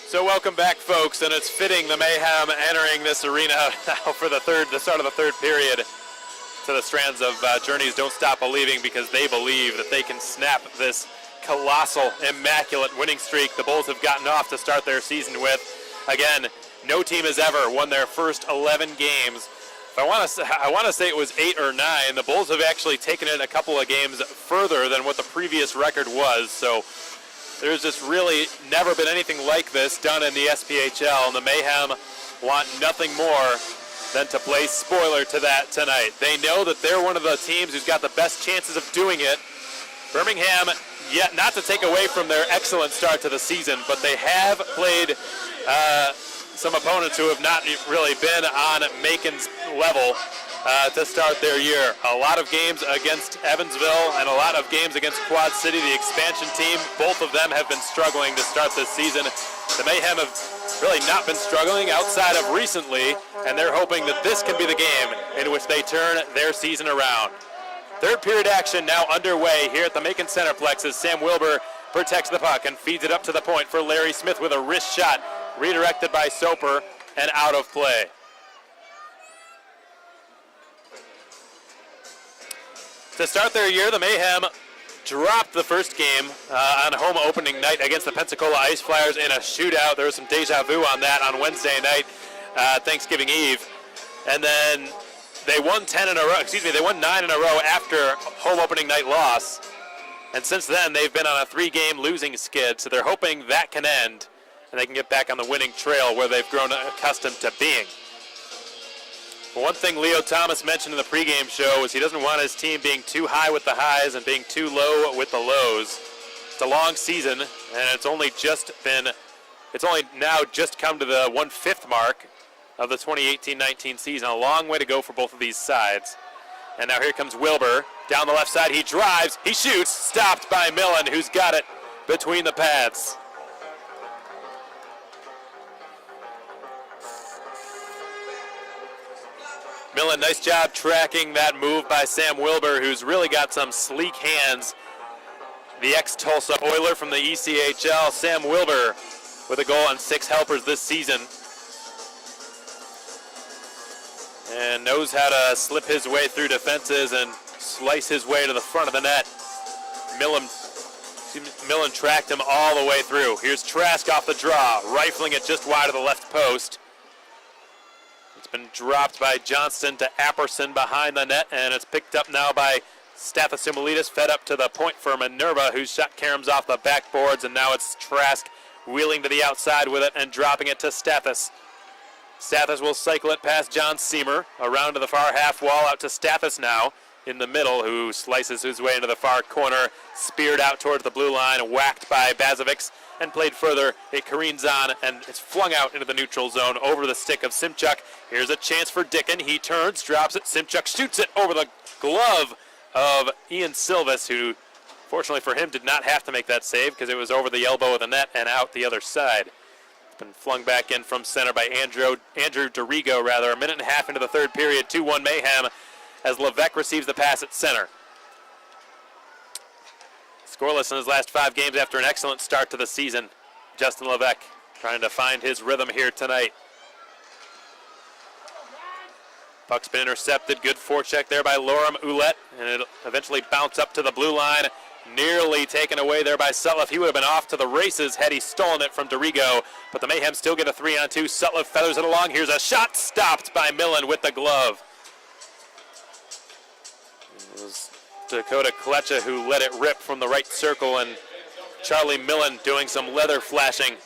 So welcome back, folks, and it's fitting the Mayhem entering this arena now for the start of the third period. To the strands of Journeys Don't Stop Believing, because they believe that they can snap this colossal, immaculate winning streak the Bulls have gotten off to start their season with. Again, no team has ever won their first 11 games. I want to say it was 8 or 9. The Bulls have actually taken it a couple of games further than what the previous record was. So there's just really never been anything like this done in the SPHL, and the Mayhem want nothing more than to play spoiler to that tonight. They know that they're one of the teams who's got the best chances of doing it. Birmingham, yet not to take away from their excellent start to the season, but they have played some opponents who have not really been on Macon's level to start their year. A lot of games against Evansville and a lot of games against Quad City, the expansion team. Both of them have been struggling to start this season. The Mayhem have really not been struggling outside of recently, and they're hoping that this can be the game in which they turn their season around. Third period action now underway here at the Macon Centreplex as Sam Wilbur protects the puck and feeds it up to the point for Larry Smith with a wrist shot redirected by Soper and out of play. To start their year, the Mayhem dropped the first game on home opening night against the Pensacola Ice Flyers in a shootout. There was some deja vu on that on Wednesday night, Thanksgiving Eve. And then they won 10 in a row, they won 9 in a row after home opening night loss. And since then, they've been on a 3-game losing skid, so they're hoping that can end and they can get back on the winning trail where they've grown accustomed to being. One thing Leo Thomas mentioned in the pregame show is he doesn't want his team being too high with the highs and being too low with the lows. It's a long season, and it's only now just come to the 1/5 mark of the 2018-19 season. A long way to go for both of these sides. And now here comes Wilbur down the left side. He drives, he shoots, stopped by Millen, who's got it between the pads. Millen, nice job tracking that move by Sam Wilbur, who's really got some sleek hands. The ex-Tulsa Oiler from the ECHL, Sam Wilbur, with a goal and 6 helpers this season. And knows how to slip his way through defenses and slice his way to the front of the net. Millen tracked him all the way through. Here's Trask off the draw, rifling it just wide of the left post. It's been dropped by Johnston to Apperson behind the net, and it's picked up now by Stathis, fed up to the point for Minerva, who shot Karams off the backboards, and now it's Trask wheeling to the outside with it and dropping it to Stathis. Stathis will cycle it past John Seamer, around to the far half wall, out to Stathis now in the middle, who slices his way into the far corner, speared out towards the blue line, whacked by Bazovics, and played further. It careens on, and it's flung out into the neutral zone over the stick of Simchuk. Here's a chance for Dickon. He turns, drops it. Simchuk shoots it over the glove of Ian Silvis, who, fortunately for him, did not have to make that save because it was over the elbow of the net and out the other side. It's been flung back in from center by Andrew Dorigo, a minute and a half into the third period. 2-1 Mayhem as Levesque receives the pass at center. Scoreless in his last 5 games after an excellent start to the season. Justin Levesque trying to find his rhythm here tonight. Puck's been intercepted. Good forecheck there by Lorem Ouellette, and it'll eventually bounce up to the blue line. Nearly taken away there by Sutliff. He would have been off to the races had he stolen it from Dorigo, but the Mayhem still get a 3-on-2. Sutliff feathers it along. Here's a shot stopped by Millen with the glove. It was Dakota Klecha who let it rip from the right circle, and Charlie Millen doing some leather flashing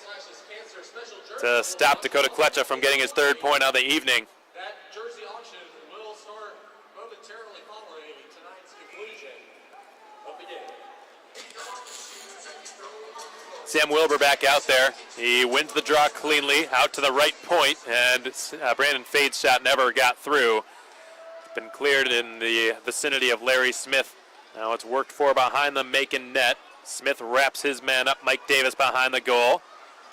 to stop Dakota Klecha from getting his 3rd point of the evening. That jersey auction will start momentarily following tonight's conclusion of the game. Sam Wilbur back out there. He wins the draw cleanly out to the right point, and Brandon Fade's shot never got through. Been cleared in the vicinity of Larry Smith. Now it's worked for behind the Macon net. Smith wraps his man up. Mike Davis behind the goal.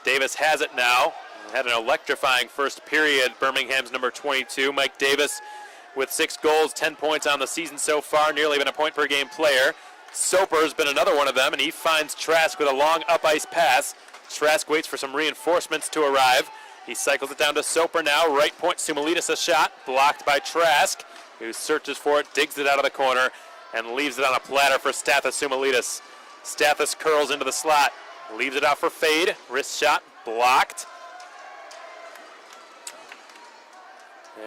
Davis has it now. Had an electrifying first period. Birmingham's number 22. Mike Davis with 6 goals, 10 points on the season so far. Nearly been a point per game player. Soper's been another one of them, and he finds Trask with a long up ice pass. Trask waits for some reinforcements to arrive. He cycles it down to Soper now. Right point, Sumalitas a shot. Blocked by Trask, who searches for it, digs it out of the corner, and leaves it on a platter for Stathis Sumalitas. Stathis curls into the slot. Leaves it out for Fade. Wrist shot blocked.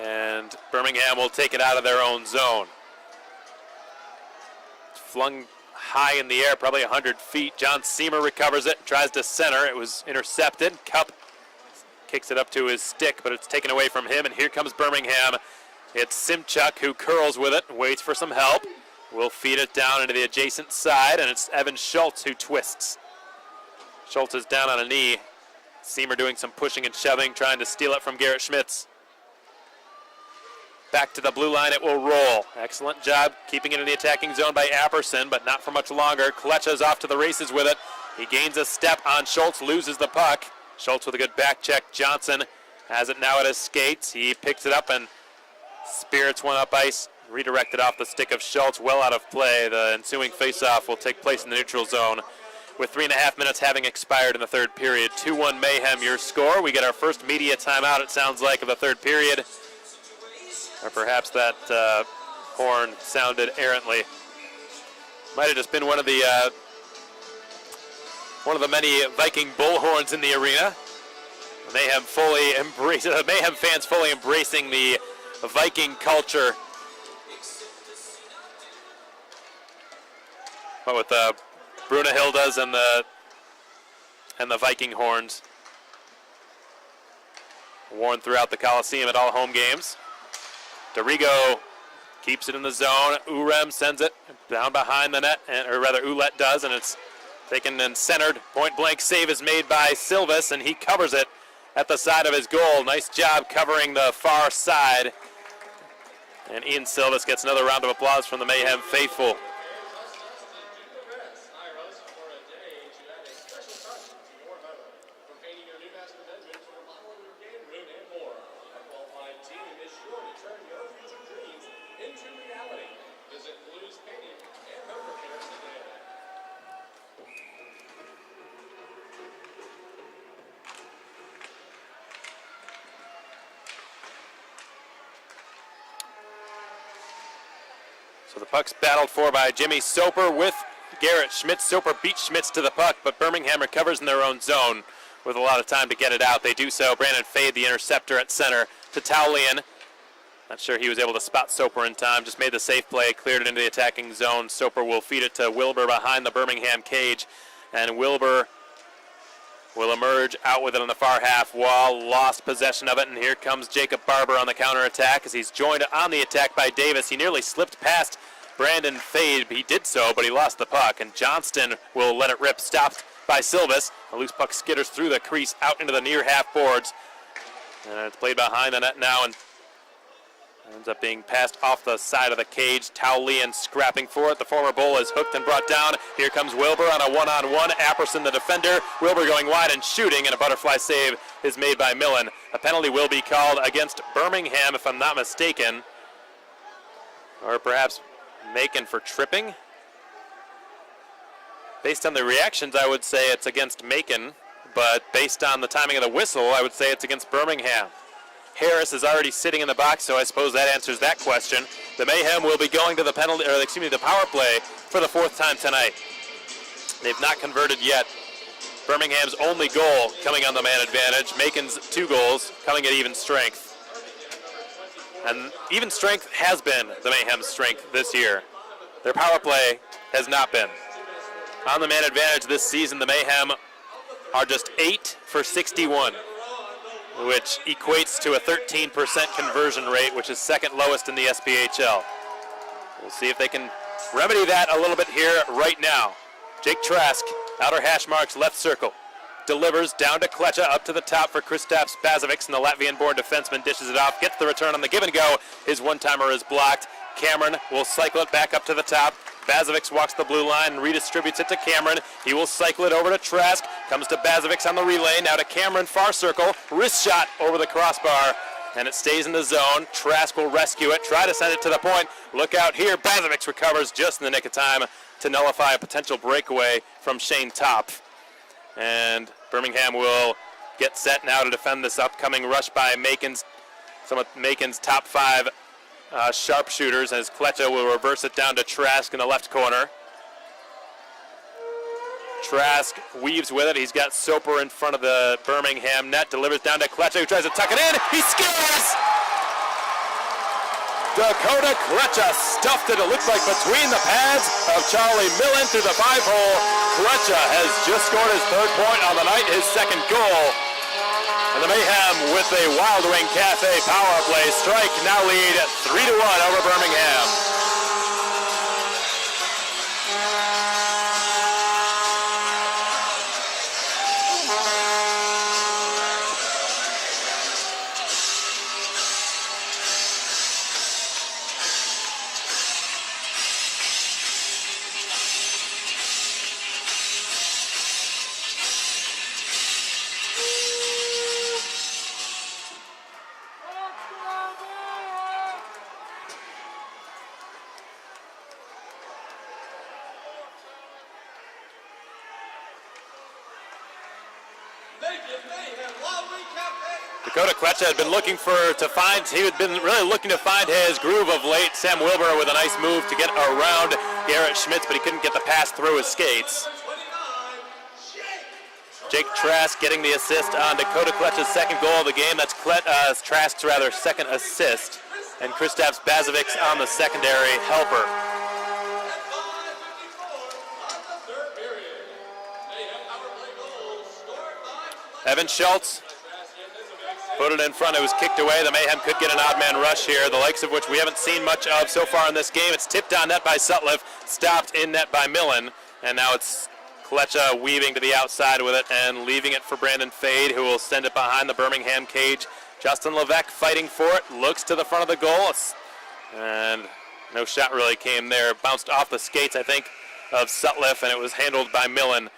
And Birmingham will take it out of their own zone. Flung high in the air, probably 100 feet. John Seamer recovers it, tries to center. It was intercepted. Cup kicks it up to his stick, but it's taken away from him. And here comes Birmingham. It's Simchuk who curls with it, waits for some help. Will feed it down into the adjacent side, and it's Evan Schultz who twists. Schultz is down on a knee. Seamer doing some pushing and shoving, trying to steal it from Garrett Schmitz. Back to the blue line, it will roll. Excellent job keeping it in the attacking zone by Apperson, but not for much longer. Klecha's off to the races with it. He gains a step on Schultz, loses the puck. Schultz with a good back check. Johnson has it now at his skates. He picks it up and spirits one up ice. Redirected off the stick of Schultz, well out of play. The ensuing faceoff will take place in the neutral zone with 3.5 minutes having expired in the third period. 2-1 Mayhem, your score. We get our first media timeout, it sounds like, of the third period. Or perhaps that horn sounded errantly. Might have just been one of the many Viking bullhorns in the arena. Mayhem fans fully embracing the Viking culture. But with the Brunahildas and the Viking horns worn throughout the Coliseum at all home games. Dorigo keeps it in the zone. Urem sends it down behind the net, or rather Ouellette does, and it's taken and centered. Point blank save is made by Silvis, and he covers it at the side of his goal. Nice job covering the far side. And Ian Silvis gets another round of applause from the Mayhem faithful. So the puck's battled for by Jimmy Soper with Garrett Schmitz. Soper beats Schmitz to the puck, but Birmingham recovers in their own zone with a lot of time to get it out. They do so. Brandon Fade, the interceptor at center, to Taulian. Not sure he was able to spot Soper in time. Just made the safe play, cleared it into the attacking zone. Soper will feed it to Wilbur behind the Birmingham cage, and Wilbur will emerge out with it on the far half wall. Lost possession of it, and here comes Jacob Barber on the counterattack as he's joined on the attack by Davis. He nearly slipped past Brandon Fade. He did so, but he lost the puck, and Johnston will let it rip, stopped by Silvis. A loose puck skitters through the crease out into the near half boards, and it's played behind the net now, and ends up being passed off the side of the cage. Taulian scrapping for it. The former Bull is hooked and brought down. Here comes Wilbur on a one-on-one. Apperson, the defender. Wilbur going wide and shooting, and a butterfly save is made by Millen. A penalty will be called against Birmingham, if I'm not mistaken. Or perhaps Macon for tripping. Based on the reactions, I would say it's against Macon, but based on the timing of the whistle, I would say it's against Birmingham. Harris is already sitting in the box, so I suppose that answers that question. The Mayhem will be going to the the power play for the fourth time tonight. They've not converted yet. Birmingham's only goal coming on the man advantage. Macon's 2 goals coming at even strength. And even strength has been the Mayhem's strength this year. Their power play has not been. On the man advantage this season, the Mayhem are just 8 for 61. Which equates to a 13% conversion rate, which is second lowest in the SPHL. We'll see if they can remedy that a little bit here right now. Jake Trask, outer hash marks, left circle. Delivers down to Klecha, up to the top for Kristaps Bazovic, and the Latvian-born defenseman dishes it off, gets the return on the give and go. His one-timer is blocked. Cameron will cycle it back up to the top. Bazovic walks the blue line and redistributes it to Cameron. He will cycle it over to Trask. Comes to Bazovic on the relay. Now to Cameron, far circle. Wrist shot over the crossbar, and it stays in the zone. Trask will rescue it, try to send it to the point. Look out here. Bazovic recovers just in the nick of time to nullify a potential breakaway from Shane Topf. And Birmingham will get set now to defend this upcoming rush by some of Macon's top 5 sharpshooters, as Klecha will reverse it down to Trask in the left corner. Trask weaves with it. He's got Soper in front of the Birmingham net, delivers down to Klecha, who tries to tuck it in. He scores! Dakota Klecha stuffed it looked like between the pads of Charlie Millen through the 5-hole. Klecha has just scored his 3rd point on the night, his 2nd goal. And the Mayhem with a Wild Wing Cafe power play strike now lead 3-1 over Birmingham. Macon Mayhem Wild Wing Cafe. Dakota Klecha had been looking he had been really looking to find his groove of late. Sam Wilbur with a nice move to get around Garrett Schmitz, but he couldn't get the pass through his skates. Jake Trask getting the assist on Dakota Klecha's 2nd goal of the game. That's Trask's 2nd assist. And Kristaps Bazovic's on the secondary helper. Evan Schultz put it in front. It was kicked away. The Mayhem could get an odd man rush here, the likes of which we haven't seen much of so far in this game. It's tipped on net by Sutliff, stopped in net by Millen, and now it's Klecha weaving to the outside with it and leaving it for Brandon Fade, who will send it behind the Birmingham cage. Justin Levesque fighting for it, looks to the front of the goal, and no shot really came there. Bounced off the skates, I think, of Sutliff, and it was handled by Millen.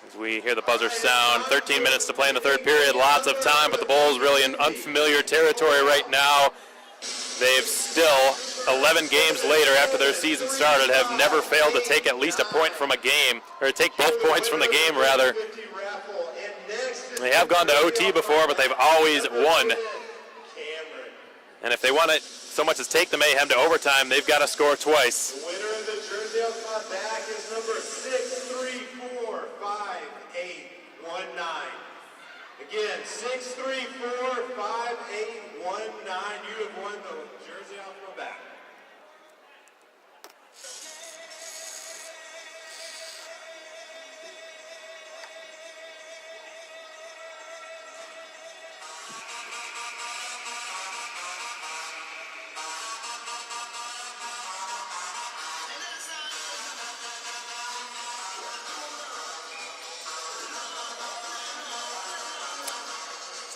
As we hear the buzzer sound, 13 minutes to play in the 3rd period, lots of time, but the Bulls really in unfamiliar territory right now. They've still, 11 games later after their season started, have never failed to take at least a point from a game, or take both points from the game, rather. They have gone to OT before, but they've always won. And if they want to so much as take the Mayhem to overtime, they've got to score twice. The winner of the jersey off my back is number 6345819. Again, 6345819. You have won the jersey off my back.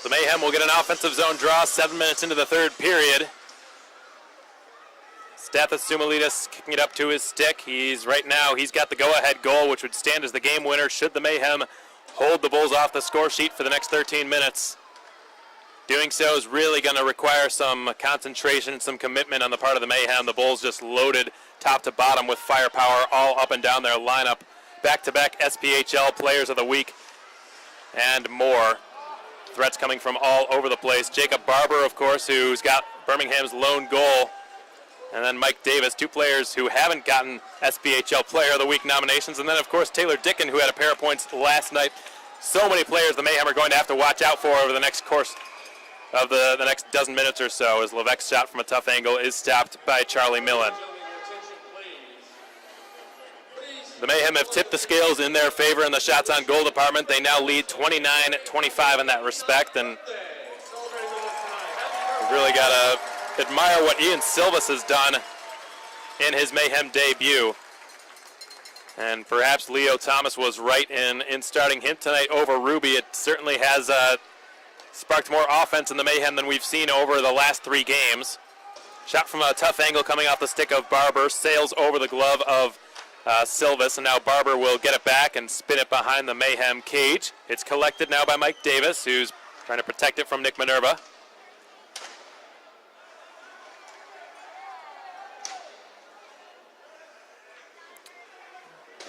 The Mayhem will get an offensive zone draw 7 minutes into the 3rd period. Stathis Sumalides kicking it up to his stick. He's got the go-ahead goal, which would stand as the game winner should the Mayhem hold the Bulls off the score sheet for the next 13 minutes. Doing so is really going to require some concentration, some commitment on the part of the Mayhem. The Bulls just loaded top to bottom with firepower all up and down their lineup. Back-to-back SPHL Players of the Week and more. Threats coming from all over the place. Jacob Barber, of course, who's got Birmingham's lone goal. And then Mike Davis, 2 players who haven't gotten SPHL Player of the Week nominations. And then, of course, Taylor Dickin, who had a pair of points last night. So many players the Mayhem are going to have to watch out for over the next course of the next dozen minutes or so, as Levesque's shot from a tough angle is stopped by Charlie Millen. The Mayhem have tipped the scales in their favor in the shots on goal department. They now lead 29-25 in that respect, and we've really got to admire what Ian Silvas has done in his Mayhem debut. And perhaps Leo Thomas was right in starting him tonight over Ruby. It certainly has sparked more offense in the Mayhem than we've seen over the last 3 games. Shot from a tough angle coming off the stick of Barber, sails over the glove of Silvas, and now Barber will get it back and spin it behind the Mayhem cage. It's collected now by Mike Davis, who's trying to protect it from Nick Minerva.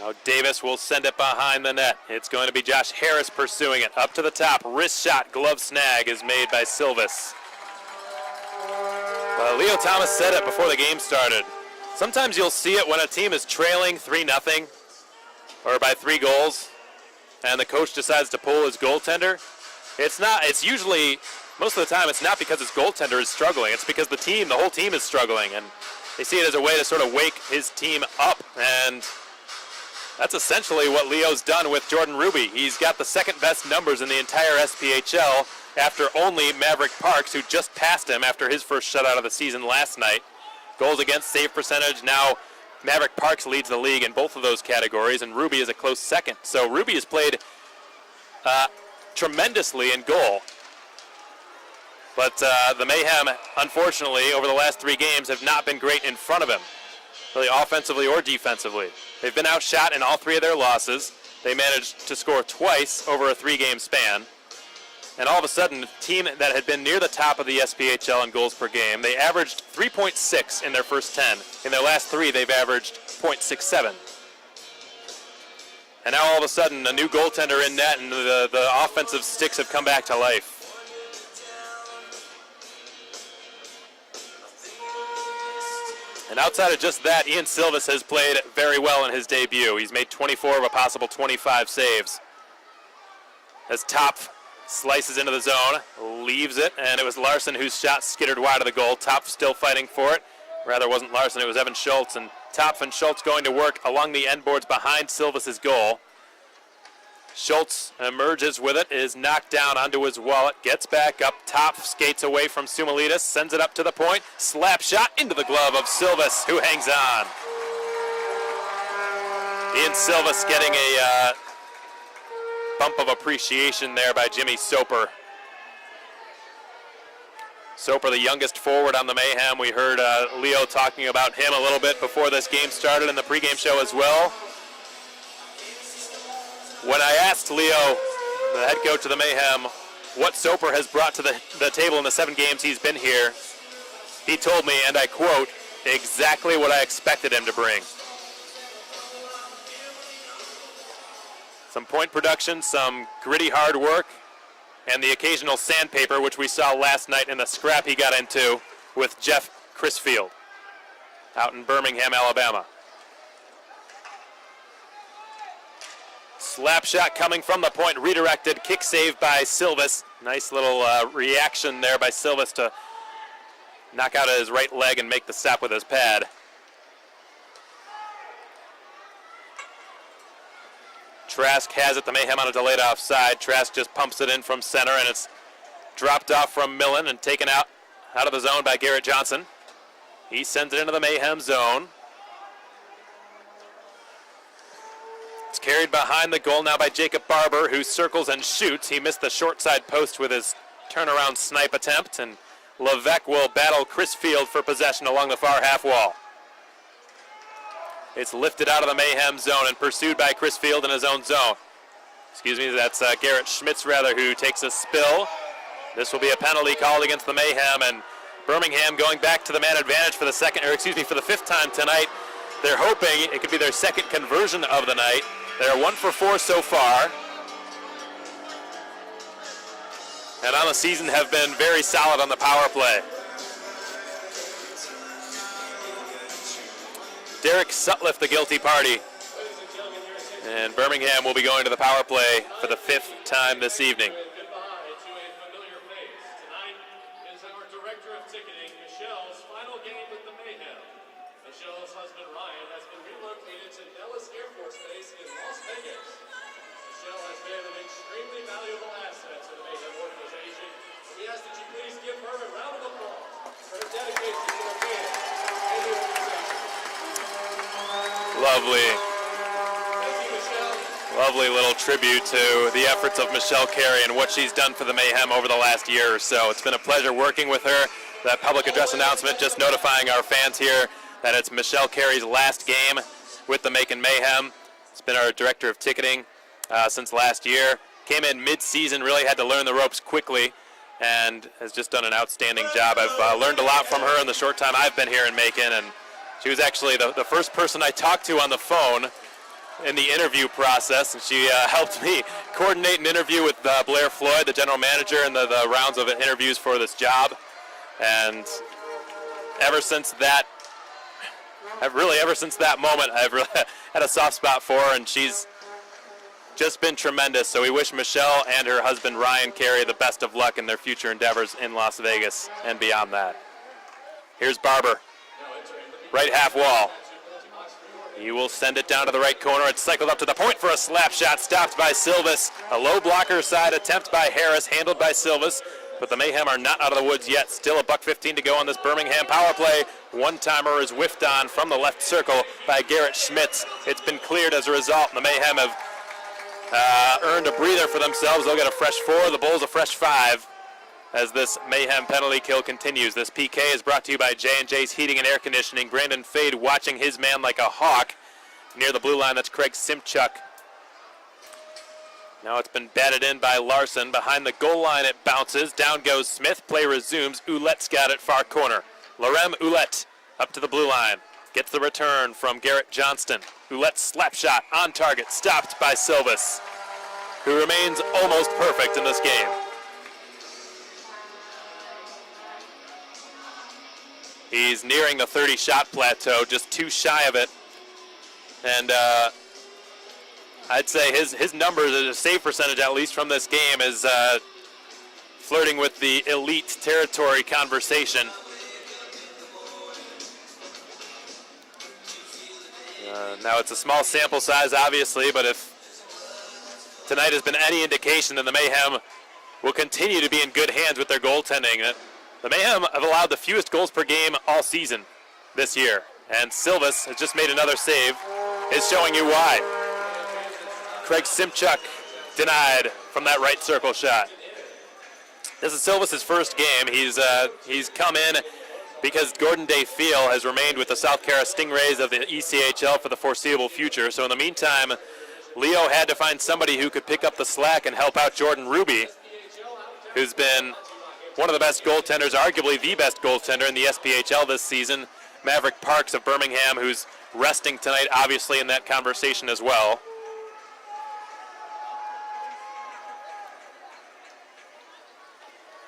Now Davis will send it behind the net. It's going to be Josh Harris pursuing it. Up to the top, wrist shot, glove snag is made by Silvis. Leo Thomas said it before the game started. Sometimes you'll see it when a team is trailing 3-0 or by 3 goals and the coach decides to pull his goaltender. It's usually, most of the time, it's not because his goaltender is struggling. It's because the whole team is struggling, and they see it as a way to sort of wake his team up, and that's essentially what Leo's done with Jordan Ruby. He's got the second best numbers in the entire SPHL after only Maverick Parks, who just passed him after his first shutout of the season last night. Goals against, save percentage. Now Maverick Parks leads the league in both of those categories, and Ruby is a close second. So Ruby has played tremendously in goal. But the Mayhem, unfortunately, over the last 3 games have not been great in front of him, really offensively or defensively. They've been outshot in all 3 of their losses. They managed to score twice over a 3-game span. And all of a sudden, a team that had been near the top of the SPHL in goals per game, they averaged 3.6 in their first 10. In their last 3, they've averaged 0.67. And now all of a sudden, a new goaltender in net, and the offensive sticks have come back to life. And outside of just that, Ian Silvis has played very well in his debut. He's made 24 of a possible 25 saves. As Top slices into the zone, leaves it, and it was Larson whose shot skittered wide of the goal. Top still fighting for it. Rather, it wasn't Larson, it was Evan Schultz, and Top and Schultz going to work along the end boards behind Silvis's goal. Schultz emerges with it, is knocked down onto his wallet, gets back up top, skates away from Sumalitas, sends it up to the point, slap shot into the glove of Silvis, who hangs on. Ian Silvis getting a bump of appreciation there by Jimmy Soper. Soper, the youngest forward on the Mayhem. We heard Leo talking about him a little bit before this game started in the pregame show as well. When I asked Leo, the head coach of the Mayhem, what Soper has brought to the table in the 7 games he's been here, he told me, and I quote, exactly what I expected him to bring. Some point production, some gritty hard work, and the occasional sandpaper, which we saw last night in the scrap he got into with Jeff Crisfield out in Birmingham, Alabama. Slap shot coming from the point, redirected, kick save by Silvis. Nice little reaction there by Silvis to knock out his right leg and make the stop with his pad. Trask has it, the Mayhem on a delayed offside. Trask just pumps it in from center, and it's dropped off from Millen and taken out of the zone by Garrett Johnson. He sends it into the Mayhem zone. It's carried behind the goal now by Jacob Barber, who circles and shoots. He missed the short side post with his turnaround snipe attempt, and Levesque will battle Crisfield for possession along the far half wall. It's lifted out of the Mayhem zone and pursued by Crisfield in his own zone. Excuse me, that's Garrett Schmitz, rather, who takes a spill. This will be a penalty called against the Mayhem, and Birmingham going back to the man advantage for the for the 5th time tonight. They're hoping it could be their 2nd conversion of the night. They're 1 for 4 so far, and on the season have been very solid on the power play. Derek Sutliff, the guilty party. And Birmingham will be going to the power play for the 5th time this evening. Goodbye to a familiar face. Tonight is our director of ticketing, Michelle's final game with the Mayhem. Michelle's husband Ryan has been relocated to Nellis Air Force Base in Las Vegas. Michelle has been an extremely valuable asset to the Mayhem organization. We ask that you please give her a round of applause for her dedication to the fans and the organization. Lovely. Thank you, Michelle. Lovely little tribute to the efforts of Michelle Carey and what she's done for the Mayhem over the last year or so. It's been a pleasure working with her. That public address announcement just notifying our fans here that it's Michelle Carey's last game with the Macon Mayhem. It's been our director of ticketing since last year. Came in mid-season, really had to learn the ropes quickly, and has just done an outstanding job. I've learned a lot from her in the short time I've been here in Macon, and she was actually the first person I talked to on the phone in the interview process, and she helped me coordinate an interview with Blair Floyd, the general manager, and the rounds of interviews for this job. And ever since that moment, I've really had a soft spot for her, and she's just been tremendous. So we wish Michelle and her husband Ryan Carey the best of luck in their future endeavors in Las Vegas and beyond that. Here's Barber, right half wall. He will send it down to the right corner. It's cycled up to the point for a slap shot, stopped by Silvis. A low blocker side attempt by Harris, handled by Silvis. But the Mayhem are not out of the woods yet. Still $1:15 to go on this Birmingham power play. One-timer is whiffed on from the left circle by Garrett Schmitz. It's been cleared as a result, and the Mayhem have earned a breather for themselves. They'll get a fresh 4. The Bulls a fresh 5 as this Mayhem penalty kill continues. This PK is brought to you by J&J's Heating and Air Conditioning. Brandon Fade watching his man like a hawk near the blue line. That's Craig Simchuk. Now it's been batted in by Larson. Behind the goal line it bounces. Down goes Smith. Play resumes. Ouellette's got it far corner. Lorem Ouellette up to the blue line. Gets the return from Garrett Johnston. Ouellette's slap shot on target. Stopped by Silvis, who remains almost perfect in this game. He's nearing the 30-shot plateau, just too shy of it. And I'd say his numbers, his save percentage at least from this game, is flirting with the elite territory conversation. Now it's a small sample size, obviously, but if tonight has been any indication, then the Mayhem will continue to be in good hands with their goaltending. The Mayhem have allowed the fewest goals per game all season this year, and Silvis has just made another save. Is showing you why. Craig Simchuk denied from that right circle shot. This is Silvis' first game. He's come in because Gordon Dayfield has remained with the South Carolina Stingrays of the ECHL for the foreseeable future. So in the meantime, Leo had to find somebody who could pick up the slack and help out Jordan Ruby, who's been one of the best goaltenders, arguably the best goaltender in the SPHL this season. Maverick Parks of Birmingham, who's resting tonight, obviously in that conversation as well.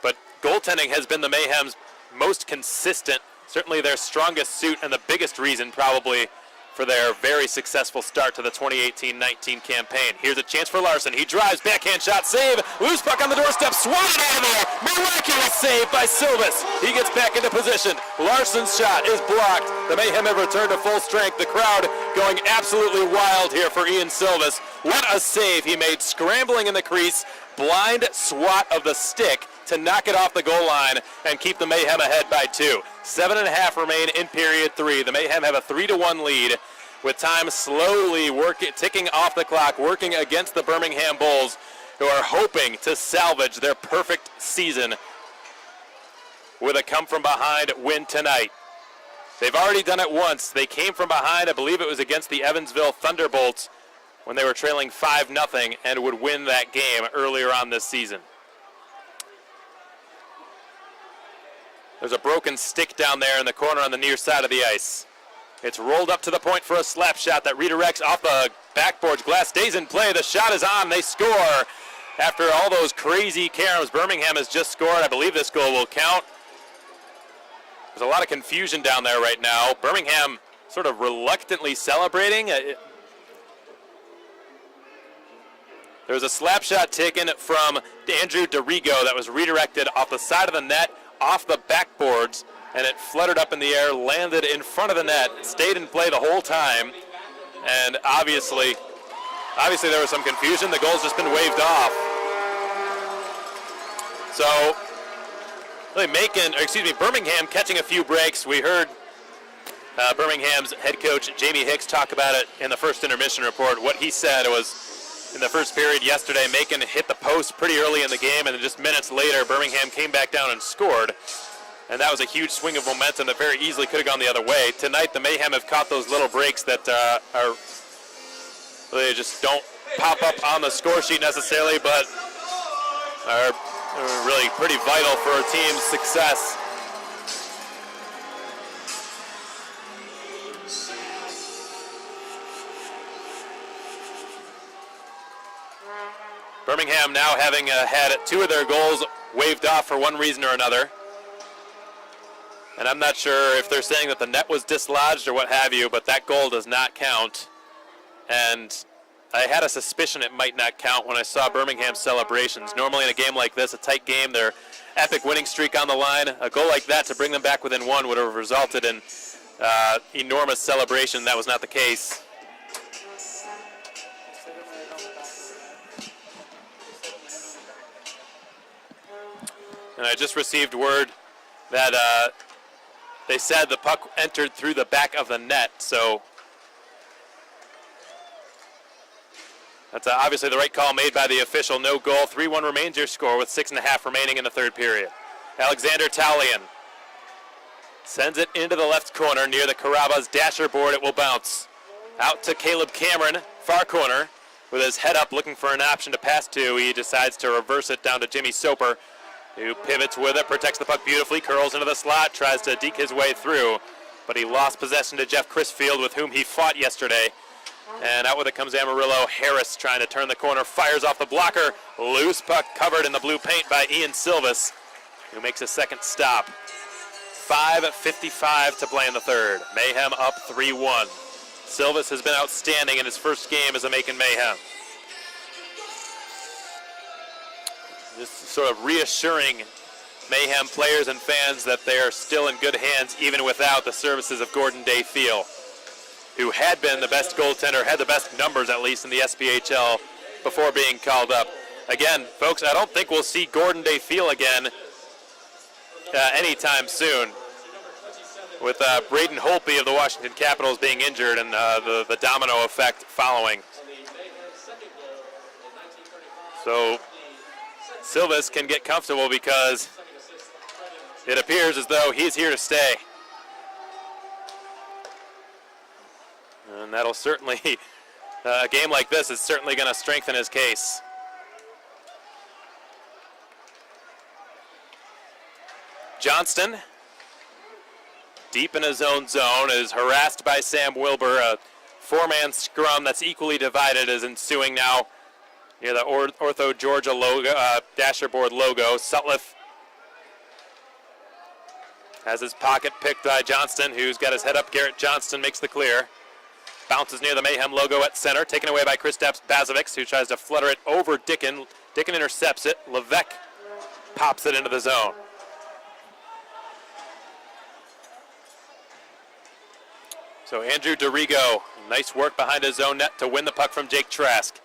But goaltending has been the Mayhem's most consistent, certainly their strongest suit, and the biggest reason probably for their very successful start to the 2018-19 campaign. Here's a chance for Larson. He drives, backhand shot, save, loose puck on the doorstep, swatted out of there, miraculous save by Silvis. He gets back into position. Larson's shot is blocked. The Mayhem have returned to full strength. The crowd going absolutely wild here for Ian Silvis. What a save he made, scrambling in the crease, blind swat of the stick to knock it off the goal line and keep the Mayhem ahead by 2. 7.5 remain in period 3. The Mayhem have a 3-1 lead with time slowly ticking off the clock, working against the Birmingham Bulls, who are hoping to salvage their perfect season with a come-from-behind win tonight. They've already done it once. They came from behind, I believe it was against the Evansville Thunderbolts, when they were trailing 5-0 and would win that game earlier on this season. There's a broken stick down there in the corner on the near side of the ice. It's rolled up to the point for a slap shot that redirects off the backboards. Glass stays in play. The shot is on. They score. After all those crazy caroms, Birmingham has just scored. I believe this goal will count. There's a lot of confusion down there right now. Birmingham sort of reluctantly celebrating. There was a slap shot taken from Andrew DeRigo that was redirected off the side of the net, off the backboards, and it fluttered up in the air, landed in front of the net, stayed in play the whole time, and obviously there was some confusion. The goal's just been waved off. So, really Birmingham catching a few breaks. We heard Birmingham's head coach Jamie Hicks talk about it in the first intermission report. What he said was, in the first period yesterday, Macon hit the post pretty early in the game, and then just minutes later, Birmingham came back down and scored. And that was a huge swing of momentum that very easily could have gone the other way. Tonight, the Mayhem have caught those little breaks that are really just don't pop up on the score sheet necessarily, but are really pretty vital for a team's success. now having had 2 of their goals waved off for one reason or another. And I'm not sure if they're saying that the net was dislodged or what have you, but that goal does not count. And I had a suspicion it might not count when I saw Birmingham's celebrations. Normally in a game like this, a tight game, their epic winning streak on the line, a goal like that to bring them back within 1 would have resulted in enormous celebration. That was not the case. And I just received word that they said the puck entered through the back of the net, so that's obviously the right call made by the official. No goal. 3-1 remains your score with 6.5 remaining in the third period. Alexander Talian sends it into the left corner near the Carrabba's dasher board. It will bounce out to Caleb Cameron, far corner, with his head up looking for an option to pass to. He decides to reverse it down to Jimmy Soper, who pivots with it, protects the puck beautifully, curls into the slot, tries to deke his way through, but he lost possession to Jeff Crisfield, with whom he fought yesterday. And out with it comes Amarillo. Harris trying to turn the corner, fires off the blocker. Loose puck covered in the blue paint by Ian Silvis, who makes a second stop. 5:55 to play in the third. Mayhem up 3-1. Silvis has been outstanding in his first game as a Macon Mayhem. Just sort of reassuring Mayhem players and fans that they are still in good hands even without the services of Gordon Day Field, who had been the best goaltender, had the best numbers at least in the SPHL before being called up. Again, folks, I don't think we'll see Gordon Day Field again anytime soon, with Braden Holtby of the Washington Capitals being injured and the domino effect following. So Silvis can get comfortable because it appears as though he's here to stay. And that'll certainly, a game like this is certainly going to strengthen his case. Johnston, deep in his own zone, is harassed by Sam Wilbur. A 4-man scrum that's equally divided is ensuing now near the Ortho Georgia logo, dasher board logo. Sutliff has his pocket picked by Johnston, who's got his head up. Garrett Johnston makes the clear. Bounces near the Mayhem logo at center, taken away by Kristaps Bazovic, who tries to flutter it over Dickin. Dickin intercepts it. Levesque pops it into the zone. So Andrew DeRigo, nice work behind his own net to win the puck from Jake Trask.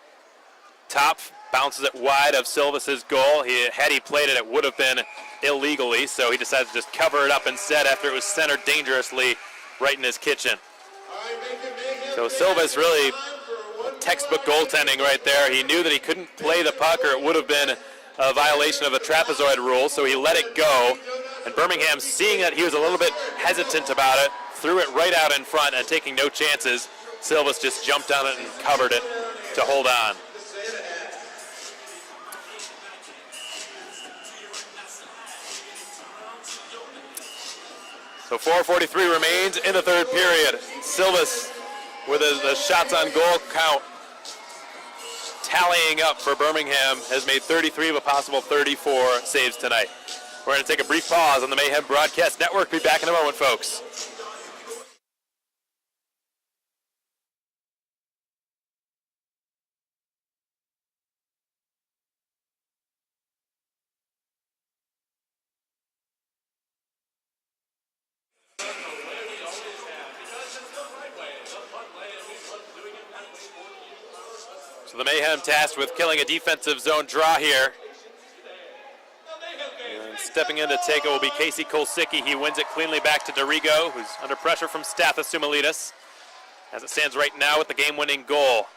Top bounces it wide of Silvis's goal. Had he played it, it would have been illegally, so he decides to just cover it up instead after it was centered dangerously right in his kitchen. So Silvis really textbook goaltending right there. He knew that he couldn't play the puck or it would have been a violation of the trapezoid rule, so he let it go. And Birmingham, seeing that he was a little bit hesitant about it, threw it right out in front and taking no chances. Silvis just jumped on it and covered it to hold on. So 4:43 remains in the third period. Silvis with the shots on goal count tallying up for Birmingham, has made 33 of a possible 34 saves tonight. We're going to take a brief pause on the Mayhem Broadcast Network. Be back in a moment, folks. So the Mayhem tasked with killing a defensive zone draw here. And stepping in to take it will be Casey Kolsicki. He wins it cleanly back to DeRigo, who's under pressure from Stathis Sumilidis, as it stands right now with the game-winning goal.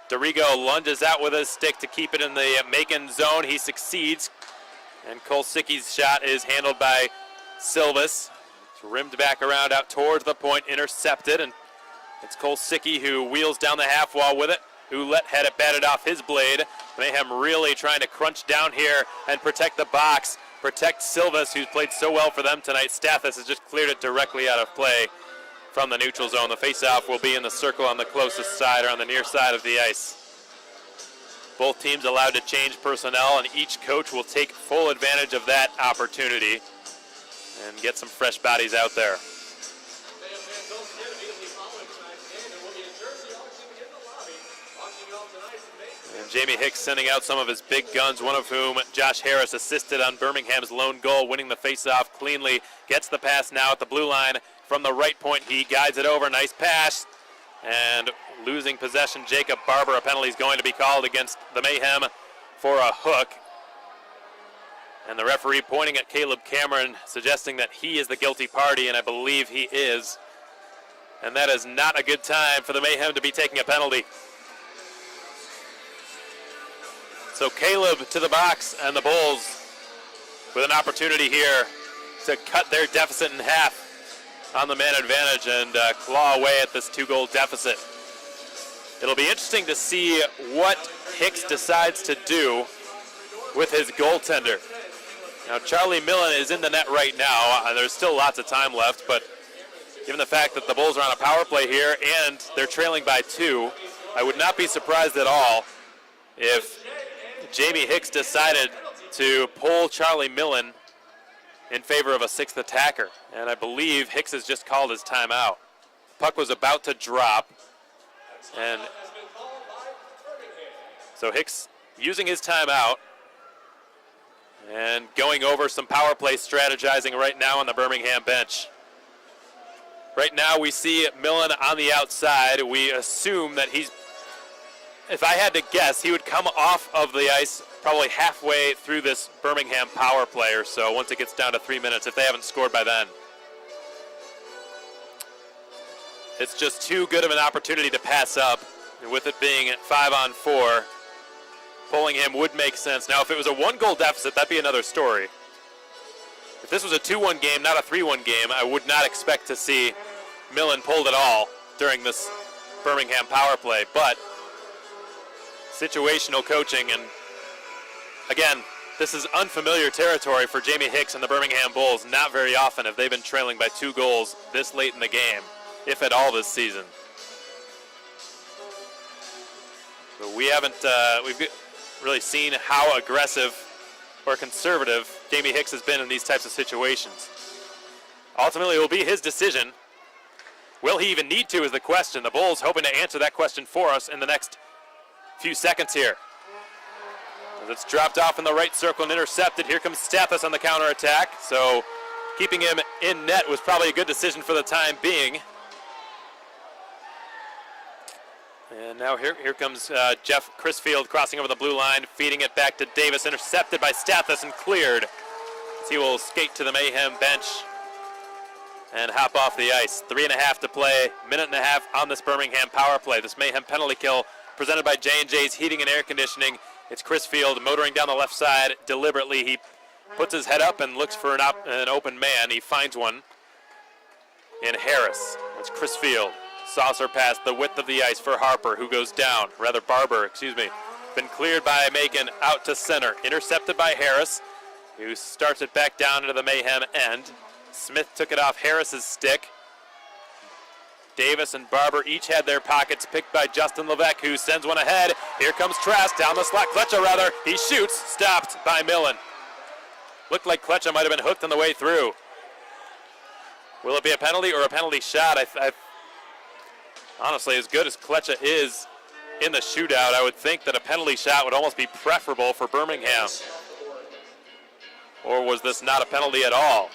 DeRigo lunges out with his stick to keep it in the Macon zone. He succeeds, and Kolsicki's shot is handled by Silvis. It's rimmed back around out towards the point, intercepted, and it's Kolsicki who wheels down the half wall with it. Ouellette had it batted off his blade. Mayhem really trying to crunch down here and protect the box, protect Silvis, who's played so well for them tonight. Stathis has just cleared it directly out of play from the neutral zone. The faceoff will be in the circle on the closest side or on the near side of the ice. Both teams allowed to change personnel, and each coach will take full advantage of that opportunity and get some fresh bodies out there. Mayhem fans, don't forget immediately following tonight's game, there will be a jersey auction in the lobby. Auctioning off tonight's Macon. And Jamie Hicks sending out some of his big guns, one of whom Josh Harris assisted on Birmingham's lone goal, winning the faceoff cleanly. Gets the pass now at the blue line from the right point. He guides it over. Nice pass. And losing possession, Jacob Barber. A penalty is going to be called against the Mayhem for a hook. And the referee pointing at Caleb Cameron, suggesting that he is the guilty party, and I believe he is. And that is not a good time for the Mayhem to be taking a penalty. So Caleb to the box, and the Bulls with an opportunity here to cut their deficit in half on the man advantage and claw away at this 2-goal deficit. It'll be interesting to see what Hicks decides to do with his goaltender. Now, Charlie Millen is in the net right now. There's still lots of time left, but given the fact that the Bulls are on a power play here and they're trailing by 2, I would not be surprised at all if Jamie Hicks decided to pull Charlie Millen in favor of a 6th attacker. And I believe Hicks has just called his timeout. Puck was about to drop. And so Hicks using his timeout and going over some power play strategizing right now on the Birmingham bench. Right now we see Millen on the outside. We assume that he's, if I had to guess, he would come off of the ice probably halfway through this Birmingham power play or so, once it gets down to 3 minutes, if they haven't scored by then. It's just too good of an opportunity to pass up, and with it being at 5-on-4, pulling him would make sense. Now, if it was a 1-goal deficit, that'd be another story. If this was a 2-1 game, not a 3-1 game, I would not expect to see Millen pulled at all during this Birmingham power play, but situational coaching, and again, this is unfamiliar territory for Jamie Hicks and the Birmingham Bulls. Not very often have they been trailing by 2 goals this late in the game, if at all this season. So we haven't we've really seen how aggressive or conservative Jamie Hicks has been in these types of situations. Ultimately, it will be his decision. Will he even need to is the question. The Bulls hoping to answer that question for us in the next few seconds here. As it's dropped off in the right circle and intercepted, here comes Stathis on the counterattack. So keeping him in net was probably a good decision for the time being. And now here comes Jeff Crisfield crossing over the blue line, feeding it back to Davis, intercepted by Stathis and cleared. As he will skate to the Mayhem bench and hop off the ice. 3.5 to play, 1.5 minutes on this Birmingham power play. This Mayhem penalty kill presented by J&J's Heating and Air Conditioning. It's Crisfield motoring down the left side deliberately. He puts his head up and looks for an open man. He finds one in Harris. It's Crisfield. Saucer pass the width of the ice for Harper, who goes down. Barber, excuse me. Been cleared by Macon out to center. Intercepted by Harris, who starts it back down into the Mayhem end. Smith took it off Harris's stick. Davis and Barber each had their pockets picked by Justin Levesque, who sends one ahead. Here comes Trask down the slot. Kletcha, rather. He shoots, stopped by Millen. Looked like Kletcha might have been hooked on the way through. Will it be a penalty or a penalty shot? Honestly, as good as Kletcha is in the shootout, I would think that a penalty shot would almost be preferable for Birmingham. Or was this not a penalty at all?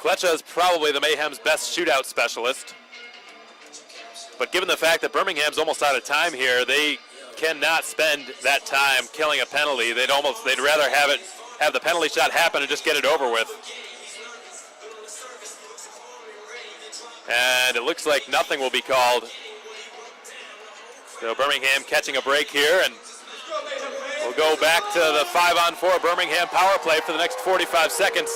Kletcha is probably the Mayhem's best shootout specialist. But given the fact that Birmingham's almost out of time here, they cannot spend that time killing a penalty. They'd rather have the penalty shot happen and just get it over with. And it looks like nothing will be called. So Birmingham catching a break here, and we'll go back to the 5-on-4 Birmingham power play for the next 45 seconds.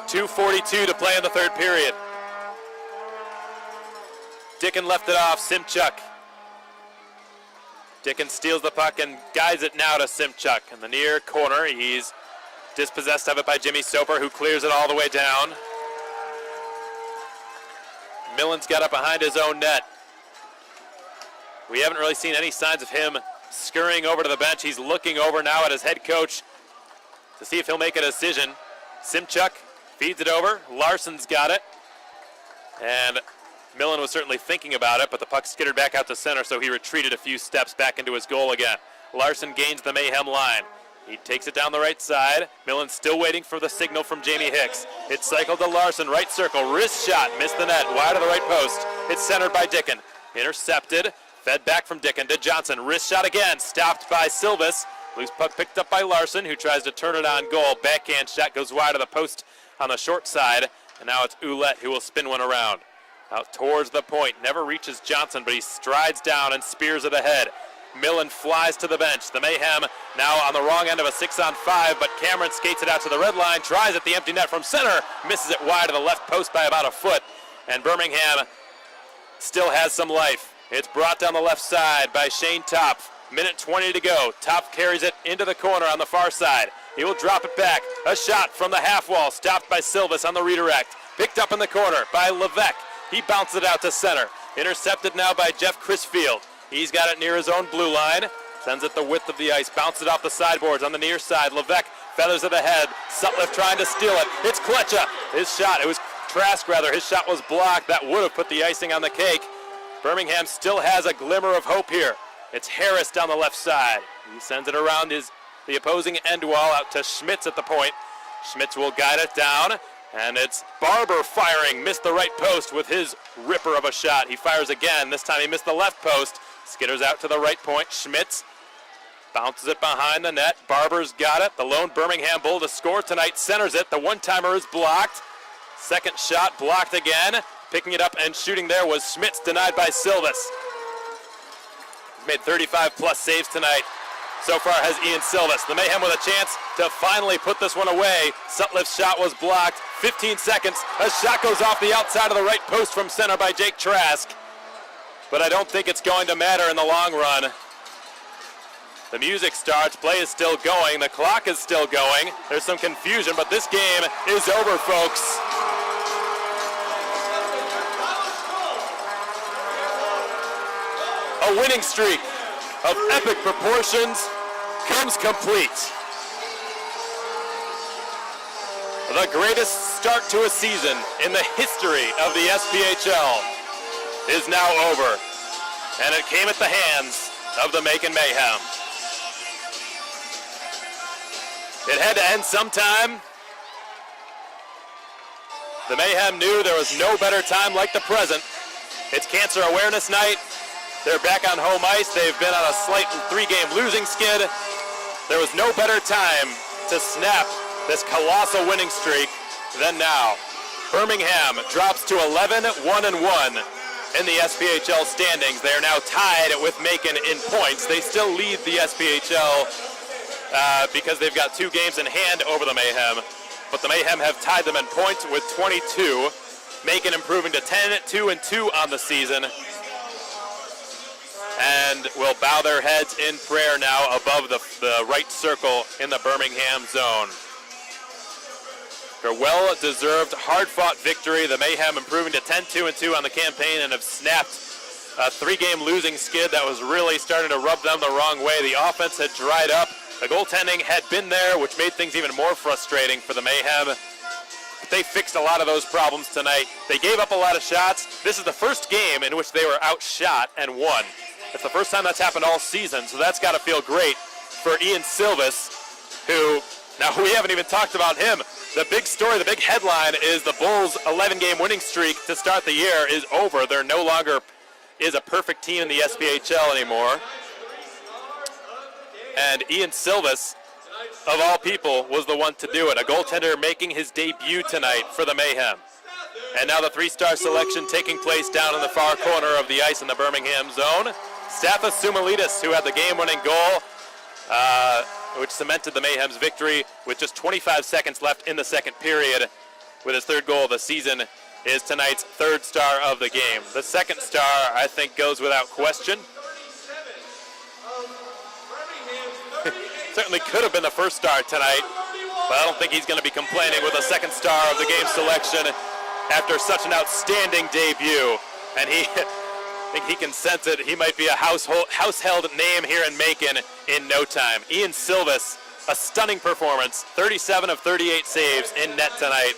2:42 to play in the third period. Dickin left it off, Simchuk. Dickin steals the puck and guides it now to Simchuk. In the near corner, he's dispossessed of it by Jimmy Soper, who clears it all the way down. Millen's got up behind his own net. we haven't really seen any signs of him scurrying over to the bench. He's looking over now at his head coach to see if he'll make a decision. Simchuk feeds it over. Larson's got it. And Millen was certainly thinking about it, but the puck skittered back out to center, so he retreated a few steps back into his goal again. Larson gains the Mayhem line. He takes it down the right side. Millen still waiting for the signal from Jamie Hicks. It's cycled to Larson, right circle, wrist shot, missed the net, wide of the right post. It's centered by Dickon. Intercepted, fed back from Dickon to Johnson. Wrist shot again, stopped by Silvis. Loose puck picked up by Larson, who tries to turn it on goal. Backhand shot goes wide of the post on the short side, and now it's Ouellette who will spin one around. Out towards the point, never reaches Johnson, but he strides down and spears it ahead. Millen flies to the bench. The Mayhem now on the wrong end of a 6-on-5, but Cameron skates it out to the red line, tries at the empty net from center, misses it wide of the left post by about a foot, and Birmingham still has some life. It's brought down the left side by Shane Topf. Minute 20 to go. Topf carries it into the corner on the far side. He will drop it back. A shot from the half wall, stopped by Silvis on the redirect. Picked up in the corner by Levesque. He bounces it out to center. Intercepted now by Jeff Crisfield. He's got it near his own blue line. Sends it the width of the ice. Bounces it off the sideboards on the near side. Levesque feathers it ahead. Sutliff trying to steal it. It's Kletcha. His shot, it was Trask rather. His shot was blocked. That would have put the icing on the cake. Birmingham still has a glimmer of hope here. It's Harris down the left side. He sends it around the opposing end wall out to Schmitz at the point. Schmitz will guide it down. And it's Barber firing, missed the right post with his ripper of a shot. He fires again, this time he missed the left post. Skitters out to the right point, Schmitz bounces it behind the net. Barber's got it, the lone Birmingham Bull to score tonight, centers it. The one-timer is blocked. Second shot blocked again. Picking it up and shooting there was Schmitz, denied by Silvis. He's made 35-plus saves tonight. So far has Ian Silvis. The Mayhem with a chance to finally put this one away. Sutliff's shot was blocked. 15 seconds. A shot goes off the outside of the right post from center by Jake Trask. But I don't think it's going to matter in the long run. The music starts. Play is still going. The clock is still going. There's some confusion, but this game is over, folks. A winning streak of epic proportions comes complete. The greatest start to a season in the history of the SPHL is now over, and it came at the hands of the Macon Mayhem. It had to end sometime. The Mayhem knew there was no better time like the present. It's Cancer Awareness Night. They're back on home ice. They've been on a slight 3-game losing skid. There was no better time to snap this colossal winning streak than now. Birmingham drops to 11-1-1 in the SPHL standings. They are now tied with Macon in points. They still lead the SPHL because they've got 2 games in hand over the Mayhem. But the Mayhem have tied them in points with 22. Macon improving to 10-2-2 on the season. And will bow their heads in prayer now above the right circle in the Birmingham zone. For a well-deserved, hard-fought victory, the Mayhem improving to 10-2-2 on the campaign and have snapped a 3-game losing skid that was really starting to rub them the wrong way. The offense had dried up. The goaltending had been there, which made things even more frustrating for the Mayhem. But they fixed a lot of those problems tonight. They gave up a lot of shots. This is the first game in which they were outshot and won. It's the first time that's happened all season, so that's got to feel great for Ian Silvis, who, now we haven't even talked about him. The big story, the big headline is the Bulls' 11-game winning streak to start the year is over. There no longer is a perfect team in the SPHL anymore. And Ian Silvis, of all people, was the one to do it. A goaltender making his debut tonight for the Mayhem. And now the 3-star selection taking place down in the far corner of the ice in the Birmingham zone. Stathis Soumalides, who had the game-winning goal, which cemented the Mayhem's victory with just 25 seconds left in the second period. With his 3rd goal of the season, is tonight's 3rd star of the game. The 2nd star, I think, goes without question. Certainly could have been the 1st star tonight, but I don't think he's going to be complaining with a 2nd star of the game selection after such an outstanding debut. And I think he can sense it. He might be a household name here in Macon in no time. Ian Silvis, a stunning performance, 37 of 38 saves in net tonight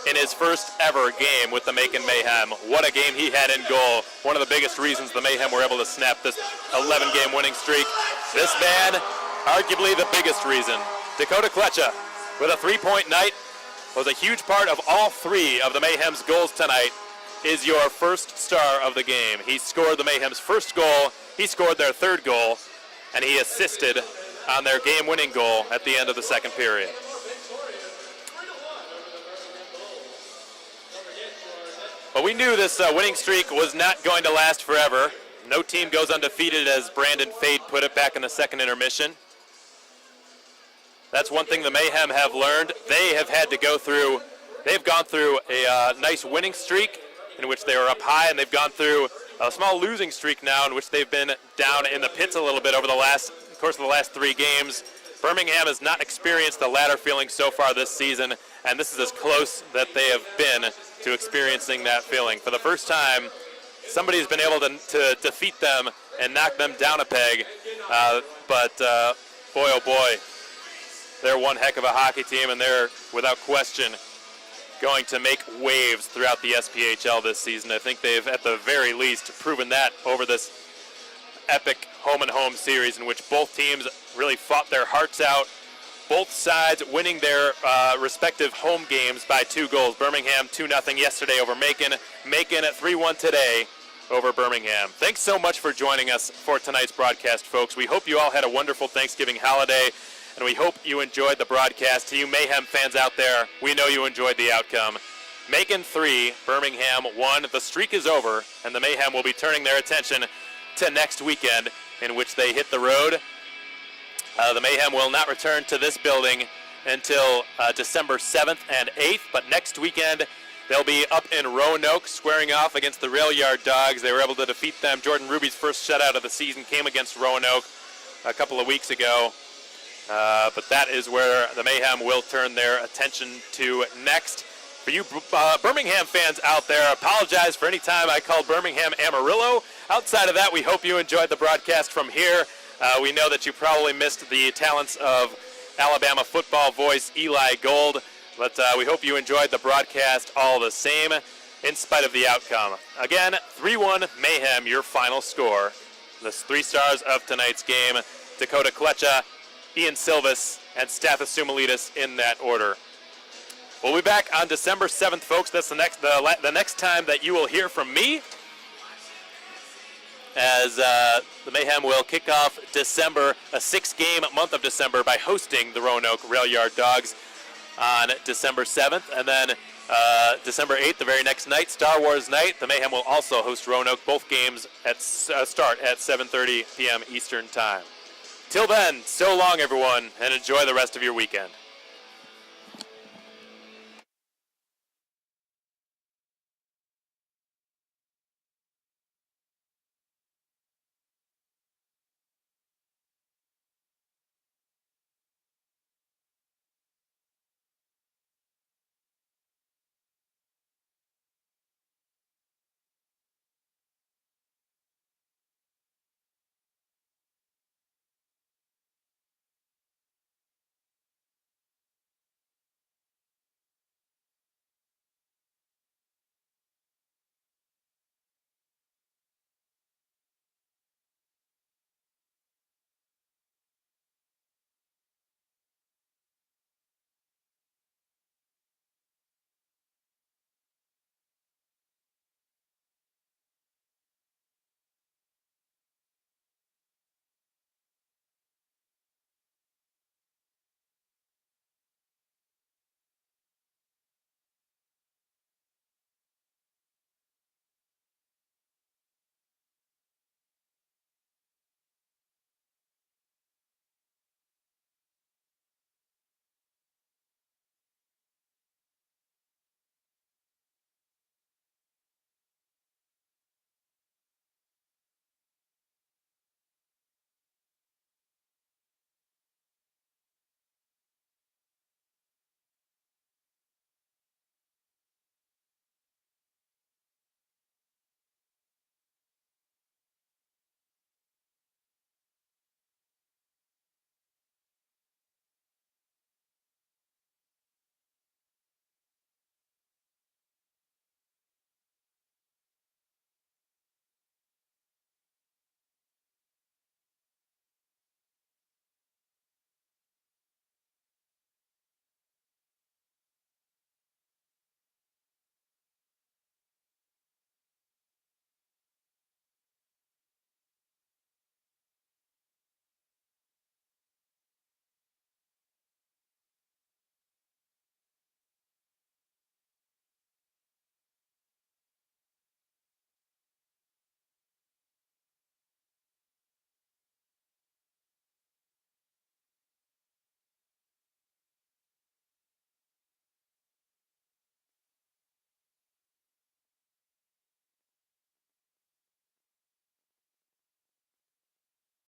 in his first ever game with the Macon Mayhem. What a game he had in goal. One of the biggest reasons the Mayhem were able to snap this 11-game winning streak. This man, arguably the biggest reason. Dakota Kletcha with a 3-point night, was a huge part of all 3 of the Mayhem's goals tonight, is your first star of the game. He scored the Mayhem's first goal, he scored their 3rd goal, and he assisted on their game-winning goal at the end of the second period. But we knew this winning streak was not going to last forever. No team goes undefeated, as Brandon Fade put it back in the second intermission. That's one thing the Mayhem have learned. They've gone through a nice winning streak in which they were up high, and they've gone through a small losing streak now in which they've been down in the pits a little bit over the course of the last 3 games. Birmingham has not experienced the latter feeling so far this season, and this is as close that they have been to experiencing that feeling. For the first time, somebody's been able to defeat them and knock them down a peg, but boy, oh boy, they're one heck of a hockey team, and they're, without question, going to make waves throughout the SPHL this season. I think they've, at the very least, proven that over this epic home-and-home series in which both teams really fought their hearts out. Both sides winning their respective home games by 2 goals. Birmingham 2-0 yesterday over Macon. Macon at 3-1 today over Birmingham. Thanks so much for joining us for tonight's broadcast, folks. We hope you all had a wonderful Thanksgiving holiday, and we hope you enjoyed the broadcast. To you Mayhem fans out there, we know you enjoyed the outcome. Macon 3, Birmingham 1. The streak is over, and the Mayhem will be turning their attention to next weekend, in which they hit the road. The Mayhem will not return to this building until December 7th and 8th, but next weekend they'll be up in Roanoke squaring off against the Rail Yard Dogs. They were able to defeat them. Jordan Ruby's first shutout of the season came against Roanoke a couple of weeks ago. But that is where the Mayhem will turn their attention to next. For you Birmingham fans out there, apologize for any time I called Birmingham Amarillo. Outside of that, we hope you enjoyed the broadcast from here. We know that you probably missed the talents of Alabama football voice Eli Gold, but we hope you enjoyed the broadcast all the same, in spite of the outcome. Again, 3-1 Mayhem, your final score. The 3 stars of tonight's game, Dakota Kletcha, Ian Silvis, and Stathis Sumalitis in that order. We'll be back on December 7th, folks. That's the next time that you will hear from me, as the Mayhem will kick off December, a 6-game month of December, by hosting the Roanoke Rail Yard Dogs on December 7th. And then December 8th, the very next night, Star Wars night, the Mayhem will also host Roanoke. Both games start at 7:30 p.m. Eastern Time. Till then, so long, everyone, and enjoy the rest of your weekend.